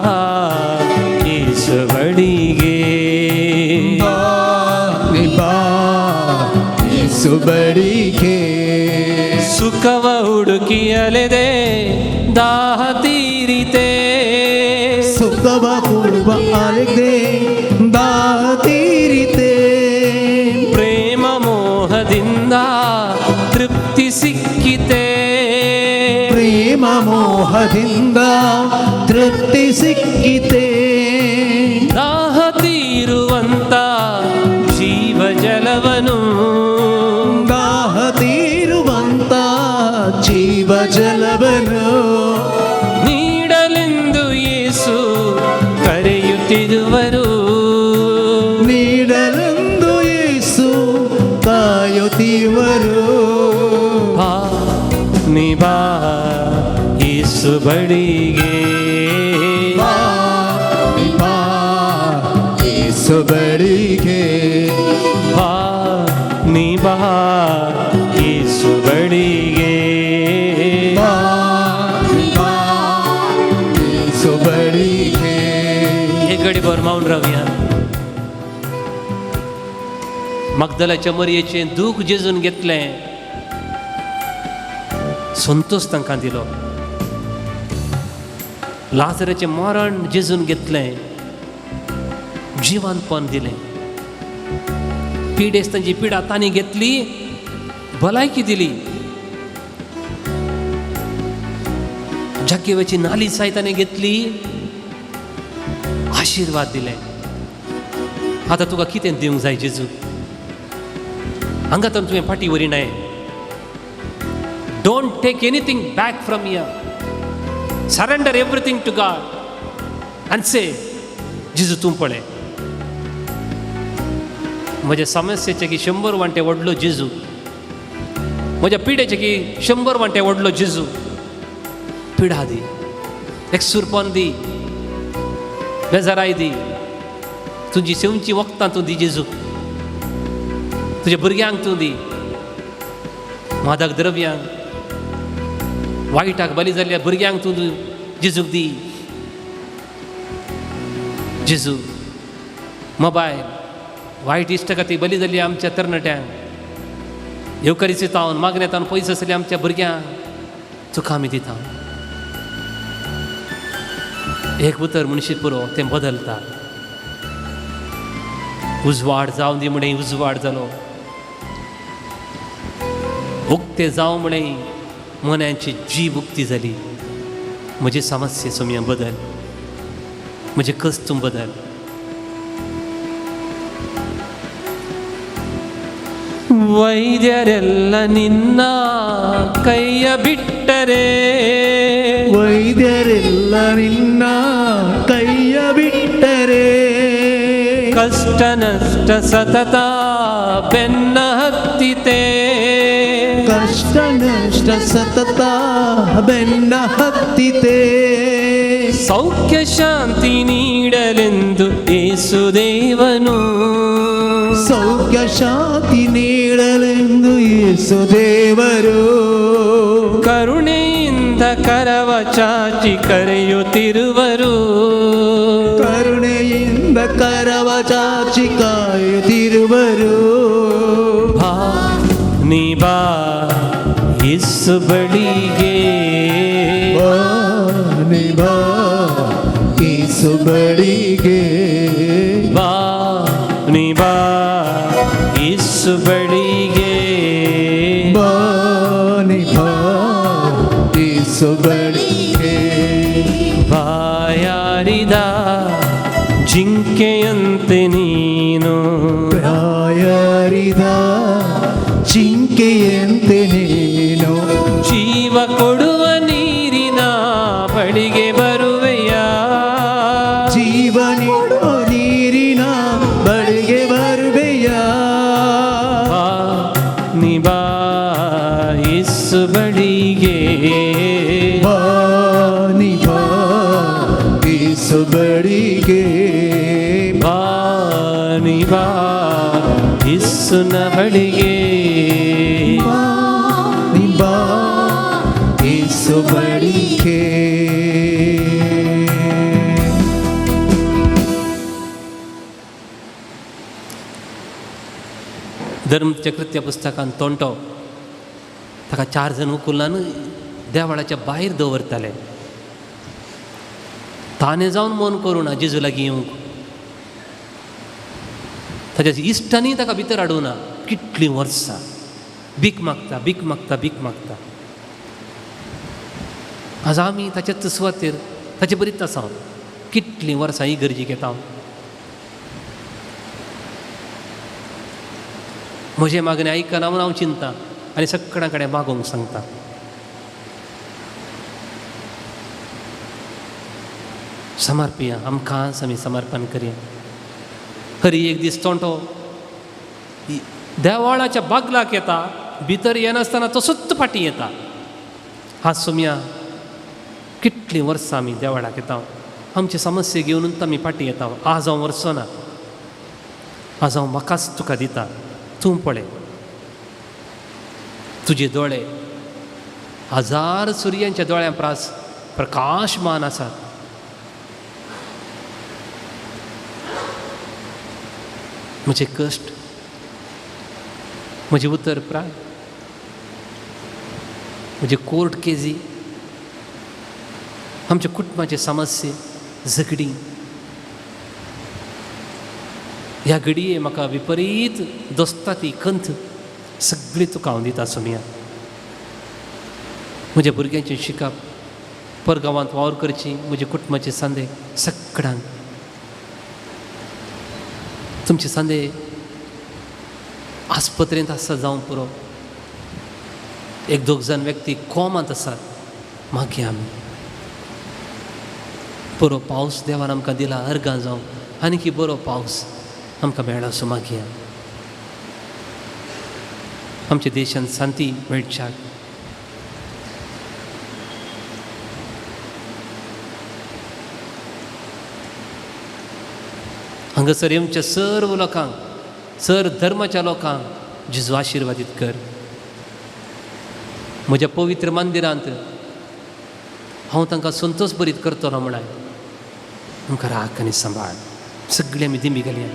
Speaker 4: ಯೇಸು ಬಳಿಗೆ
Speaker 2: ಬಾ ನೀ ಬಾ ಯೇಸು ಬಳಿಗೆ
Speaker 4: ಸುಖವ ಹುಡುಕಿ ಅಲೆದೆ ದಾಹ ತೀರಿತೆ
Speaker 2: ಸುಖವ ಕೊಡುವ ಅಲೆದೆ ದಾಹ ತೀರಿತೆ
Speaker 4: ಪ್ರೇಮ ಮೋಹದಿಂದ ತೃಪ್ತಿ ಸಿಕ್ಕಿತೆ
Speaker 2: ಪ್ರೇಮ ಮೋಹದಿಂದ ತೃಪ್ತಿ ಸಿಕ್ಕಿತೆ
Speaker 4: ದಾಹ ತೀರುವಂತ ಜೀವ ಜಲವನು
Speaker 2: ದಾಹ ತೀರುವಂತ ಜೀವ ಜಲವನು
Speaker 4: ನೀಡಲೆಂದು ಯೇಸು ಕರೆಯುತ್ತಿರುವರು
Speaker 2: ನೀಡಲೆಂದು ಯೇಸು ಕಾಯುತ್ತಿರುವರು
Speaker 4: ಬಾ ನೀ ಬಾ ಯೇಸು ಬಳಿಗೆ
Speaker 2: ಬಾ ನೀ ಬಾ ಯೇಸು ಬಳಿಗೆ
Speaker 4: ಬಾ ನೀ ಬಾ ಯೇಸು ಬಳಿಗೆ
Speaker 2: ಬಾ ನೀ ಬಾ ಯೇಸು ಬಳಿಗೆ
Speaker 4: एक घडी भर मावून रावया मगदलाच्या मरयेचें दूख जेजून घेतलें संतोष तांकां दिलो लाजराचें मरण जेजून घेतलें जिवंतपण दिलें पिडेस्तांची पिडा तांणी घेतली भलायकी दिली जखमेची नालिसाय ताणें घेतली आशीर्वाद दिले आतां तुका कितें दिवंक जाय जेजू हांगातून तुवें फाटी वरिनाय don't take anything back from here surrender everything to God आनी से जेजू तूं पळय म्हज्या समस्येचे की 100 वांटे व्हडलो जेजू म्हज्या पिडेचे की 100 वांटे व्हडलो जेजू पिडा दी एकसूरपण दी बेजाराय दी तुजी सेवची वखदां तूं दी जेजू तुज्या भुरग्यांक तूं दी मादक द्रव्यांक वायटाक बली जाल्ल्या भुरग्यांक तूं जेजूक दी जेजू मोबायल वायट इश्ट खातीर बली जाल्ली आमच्या तरणाट्यांक येवकारिस्तांत मागण्यांत पयस आसल्या आमच्या भुरग्यांक तुका आमी दिता एक उतर म्हणशी पुरो तें बदलता उजवाड जावं दी म्हणे उजवाड जालो उक्ते जावं म्हणे मनांची जीव उक्ती जाली म्हजी समस्या सोम्या बदल म्हजे कस्त तूं बदल ವೈದ್ಯರೆಲ್ಲ ನಿನ್ನ ಕೈಯ ಬಿಟ್ಟರೆ
Speaker 2: ವೈದ್ಯರೆಲ್ಲ ನಿನ್ನ ಕೈಯ ಬಿಟ್ಟರೆ
Speaker 4: ಕಷ್ಟ ನಷ್ಟ ಸತತ ಬೆನ್ನ ಹತ್ತಿತೆ
Speaker 2: ಕಷ್ಟ ನಷ್ಟ ಸತತ ಬೆನ್ನ ಹತ್ತಿತೆ
Speaker 4: ಸೌಖ್ಯ ಶಾಂತಿ ನೀಡಲೆಂದು ಯೇಸುದೇವನು
Speaker 2: ಸೌಖ್ಯ ಶಾಂತಿ ನೀಡಲೆಂದು ಯೇಸುದೇವರು
Speaker 4: ಕರುಣೆಯಿಂದ ಕರವ ಚಾಚಿ ಕರೆಯುತ್ತಿರುವರು
Speaker 2: ಕರುಣೆಯಿಂದ ಕರವ ಚಾಚಿ ಕಾಯುತ್ತಿರುವರು
Speaker 4: ಬಾ ನೀ ಬಾ ಯೇಸು ಬಳಿಗೆ
Speaker 2: ಬಾ ನೀ ಬಾ ಯೇಸು ಬಳಿಗೆ
Speaker 4: ಬಾ ನೀ ಬಾ ಯೇಸು ಬಳಿಗೆ
Speaker 2: ಬಾ ನೀ ಬಾ ಯೇಸು ಬಳಿಗೆ
Speaker 4: ಬಾಯಾರಿದ ಜಿಂಕೆಯಂತೆ ನೀನು
Speaker 2: ಪ್ರಾಯರಿದ ಜಿಂಕೆಯಂತೆ ನೀನು
Speaker 4: ಜೀವ ಕೊಡುವ ನೀರಿನ ಬಳಿಗೆ ಬರುವೆಯ
Speaker 2: ಜೀವ ನೀಡುವ ನೀರಿನ ಬಳಿಗೆ ಬರುವೆಯ
Speaker 4: ಬಾ ನೀ ಬಾ ಯೇಸು ಬಳಿಗೆ
Speaker 2: ಬಾ ನೀ ಬಾ ಯೇಸು ಬಳಿಗೆ
Speaker 4: ಬಾ ನೀ ಬಾ ಯೇಸುನ ಬಳಿಗೆ
Speaker 2: ಬಾ ನೀ ಬಾ ಯೇಸು ಬಳಿಗೆ
Speaker 4: धर्मचक्राच्या पुस्तकान तोंटो ताका 4 जण उखुल्ल्यान देवाळाच्या भायर दवरताले ताणें जावन मन करूं ना जेजू लागीं येवंक ताच्या इश्टांनी ताका भितर हाडूं ना कितलीं वर्सां भीक मागता भीक मागता भीक मागता आज आमी ताच्याच सुवातेर ताचे बरीच आसा कितलीं वर्सां ही गरजेक येता म्हजे मागणे आयकना म्हूण हांव चिंता आनी सगळ्यां कडेन मागोवंक सांगता समर्पिया आमकांच आमी समर्पण करया खरी एक दीस तोंटो देवाळाच्या बागलाक येता भितर येनासतना तसोच फाटीं येता हात सुमया कितलीं वर्सां आमी देवाळाक येता आमचे समस्या घेवनूच आमी फाटीं येता आज हांव वरचो ना आज हांव म्हाकाच तुका दिता तूं पळय तुजे दोळे 1000 सुर्यांच्या दोळ्यां प्रास प्रकाशमान आसात म्हजे कश्ट म्हजे उतर प्राय म्हजे कोर्ट केजी आमच्या कुटुंबाचे समस्ये झगडी ह्या घडये म्हाका विपरीत दोसता ती कंथ सगळी तुका हांव दिता सुमया म्हज्या भुरग्यांचें शिकप परगांवांत वावर करची म्हजे कुटुंबाचे सांदे सगळ्यांक तुमचे सांदे आस्पत्रेंत आसा जावं पुरो 1-2 जण व्यक्ती कोमांत आसात मागया आमी बरो पावस देवान आमकां दिला अर्गां जावं आनीक बरो पावस आमकां मेळ्ळो असो मागया आमच्या देशांत शांती मेळच्याक हांगासर येवच्या सर्व लोकांक सर्व धर्माच्या लोकांक जेजू आशिर्वादीत कर म्हज्या पवित्र मंदिरांत हांव तांकां संतोश बरीत करतलो म्हणाय आमकां राख आनी सांबाळ सगळीं आमी दिमी घालया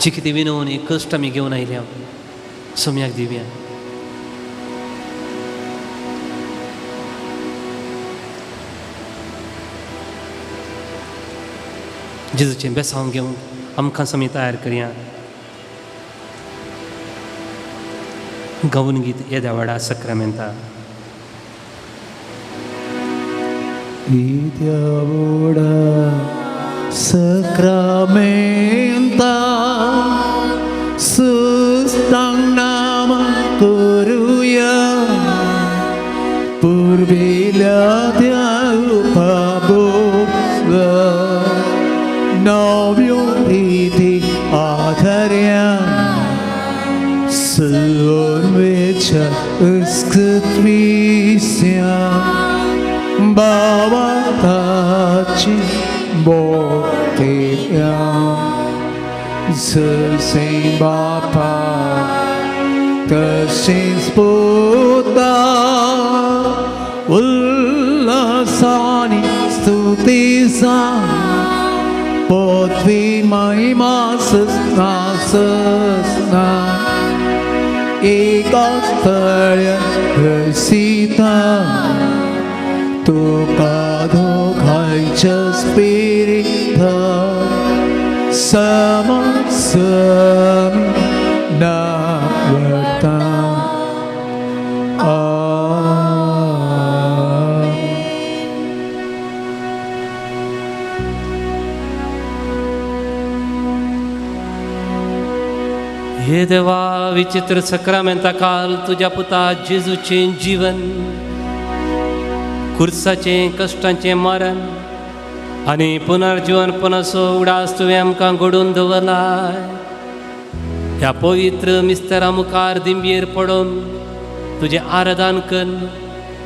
Speaker 4: जी कितें विनवणी कश्ट आमी घेवन आयल्या सोम्याक दिवया जेजूचें बेसांव घेवन आमकां आमी तयार करया गवन गीत येद्या व्हडा सक्रामेंता
Speaker 2: Idiavoda Sacramenta Sustang nama Kuruya Purbila Tiago Paboga Novio Iti Atharya Salvecia înscripția Bavataci botea Să se bapa Că se sputa Ullasani stutiza Potvi mai masas nasasna Ikastarya rasita Tu kado kaicha spirita Sama sami na varta
Speaker 4: हे देवा विचित्र सक्रामेंता काल तुझ्या पुता जेजूचे जीवन खुर्साचे कष्टांचे मरण आणि पुनर्जीवन पुनसो उडास तुवें आमकां घडोवन दवरलाय ह्या पवित्र मिस्तरा मुखार दिंबयेर पडोवन तुजें आराधन कर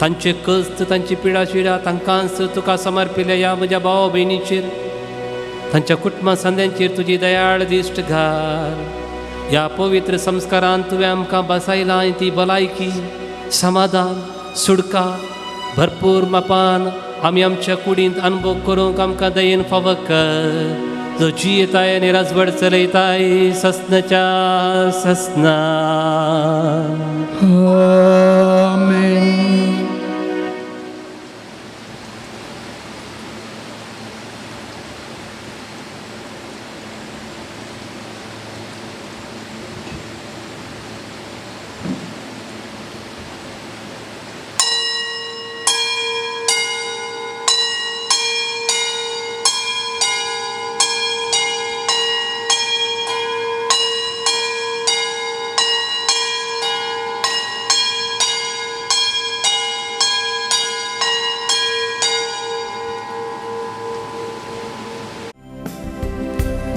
Speaker 4: तांचे कश्ट तांची पिडा शिडा तांकांच तुका समर्पिल्या ह्या म्हज्या भावा भयणीचेर तांच्या कुटुंबा सांद्यांचेर तुजी दयाळ दिश्ट घाल ह्या पवित्र संस्कारांत तुवें आमकां बसयलां ती भलायकी समाधान सुडका भरपूर मापान आमी आमच्या कुडींत अनुभव करूंक आमकां दयेन फावो कर जो जियेताय आनी राजवड चलयताय सस्नाच्या सस्ना
Speaker 2: Amen.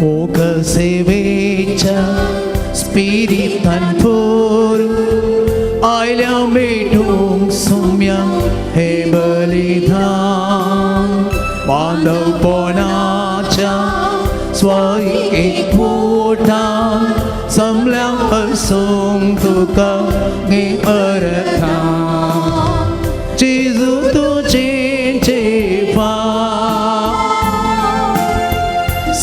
Speaker 2: Ocăsevecia spiritan pur Ailea metung sumia hebelitan Bandau ponacha swai ek putan Samlang asung tuka nge aratan Jesu tu chen chepa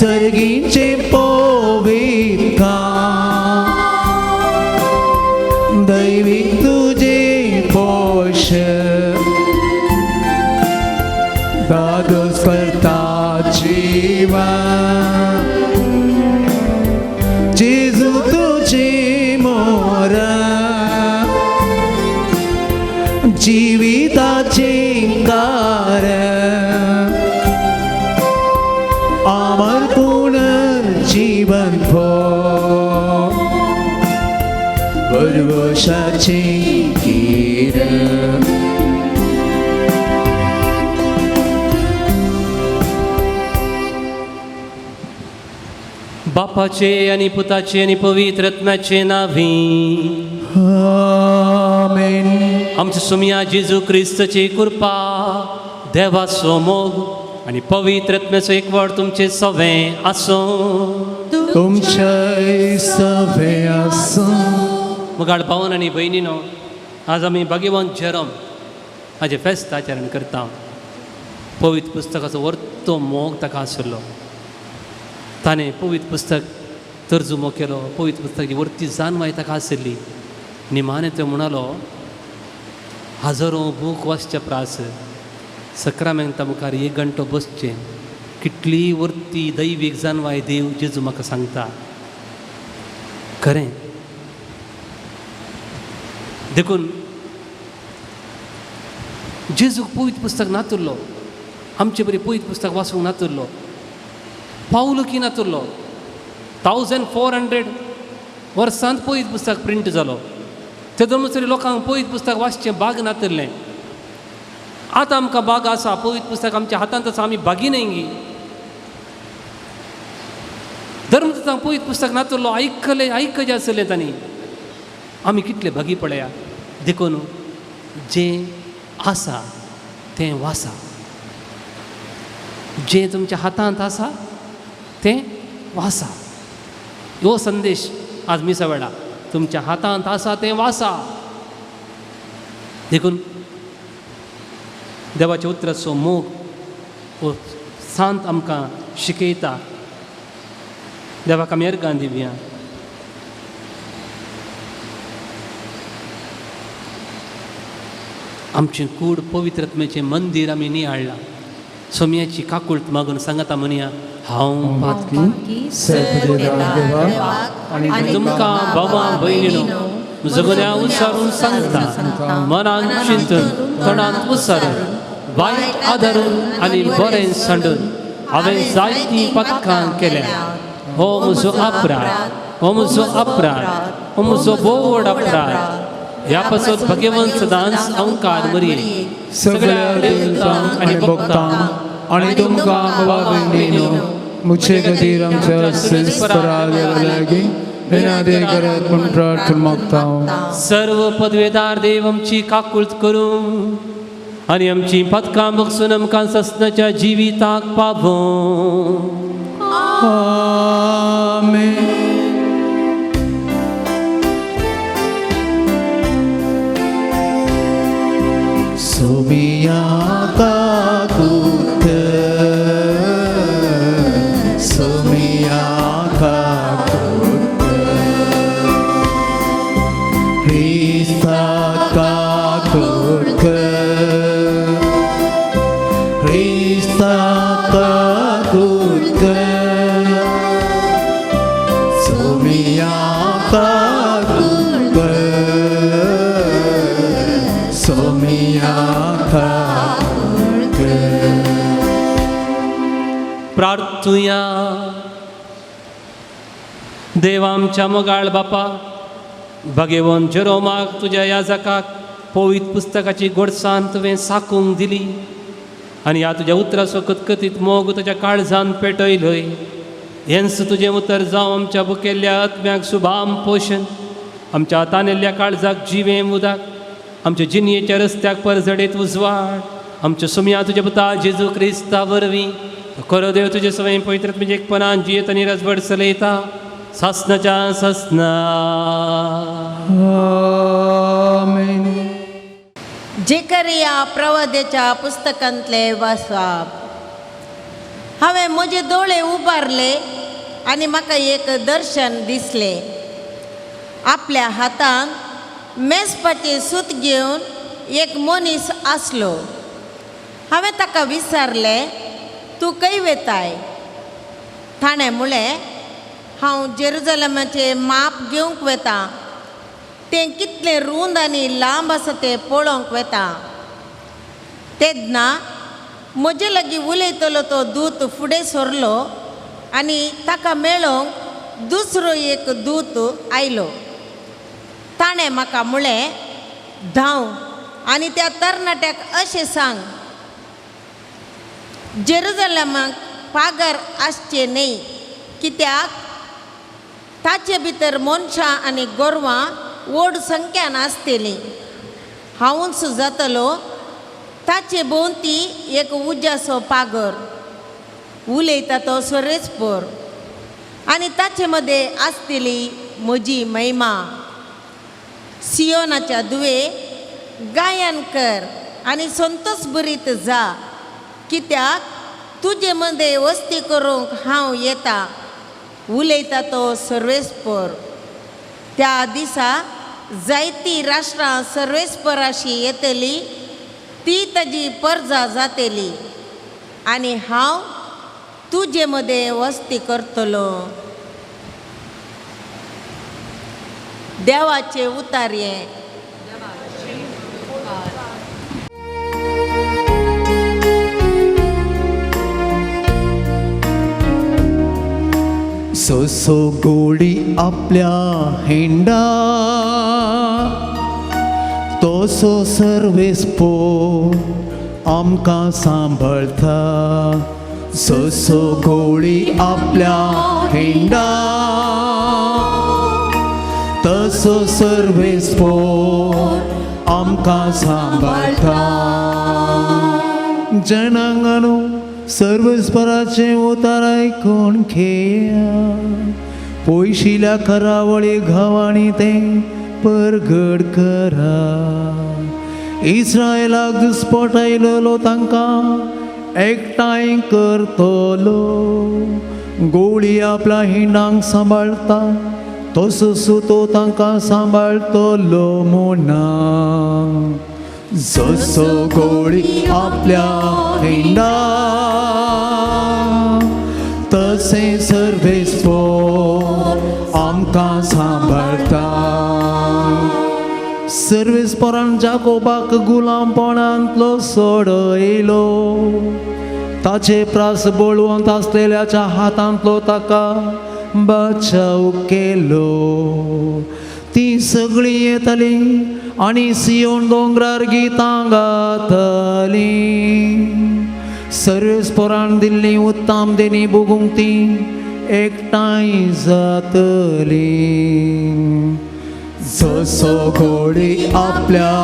Speaker 2: सर्गीचे पोविका दैविक तुझे पोष दादोस करता जीवा जेजू तुझे मोर जीविताचे कार अमर पुनर्जीवन भो परवशाचे गीर
Speaker 4: बापाचे आणि पुताचे आणि पवित्र आत्म्याचे नावी
Speaker 2: आमेन
Speaker 4: आमच्या सुमिया जेजू क्रिस्ताची कृपा देवाचो मोग आणि पवित्र आत्म्याचो एकवट तुमचे सवे आसो
Speaker 2: तुमचे सवे आसो
Speaker 4: मुगाड भावन आणि भयणीनो आज आमी भाग्यवान जेरोम हाजे फेस्त आचरण करता पवित्र पुस्तकाचो वर्तो मोग ताका आशिल्लो ताणें पवित्र पुस्तक तर्जुमो केलो पवित्र पुस्तकाची वर्ती जानवाय ताका आशिल्ली निमाणें तो म्हणलो हजारो बूक वाचचे प्रास सक्रामेंता मुखार 1 घंटो बसचें कितली वर्ती दैवीक जानवाय देव जेजू म्हाका सांगता खरें देखून जेजूक पवित्र पुस्तक नातुरलो आमचे बरी पवित्र पुस्तक वाचूंक नातुरलो पावलुकी नातुरलो 1400 वर्सांत पवित्र पुस्तक प्रिंट जालो तेदो तरी लोकांक पवित्र पुस्तक वाचचें भाग नातरलें आतां आमकां भाग आसा पवित्र पुस्तक आमच्या हातांत आसा आमी भागिनाय धर्मदूतांक पवित्र पुस्तक नातुरलो आयकले आसले तांणी आमी कितले भागी पडया देखून जें आसा तें वासा, जें तुमच्या हातांत आसा तें वासा. हो संदेश आज मिसा वेळा तुमच्या हातांत आसा तें वासा. देखून देवाच्या उतराचो मोग हो सांत आमकां शिकयता. देवाक आमी अर्गां दिवया. आमचें कूड पवित्रत्मेचें मंदीर आमी नियाळ्ळां. सोम्याची काकुळट मागून सांगाता म्हणया हांव
Speaker 2: पातकी सैफदेदार देवाक
Speaker 1: आणि
Speaker 4: तुमकां भावां भयणीनो जगण्या उसारून सांगता, मनान चिंतून तोंडांत उसारून वायट आदारून आनी बरें सांडून हांवें जायतीं पथकां केल्या. हो म्हजो अपराध, हो म्हजो अपराध, हो म्हजो बोड अपराध. ह्या पासून भगवंत सदांच अवकार मरी
Speaker 2: सगळ्या देवतांक आनी भक्तांक आनी तुमकां भावा भयणीनो मुझे खातीर आमच्या अस्तित्वाक लागीं विनंती करत म्हूण प्रार्थना मागता हांव.
Speaker 4: सर्व पदवेदार देव आमची काकुळट करूं आनी आमची पथकां बगसून आमकां ससनाच्या जिविताक पावों.
Speaker 2: आमेन. सोमिया काकुळट, सोमिया काकुळट, ख्रिस्ता काकुळट, ख्रिस्ता काकुळट, सोमिया काकुळट, सोमिया काकुळट.
Speaker 4: प्रार्थुया. देव आमच्या मोगाळ बापा, भगवंत जेरोमाक तुज्या याजकाक पवित्र पुस्तकाची गोडसाण तुवें साकूंक दिली आनी ह्या तुज्या उतराचो कतकतीत मोग तुज्या काळजान पेटयलय. हेंच तुजें उतर जावं आमच्या बुकेल्ल्या आत्म्याक सुभाम पोशण, आमच्या हातानेल्ल्या काळजाक जिवें उदक, आमच्या जिणयेच्या रस्त्याक परजडेत उजवाड, आमच्या सुम्या तुज्या पुता जेजू क्रिस्ता वरवीं खरो देव तुजे सवय पवित्र म्हणजे एकपणान जियेत आनी रजवड चलयता सासनाच्या सासना.
Speaker 2: आमेन.
Speaker 1: जेकरिया प्रवाद्याच्या पुस्तकांतले वाचप. हांवें म्हजे दोळे उबारले आनी म्हाका एक दर्शन दिसलें. आपल्या हातांत मेजपाचें सूत घेवन एक मनीस आसलो. हांवें ताका विचारलें, तूं खंय वेताय? ताणें म्हळें, हांव जेरुजलेमाचें माप घेवंक वेता. तें कितलें रुंद आनी लांब आसा तें पळोवंक वेता. तेन्ना म्हजे लागीं उलयतलो तो दूत फुडें सरलो आनी ताका मेळोवंक दुसरो एक दूत आयलो. ताणें म्हाका म्हळें, धांव आनी त्या तरणाट्याक अशें सांग, जेरुजलेमाक पागर आसचें न्ही, कित्याक ताचे भितर मनशां आनी गोरवां व्हड संख्यान आसतलीं. हांवूच जातलो ताचे भोंवती एक उज्याचो पागर. उलयता तो सोरेस्पर आनी ताचे मदें आसतली म्हजी महिमा. सियोनाच्या दुवे गायन कर आनी संतोश भरीत जा, कित्याक तुजे मदें वस्ती करूंक हांव येता. उलयता तो सर्वेस्पर. त्या दिसा जायतीं राष्ट्रां सर्वेस्पराशी येतलीं, ती ताजी परजा जातली आनी हांव तुजे मदें वस्ती करतलो. देवाचें उतार हें.
Speaker 2: सोसो गोडी आपल्या हेंडा, तोसो सर्वेस्पो आमकां सांबाळता. सोसो गोडी आपल्या हेंडा, तसो सर्वेस्पोर आमकां सांबाळटा. जनांगनो सर्वेस्पराचे उतार आयकून घेया. पयशिल्या करावळी घावाणी ते परगड करा. इस्रायलाक दुस्पट आयलो तांकां एकठांय करतलो. गोळी आपल्या हिंडांक सांबाळता तसो तो तांकां सांबाळतलो म्हणा. जसो गोळी आपल्या हिंडा तसे सर्वेस्पोर आमकां सांबाळटा. सर्वेस्पोरान जाकोबाक गुलामपणांतलो सोडयलो. ताचे प्रास बळवंत आसलेल्याच्या हातांतलो ताका बचाव केलो. ती सगळीं येतली आनी सियोन दोंगरार गितां गातली. सर्वेस्पोरान दिल्ली उत्तम देणी भोगूंक ती एकठांय जातली. जसो घोडी आपल्या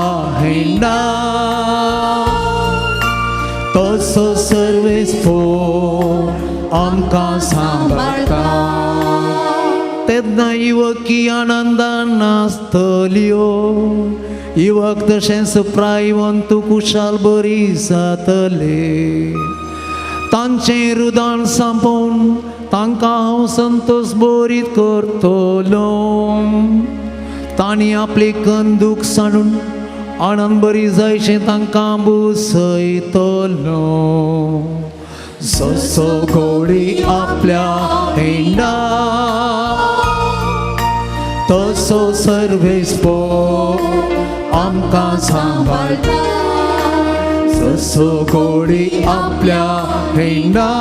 Speaker 2: हिंडा तसो सर्वेस्पोर आमकां सांबाळटा. तेन्ना युवकी आनंदान नाचतल्यो. युवक तशेंच प्रायवंत कुशाल बरी जातले. तांचें रुदान सांपोवन तांकां हांव संतोश बरीत करतलो. तांणी आपली कंदूक सांडून आनंद बरी जायशें तांकां बुसयतलो. जसो घोडी आपल्या हिंडा तसो सर्वेस्पोर आमकां सांबाळटा. जसो घोडी आपल्या हिंडा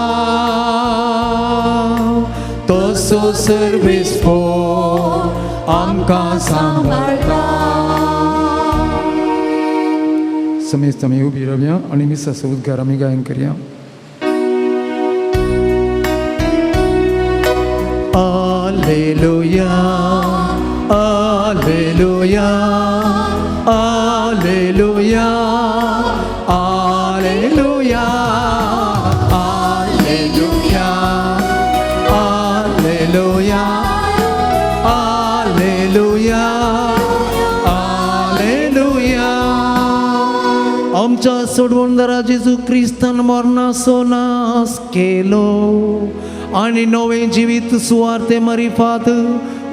Speaker 2: तसो सर्वेस्पोर आमकां सांबाळटा.
Speaker 5: समेस्त आमी उबी रावया आनी मिसाचो उद्गार आमी गायन करया.
Speaker 2: Alleluia, Alleluia, Alleluia, Alleluia, Alleluia, Alleluia, Alleluia, Alleluia. आमच्या सोडवणदारा जेजू क्रिस्तान मरणाचो नाश केलो आनी नवें जिवीत सुवार्ते मरिफात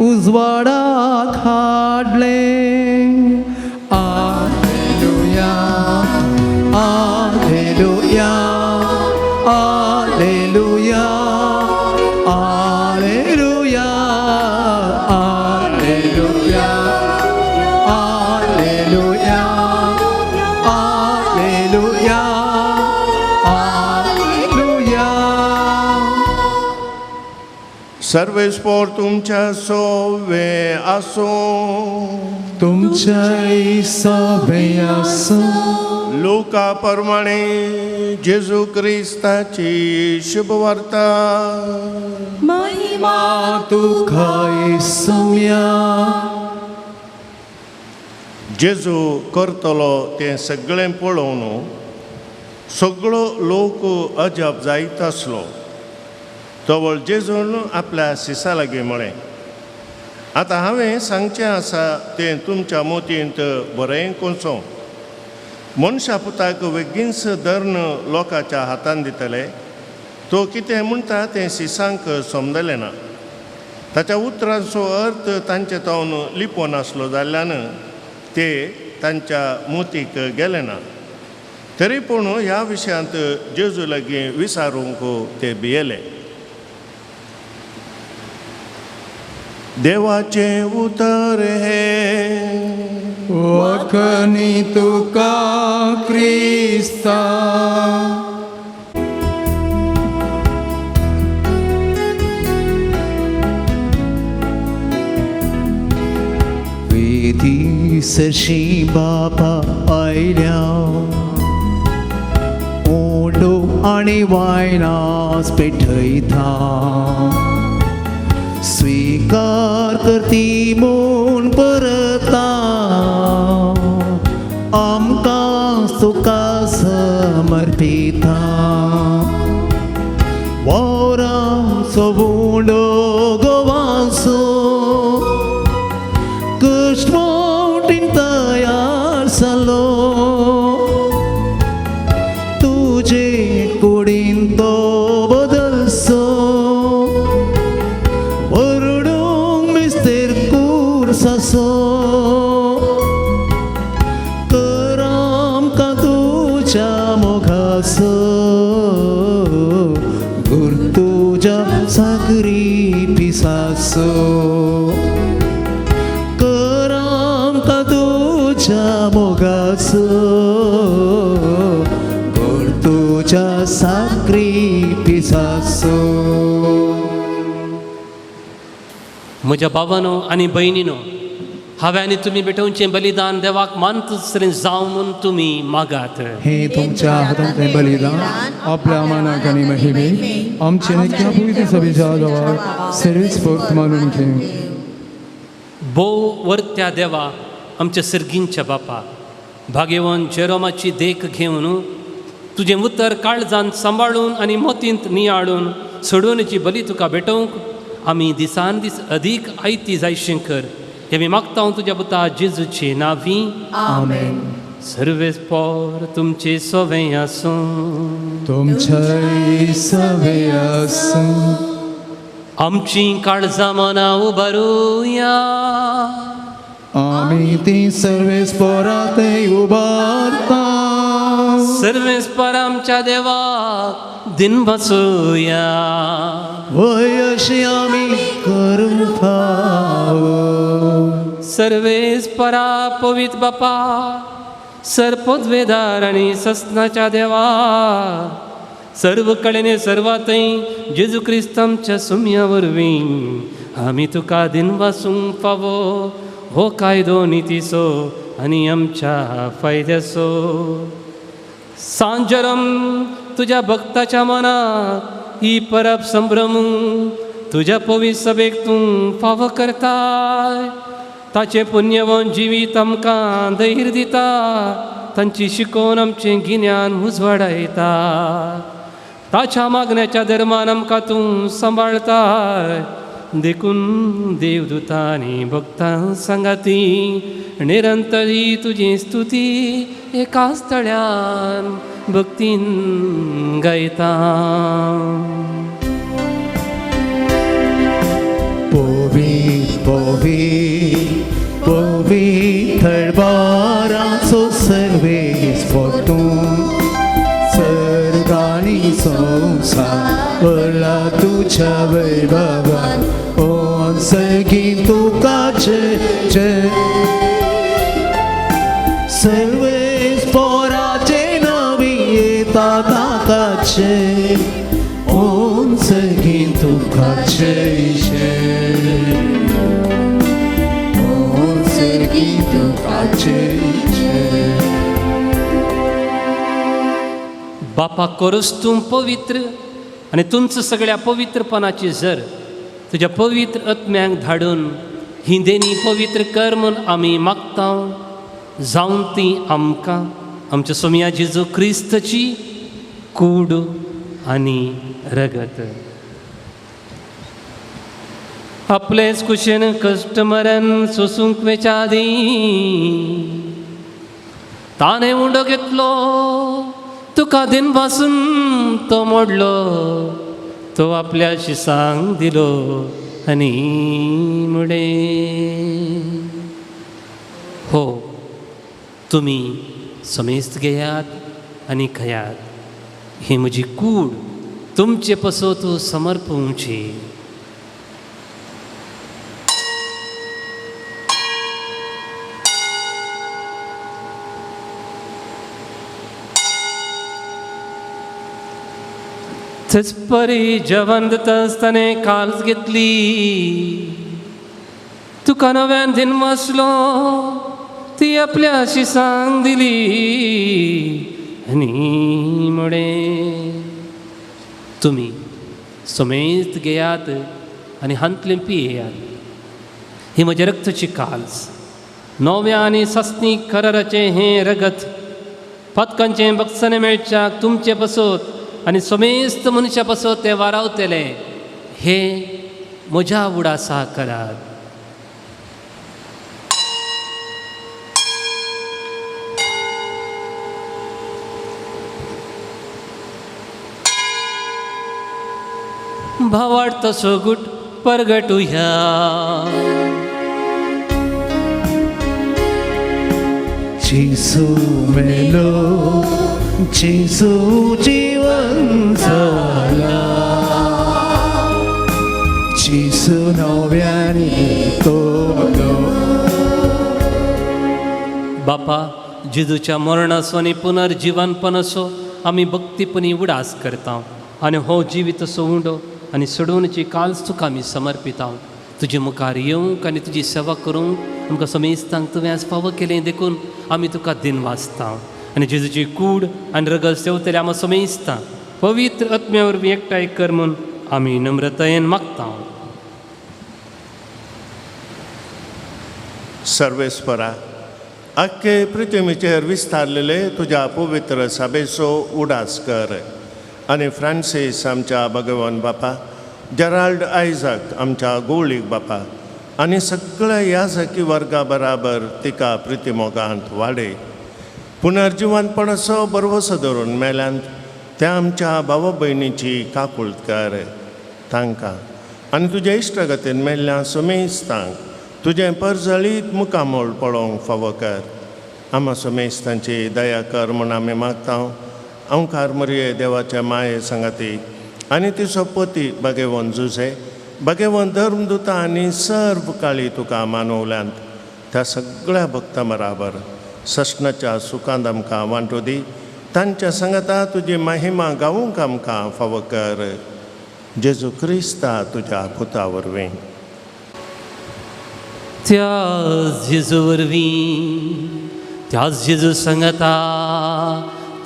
Speaker 2: उजवाडाक हाडले. Alleluia, Alleluia, Alleluia, Alleluia, Alleluia, Alleluia, Alleluia, Alleluia.
Speaker 3: सर्वेस्पोर तुमच्या सोवे आसो.
Speaker 2: तुमच्या सभे आसो.
Speaker 3: लोका प्रमाणे जेजू क्रिस्ताची शुभवार्ता.
Speaker 2: महिमा तुका येसुया.
Speaker 3: जेजू करतलो तें सगळें पळोवन सगळो लोक अजाप जायत आसलो. तवळ जेजून आपल्या शिसा लागीं म्हळें, आतां हांवें सांगचें आसा तें तुमच्या मोतींत बरें कोसो. मनशा पुताक वेगींच धर्ण लोकांच्या हातान दितले. तो कितें म्हणटा तें शिसांक समजलें ना. ताच्या उतरांचो अर्थ तांचे तोवन लिपो नासलो जाल्ल्यान ते तांच्या मोतीक गेले ना. तरी पूण ह्या विशयांत जेजू लागीं विचारूंक ते भियेले. देवाचे उतर हे
Speaker 2: वखणी तुका क्रिस्ता. वेदी सरशी बापा आयल्या. ओंडो आनी वायनास पेठयता. स्वीकार करती म्हूण परता आमकां तुका समर्पिता वरांचो बुंडो गोवाचो कश्टवटीन तयार जालो तुजे कुडीन तो बदलसो ओरडूंक मिस्तेर कुर्सासो कर आमकां तुज्या मोगाचो गुर तुज्या सागरी पिसाचो कर आमकां तुज्या मोगाचो गुर तुज्या सागरी पिसाचो.
Speaker 4: म्हज्या भावानो आनी भयणीनो, हांवें आनी तुमी भेटोवचें बलिदान देवाक मानतसरें जावं म्हूण तुमी मागात.
Speaker 5: हे तुमच्या हातांतलें बलिदान आपल्या मानाक आनी महिमेक आमचे नित्य पवित्र सभेच्या गांवाक सर्वीस पोर्त मानून घेवं.
Speaker 4: भोव वर्त्या देवा, आमच्या सर्गींच्या बापा, भाग्यवान जेरोमाची देख घेवन तुजें उतर काळजांत सांबाळून आनी मोतींत नियाळून सोडवणेची बली तुका भेटोवंक आमी दिसान दीस अदीक आयती जायशें कर. हे मी मागता हांव तुज्या पुता जेजूचे नांवी.
Speaker 5: आमेन.
Speaker 4: सर्वेस्पोर तुमचे सोवें आसूं,
Speaker 5: तुमच्या सवे आसूं.
Speaker 4: आमची काळजां मनां उबारुया.
Speaker 5: आमी ती सर्वेस्पोरांत उबारता.
Speaker 4: सर्वेस्पर आमच्या देवाक दिन बसूया.
Speaker 5: वय अशी आमी करूंक फावो.
Speaker 4: सर्वेस्परा पवित्र बापा, सरपोद्वेदार आनी सस्नाच्या देवा, सर्व कडेन सर्वातय जेजू क्रिस्त आमच्या सुम्या वरवीं आमी तुका दिन वासूंक फावो. हो कायदो नितीचो आनी आमच्या फायद्याचो. सांजरम तुज्या भक्ताच्या मनाक ही परब संभ्रम तुज्या पवित्र सभेक तूं फावो करताय. ताचे पुण्यवान जिवीत आमकां धैर्य दिता. तांची शिकोवन आमचें गिन्यान उजवाडायता. ताच्या मागण्याच्या धर्मान आमकां तूं सांबाळताय. देखून देवदूतांनी भक्तां सांगाती निरंतरी तुजी स्तुती एकाच तळ्यान भक्तीन गायता.
Speaker 2: पवित्र पवित्र पवित्र दरबाराचो सर्वेस्पर तूं. सर्ग आनी संवसार भरला तुज्या वैभवान. ओ सर्गीं तुका जय जय. सर्वेस्पराचे नवी येता ताकाचे. ओ सर्गीं तुका जय जय. ओ सर्गीं तुका जय जय.
Speaker 4: बापा कोरस तूं पवित्र आनी तुमचं सगळ्या पवित्रपणाची झर तुज्या पवित्र आत्म्यांक धाडून ही देणी पवित्र कर म्हूण आमी मागता. जावन ती आमकां आमच्या सोम्या जेजू क्रिस्तची कूड आनी रगत. आपलेच कुशेन कश्ट मरण सोसूंक वेच्या आदी ताणें उंडो घेतलो. तुका दिन पासून तो मोडलो. तो आपल्या शिसांक दिलो आनी मुडे. हो, तुमी समेस्त घेयात आनी खयात. ही म्हजी कूड तुमचे पसोत समर्पवची. थंच परी जेवण दिता आसतना काल्स घेतली. तुका नव्यान दिन वाचलो. ती आपल्या शिसांक दिली आनी मुडे. तुमी समेत घेयात आनी हांतलें पियेयात. ही म्हजे रक्तची काल्स, नव्या आनी सस्नीक कराराचें हें रगत, पथकांचें बक्षणे मेळच्याक तुमचे पसत आनी समेस्त मनशा पसत ते वारावतले. हे म्हज्या उडासा करात. भावार्थ सोगूट परगटुया.
Speaker 2: जेसू मेलो, जेसू जीवन जाला, जेसू नव्याने तोलो.
Speaker 4: बापा, जेजूच्या मरणाचो आनी पुनर्जिवनपणाचो आमी भक्तीपणी उडास करता आनी हो जिवीत असो उंडो आनी सडोवणेची काल्स तुका आमी समर्पिता. तुजे मुखार येवंक आनी तुजी सेवा करूंक आमकां समेस्तांक तुवें आज फावो केलें देखून आमी तुका दिन वाचता. आनी जेजूची कूड आनी रगत सेवतले आमी समेस्तां पवित्र आत्म्या वरवीं एकठांय कर म्हूण आमी नम्रतायेन मागता.
Speaker 3: सर्वेस्परा, अख्खे पृथ्वीचेर विस्तारलेले तुज्या पवित्र सभेचो उडास कर. आनी फ्रांसीस आमच्या भगवन बापा, जेराल्ड आयझक आमच्या गोळीक बापा आनी सगळ्या याजकी वर्गा बराबर तिका प्रितीमोगांत वाडय. पुनर्जिवनपणाचो बरवसो धरून मेल्यांत त्या आमच्या भाव भयणीची काकुळट कर. तांकां आनी तुज्या इश्टगतीन मेल्ल्या समेस्तांक तुजें परजळीत मुखामोळ पळोवंक फावो कर. आमा समेस्तांची दया कर म्हूण आमी मागता. ओंकार मरिये देवाच्या माये संगाती आनी तिचो पती भगेवन जुजे, भगेवन धर्मदुता आनी सर्व काळी तुका मानवल्यांत त्या सगळ्या भक्तां बराबर सस्नाच्या सुखांत आमकां वांटो दी. तांच्या संगता तुजी महिमा गावूंक आमकां फावो कर. जेजू क्रिस्ता तुज्या पुता वरवीं.
Speaker 4: त्याच जेजू वरवीं, त्याच जेजू संगता,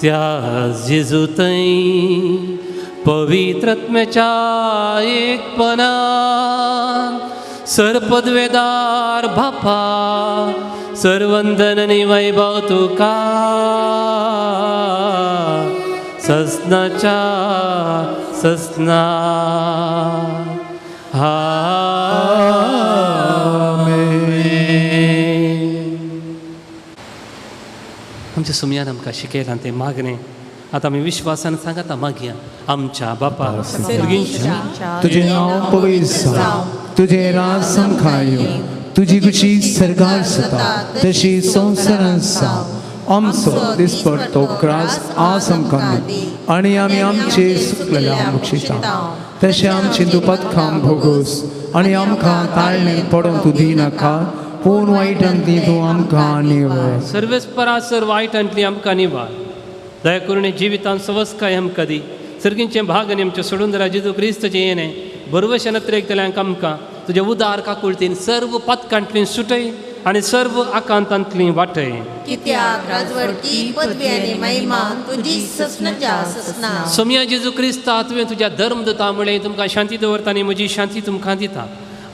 Speaker 4: त्याच जेजू थंय पवित्र आत्म्याच्या एकपणान सरपदवेदार बापा, सर्वंदन आनी वैभव तुका ससनाच्या ससना. आमच्या सुमयान आमकां शिकयलां तें मागणें आतां आमी विश्वासान सांगाता मागया. आमच्या बापा
Speaker 2: तुझे नाव पवित्र जावं, तुझे राज समखायो, तुझी कुशी सरकार सता तशी संवसारांत जावं. आमचो दिसपडटो क्रास आज आमकां दी आनी आमी आमचे सुकलेल्या बक्षिता तशें आमची दुपतकां भोगोस आनी आमकां ताळणें पडोवंक तूं दिनाका, पूण वायटांतली तूं आमकां निवळ.
Speaker 4: सर्वेस्परासर वायटांतली आमकां निवार. दया करून जिवितांत सवस्काय आमकां दी. सर्गींचे भाग आनी आमचे सोडून जरा जेजू क्रिस्ताचें येणें बरवशें नत्रेकतल्यांक आमकां तुज्या उदार काकुळटीन सर्व पथकांतलीं सुटय आनी सर्व आकांतांतलीं वाटय.
Speaker 1: कित्याक राजवडकी पदवी आनी महिमा तुजी ससनाच्या ससना.
Speaker 4: सोम्या जेजू क्रिस्ता, तुवें तुज्या धर्मदूता मुळे तुमकां शांती दवरता आनी म्हजी शांती तुमकां दिता.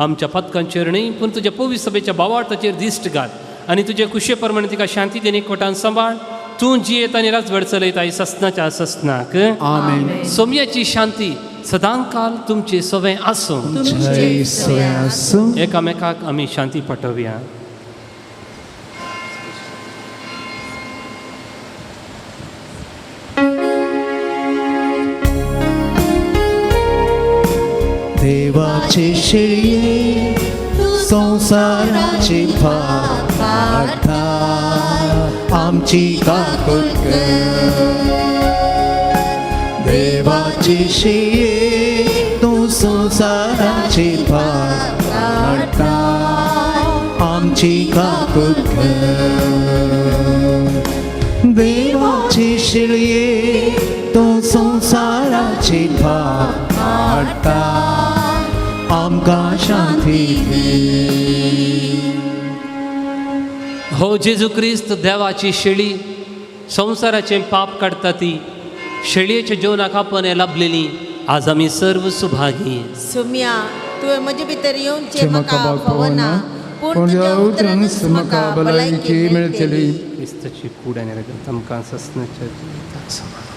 Speaker 4: आमच्या पथकांचेर न्हय पूण तुज्या पवित्र सभेच्या भावार्थाचेर दिश्ट घाल आनी तुजे कुशे प्रमाणे तिका शांती देनी कोटान सांबाळ. तूं जियेता आनी राजवड चलयता ही ससनाच्या ससनाक.
Speaker 2: आमेन.
Speaker 4: सोम्याची शांती सदांकाल तुमचे सवे आसूं.
Speaker 2: जय सोयासु.
Speaker 4: एकामेकाक आमी शांती पाठोवया.
Speaker 2: देवाचे शेळये संसाराचे पाठा आमची काकुळट कर. देवाचे शेळये तूं संसाराचे पाठा आमची काकुळट कर. देवाचे शेळये तूं संसाराचे पाठा आमकां शांती दी.
Speaker 4: हो जेजू क्रिस्त देवाची शेळी संवसाराचें पाप काडटा ती शेळयेच्या जेवणाक आपण लाभलेली आज आमी सर्व सुभागी.
Speaker 1: सुम्या तुवें म्हजे भितर येवचे
Speaker 5: जे
Speaker 1: म्हाका
Speaker 5: म्हाका
Speaker 1: फावना
Speaker 5: पूण तुज्या उतरानच म्हाका भलायकी मेळटली.
Speaker 4: क्रिस्ताची कूड आनी रगत आमकां ससनाच्या जिविताक समाधान.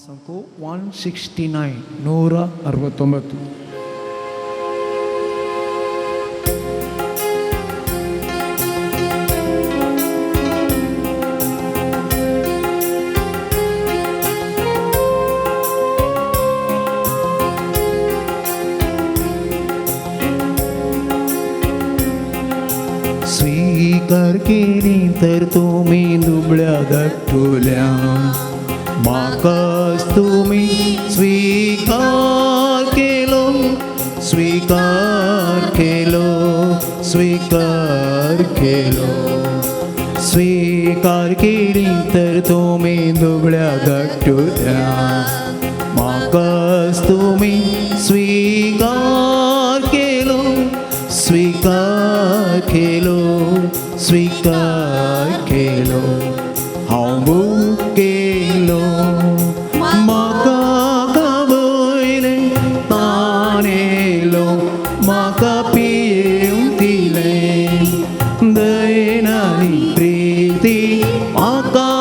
Speaker 5: ಸಂಖ್ಯೆ 169 169.
Speaker 2: स्वीकार केली तर तुम्ही दुबळ्या धाकटुल्या म्हाकाच तुम्ही स्वीकार केलो स्वीकार केलो स्वीकार केलो स्वीकार केली तर तुम्ही दुबळ्या धाकटुल्या म्हाकाच तुम्ही स्वीकार केलो स्वीकार केलो स्वीकार केलो हांव बूक केलो म्हाका खावयले ताणेलो म्हाका पियेवंक दिलें दयेन आनी प्रिती म्हाका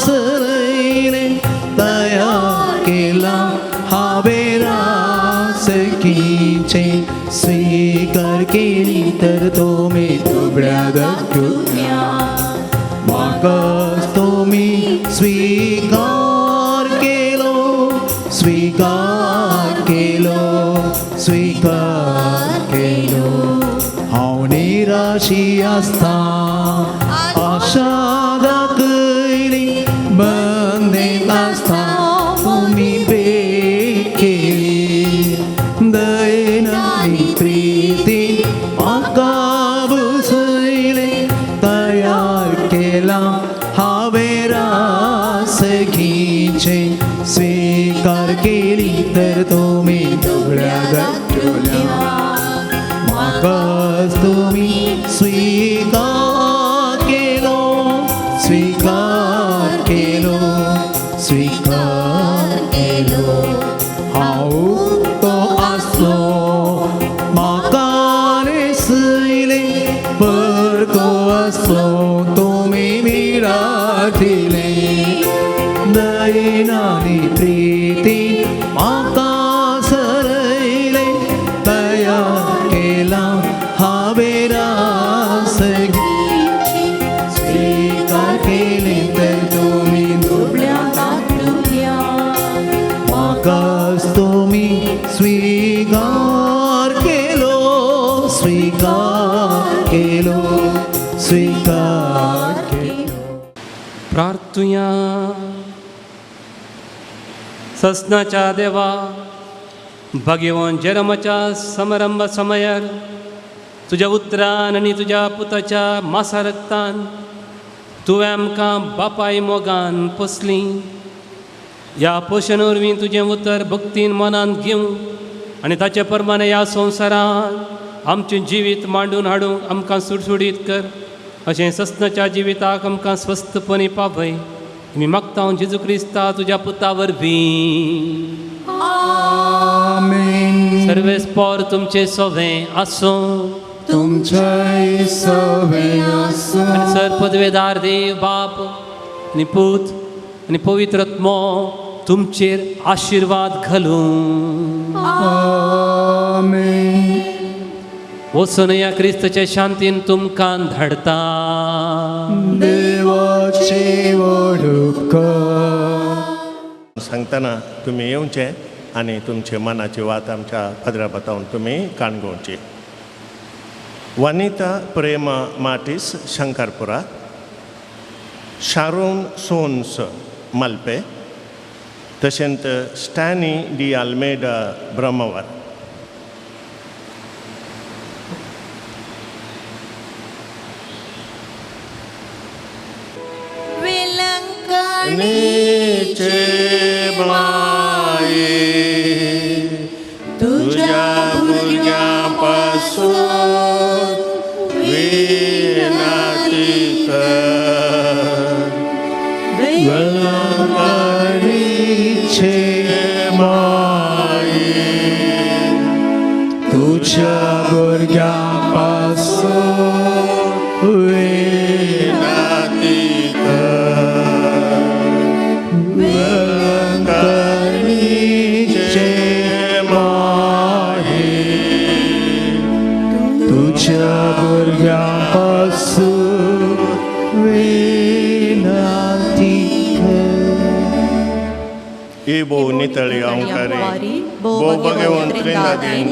Speaker 2: सरयलें तयार केला हांवें रासकीचें स्वीकार केली तर तुमी दुबळ्या धाकटुल्या म्हाकाच तुमी स्वीकार केलो स्वीकार केलो स्वीकार केलो हांव निराशी आसता आशा दाखयली बंदेत आसता तुमी भेट केली दयेन आनी प्रितीन म्हाका बसयले तयार केला हांवें रासकीचें स्वीकार केली तर तुमी दुबळ्या धाकटुल्या म्हाकाच तुमी स्वीकार केलो स्वीकार केलो स्वीकार केलो हांव तो आसलो म्हाका नेसयले परको आसलो तुमी मिरार दिले दयेन आनी प्रिती म्हाका सरयले तयार केला हांवें रासकीचें स्वीकार केले तर तुमी दुबळ्या धाकटुल्या म्हाकाच तुमी स्वीकार केलो स्वीकार केलो स्वीकार केलो.
Speaker 4: प्रार्थुया. ससनाच्या देवा भगवान जेरमाच्या समारंभ समयार तुज्या उतरान आनी तुज्या पुताच्या मासा रक्तान तुवें आमकां बापाय मोगान पोसली. ह्या पोशण वरवीं तुजें उतर भक्तीन मनान घेवंक आनी ताचे प्रमाणे ह्या संवसारांत आमचें जिवीत मांडून हाडूंक आमकां सुटसुडीत कर. अशें ससनाच्या जिविताक आमकां स्वस्थपणी पावय. मी मागता हांव जेजू क्रिस्ता तुज्या पुता वरवीं.
Speaker 5: आमेन.
Speaker 4: सर्वेस्पोर तुमचें सोवें आसूं
Speaker 5: तुमचेय सवें आसूं.
Speaker 4: आनी सर पदवेदार देव बाप आनी पूत आनी पवित्र आत्मो तुमचेर आशिर्वाद घालूं.
Speaker 5: आमेन.
Speaker 4: वचून ह्या क्रिस्ताचे शांतीन तुमकां धाडता.
Speaker 5: देवाची वडूक
Speaker 3: सांगतना तुम्ही येवचे आणि तुमचे मनाची वात आमच्या पदरा बतावन तुम्ही काणगोवची. वनिता प्रेम माटीस शंकरपुरा, शारोन सोन्स मल्पे, तशेंच स्टॅनी डी आल्मेडा ब्रह्मवर. नीचे माये तुझ्या भुरग्यापासून विनंती कर.
Speaker 2: नीचे
Speaker 3: माये
Speaker 5: तुझ्या भुरग्यांपासून विनंती
Speaker 3: इबो नितळी अंकारी बो बगेवन त्रिनादीन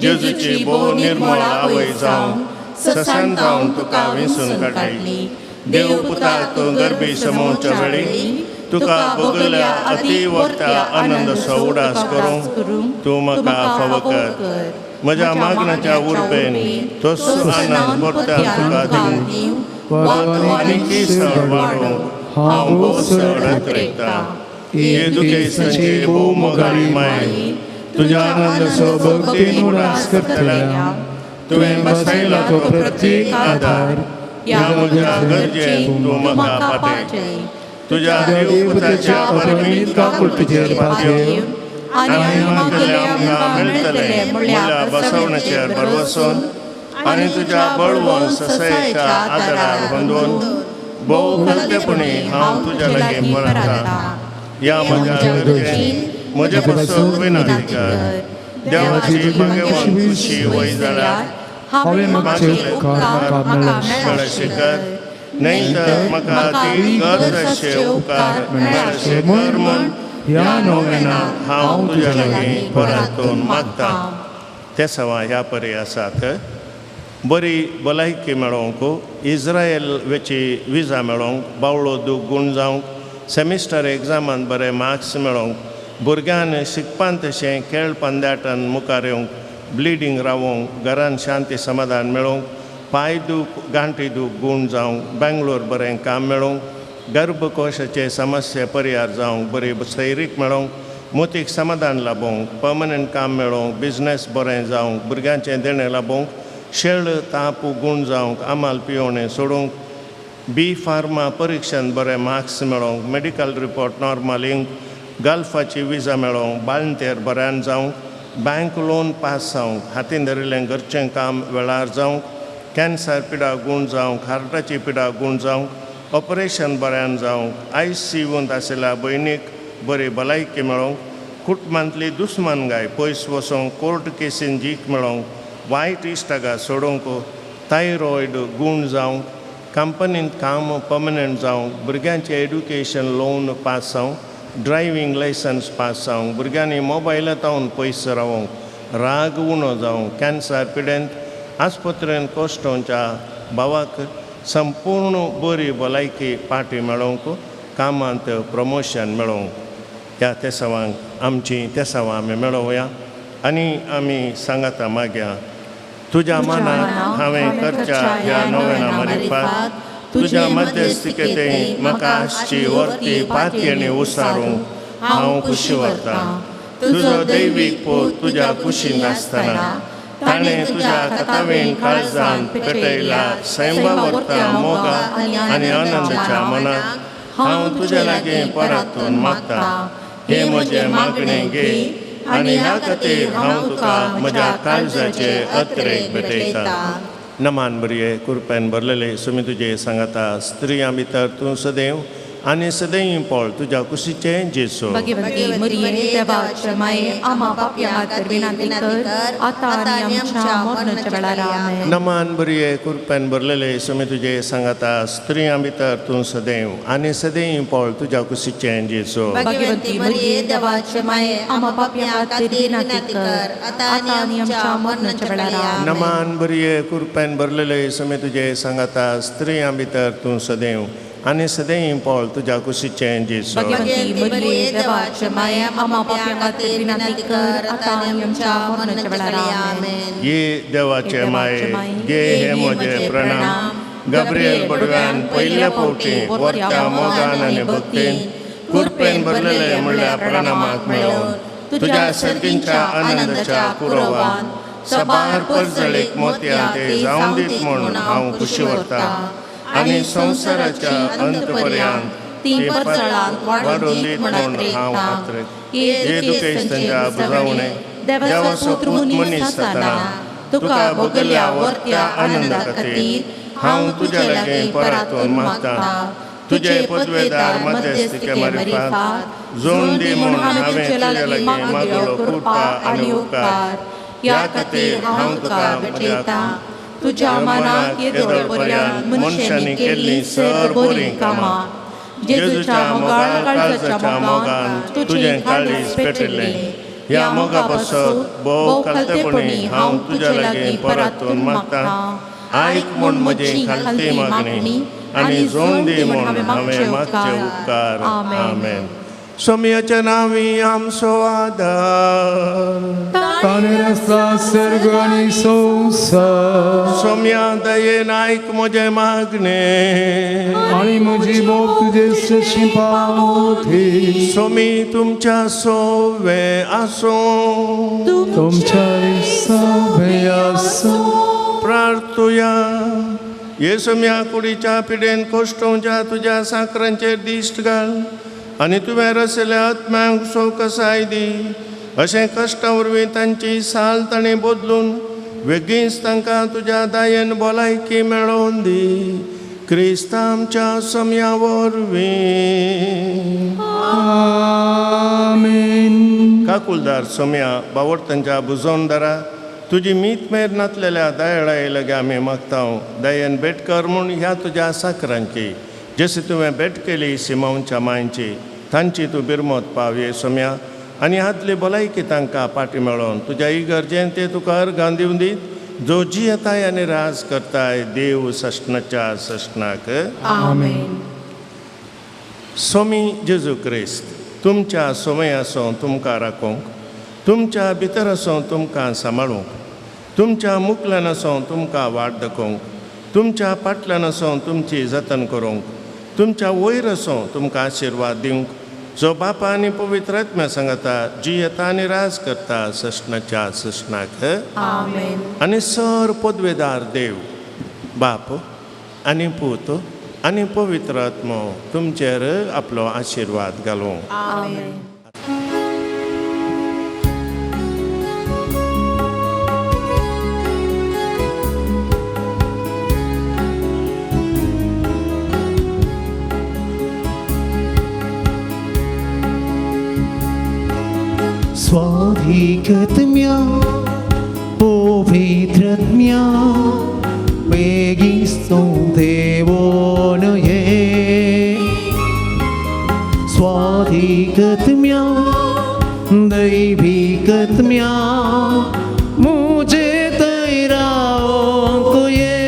Speaker 3: जेजूची बो निर्मळ आवय जावन ससान जावन तुका विंसून काडली देव पुता तूं गर्भी समोवच्या वेळी तुका बगल्या अति वक्ता आनंद उडास करूंक तूं म्हाका फाव कर म्हज्या मागणाच्या उर्बेन तसो आनंद परत्या तुका दिवं आनी केसर वाडूंक हांव बोसड रगता येदुकेसाची बो मोगाळी माय तुझ्या आनंद भक्तीन उडास करतल्या तुवें बसयला तो प्रत्येक आधार ह्या म्हज्या गरजेन तूं म्हाका पातय तुझ्या देवपुताच्या परमीत काकुळटीचेर पातय आनी मागले आमकां मेळटले म्हणल्यार बसवणेचेर बरवसून आनी तुज्या बळवून ससयेच्या आदारार बांदून भोव खलतेपणी हांव तुज्या लागीं परता ह्या म्हज्या गरजेन म्हजे पासून विनंती कर देवाची बगेवन खुशी वय जाल्यार
Speaker 5: हांवें मागचे उपकार
Speaker 3: मेळशे कर न्हय तर म्हाका ती कर तशे उपकार मेळशे कर म्हूण ह्या नोवेनाक हांव तुज्या लागीं परतून मागता ते सवा ह्या परी आसात बरी भलायकी मेळोवंक इस्रायल वेची विजा मेळोवंक बावळो दूख गूण जावंक सेमिस्टर एग्जामान बरे मार्क्स मेळोवंक भुरग्यान शिकपान तशें खेळ पंद्याटान मुखार येवंक ब्लिडींग रावोंक घरान शांती समाधान मेळोवंक पांय दूख गांठी दूख गूण जावंक बेंगलोर बरें काम मेळोवंक गर्भकोशाचे समस्या परिहार जावंक बरी सैरीक मेळोवंक मोतीक समाधान लाबोवंक पर्मनंट काम मेळोवंक बिझनेस बरें जावंक भुरग्यांचें देणें लाबोवंक शेळ ताप गूण जावंक आमाल पियोवणें सोडूंक बी फार्मा परिक्षान बरे मार्क्स मेळोवंक मेडिकल रिपोर्ट नॉर्मल येवंक गल्फाची विजा मेळोवंक बाळंतेर बऱ्यान जावंक बँक लोन पास जावंक हातीन धरिल्लें घरचें काम वेळार जावंक कॅन्सर पिडा गूण जावंक हार्टाची पिडा गूण जावंक ऑपरेशन बऱ्यान जावंक ICUंत आशिल्ल्या भयणीक बरी भलायकी मेळोवंक कुटुंबांतली दुस्मानगाय पयस वचोंक कोर्ट केसीन जीक मेळोवंक वायट इश्टागा सोडूंक थायरॉयड गूण जावंक कंपनींत काम पर्मनंट जावंक भुरग्यांचें एड्युकेशन लोन पास जावंक ड्रायव्हिंग लायसन्स पास जावंक भुरग्यांनी मोबायलांत पयस रावंक राग उणो जावंक कॅन्सर पिडेंत आस्पत्रेंत कोश्टोवच्या भावाक संपूर्ण बरी भलायकी पाटी मेळोवंक कामांत प्रमोशन मेळोवंक ह्या तेसावांक आमची तेसावां आमी मेळोवया आनी आमी सांगाता मागया तुज्या मनाक हांवें करच्या ह्या नोवेना मारिफात तुज्या मध्यस्थिकेतेन म्हाका आसची वर्ती पातयेणी उसारूंक हांव खुशी व्हरतां तुजो दैवीक पोत तुज्या कुशीन आसतना ताणें तुज्या कातावेन काळजान पेटयला सैमावर्ता मोगा आनी आनंदाच्या मनाक हांव तुज्या लागीं परतून मागता हे म्हजें मागणें घे आनी ह्या खातीर हांव तुका म्हज्या काळजाचे अत्रेक भेटयता नमान बरये कृपेन भरलेले सुमी तुजे सांगाता स्त्रियां भितर तूं सदैव आनी सदैव पोळ तुज्या कुशीचें जेसू
Speaker 1: भगवती मरिये देवाचे माये आम्हा पापया खातीर विनंती कर आता आनी आमच्या मरणाच्या वेळार आमेन
Speaker 3: नमान बरये कृपेन भरलेले सुमी तुजे सांगाता स्त्रियां भितर तूं सदैव आनी सदैव पोळ तुज्या कुशीचें जेसू
Speaker 1: भगवती मरिये देवाचे माये आम्हा पापया खातीर विनंती कर आता आनी आमच्या मरणाच्या वेळार आमेन
Speaker 3: नमान बरये कृपेन भरलेले सुमी तुजे सांगाता स्त्रियां भितर तूं सदैव आनी सदैव पोळ तुज्या कुशीचें जेसू
Speaker 1: भगवती मरिये देवाचे माये आम्हा पापया खातीर विनंती कर आता आनी आमच्या मरणाच्या वेळार आमेन
Speaker 3: ये देवाचे माये गे हे म्हजे प्रणाम गब्रिएल बडव्यान पयल्या फावटी वर्त्या मोगान आनी भक्तीन कृपेन भरलेले म्हणल्यार प्रणामाक मेळोवन तुज्या सर्तींच्या आनंदाच्या कुरवान सबार परजळीक मोतयां ते जावं दीत म्हणून हांव खुशी व्हरतां आनी संवसाराच्या अंत पर्यंत ती परजळांत वाडून दीत म्हणून हांव खात्रेक हे दुखेस्तांच्या बुजावणे देवाचो पुत मनीस जाताना तुका भोगल्या वर्त्या आनंदा खातीर हांव तुज्या लागीं परतून मागतां तुजे पदवेदार मध्यस्थिके मारिफात जोड दी म्हणून हांवें तुज्या लागीं मागलो कृपा आनी उपकार ह्या खातीर हांव तुका भेटयतां
Speaker 1: तुझ्या मनात येदोपर्यंत मनुष्याने केली सर्व बरी कामा जेजूच्या मोगान काळजाच्या मोगान तुझे काळीज पेटले या मोगापासून भोव खालतेपणी हांव तुझ्या लागीं परतून मागता आयक म्हूण म्हजी खालती मागणी आनी जोन दी म्हूण हांवें मागचे उपकार आमेन. सोम्याच्या नांवी आमचो आदार
Speaker 5: ताणे रस्ता सर्ग आणि संसार
Speaker 3: सोम्या दयेन आयक म्हजे मागणे
Speaker 5: आणि म्हजी बोब तुझे सशी पावती
Speaker 3: सोमी तुमच्या सोवे आसो
Speaker 5: तुमच्या सभे आसो
Speaker 3: प्रार्थुया. येसुम्या कुडीच्या पिडेन कोश्टोवच्या तुझ्या साकरांचेर दिश्ट घाल आनी तुवें रचयल्या आत्म्यांक सोकसाय दी. अशें कश्टा वरवीं तांची साल ताणें बदलून वेगींच तांकां तुज्या दायेन भलायकी मेळोवन दी. क्रिस्त आमच्या सोम्या वरवीं
Speaker 5: आमेन.
Speaker 3: काकुलदार सोम्या बावडतांच्या बुजोवनदारा तुजी मीत मेर नातलेल्या दयाळाये लगे आमी मागतांव. दयेन भेट कर म्हूण ह्या तुज्या साकरांची जशी तुवें भेट केली सिमोनच्या मांयची तांची तूं बिरमत पावये सोम्या आनी आदली भलायकी तांकां पाटी मेळोवन तुज्या इगर्जेन ते तुका अर्गां दिवन दीत जो जी येताय आनी राज करताय देव सष्णाच्या सष्णाक
Speaker 1: आमेन.
Speaker 3: सोमी जेजू क्रिस्त तुमच्या सोमय आसूं तुमकां राखूंक तुमच्या भितर आसूं तुमकां सांबाळूंक तुमच्या मुखल्यान आसूं तुमकां वाट दाखोवंक तुमच्या फाटल्यान आसूं तुमची जतन करूंक तुमच्या वयर आसूं तुमकां आशिर्वाद दिवंक जो बापा आनी पवित्र आत्म्या सांगता जी येता आनी राज करता सष्णाच्या सष्णाक
Speaker 1: आमेन.
Speaker 3: आनी सर पदवेदार देव बाप आनी पूत आनी पवित्र आत्मो तुमचेर आपलो आशिर्वाद घालूं.
Speaker 1: आमेन.
Speaker 2: स्वाधिकतम्या पवित्रतम्या वेगिस्तो देवोनये स्वाधिकतम्या दैविकतम्या मुझे तैराओ ये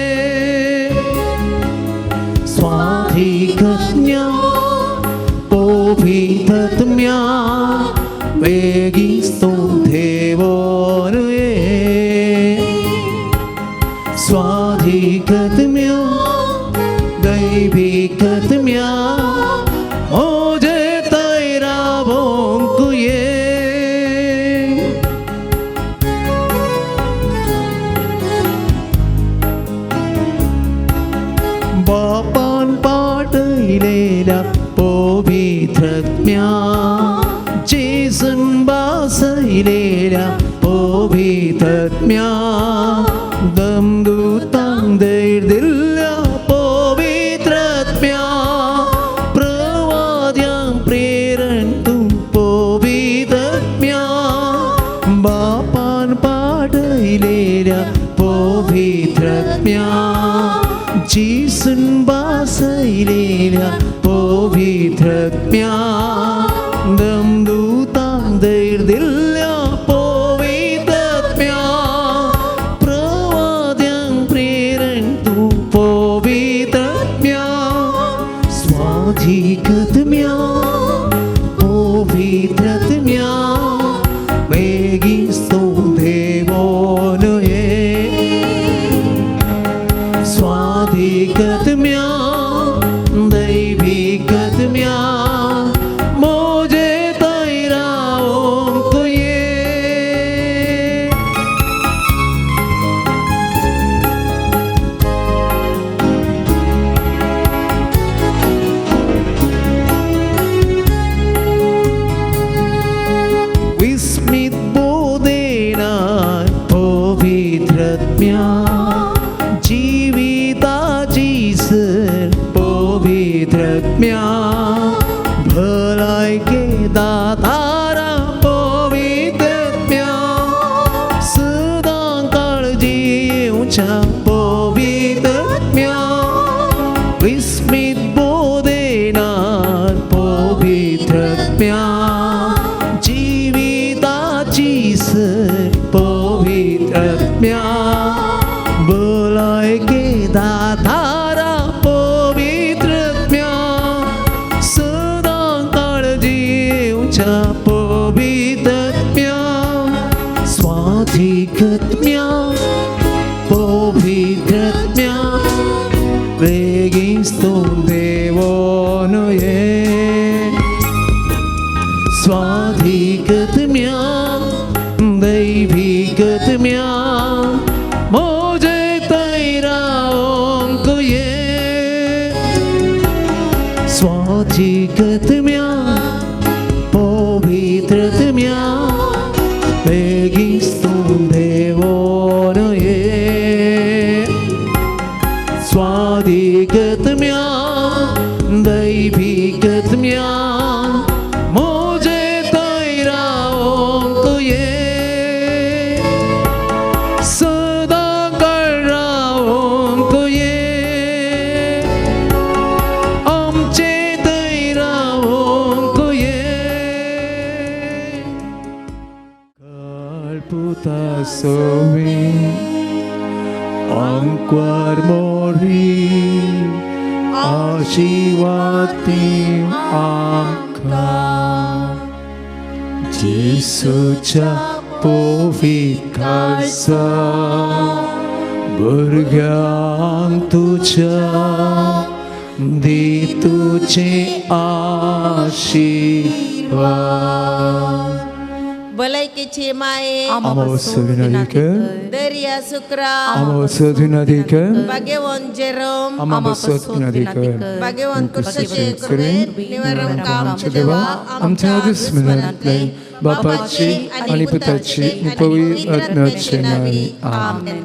Speaker 2: स्वाधिकतम्या पवित्रतम्या वेगिस्तो देवोनये स्वाधिकतम्या दैविकतम्या मुझे तैरावों ये बापान पाटलेल्या पवित्रत्म्या जेसन बासैलेल्या पवित्रत्म्या दमदूतांक दैर दिल्ल्या पवित्रत्म्या प्रवाद्यांक प्रेरण तूं पवित्रत्म्या बापान पाडयलेल्या पवित्रत्म्या जेसन बासैलेल्या पवित्रत्म्या दमदूतांक दैर दिल्ल्या पवित्रत्म्या प्रवाद्यांक प्रेरण तूं पवित्रत्म्या स्वाधिकतम्या पवित्रत्म्या वेगिस्तो देवोनये स्वाधिकतम्या दैविकतम्या विस्मित बोधेना पवित्रत्म्या जीविताची सर दातारा पवित्रत्म्या सदा काळजीच्या पवित्रत्म्या स्वाधिकत्म्या पवित्रत्म्या वेगिस्तो देवोनये स्वाधिकत्म्या दैविकत्म्या मोजे तैराओंकये स्वाधिकत्म्या पवित्रत्म्या वेगिस्तो देवोनये स्वाधिकत्म्या दैविकत्म्या मोजे तैराओंकये सदा कळराओंकये आमचे तैराओंकये Kalputa somi angkwar mori ashivati amka Jesucha povikasa burgyang tuja di tuche ashivati
Speaker 1: भलायकेची माये
Speaker 2: Amawasavinadike
Speaker 1: दर्या शुक्रा
Speaker 2: Amawasavinadike
Speaker 1: भाग्यवान जेरोम
Speaker 2: Amawasavinadike
Speaker 1: भाग्यवान कुर्सशेखरे निवारण काम
Speaker 2: देवा आमच्या दुश्मनातले बापाची आणि पुत्राची पवित्र आत्म्याची नावे आमेन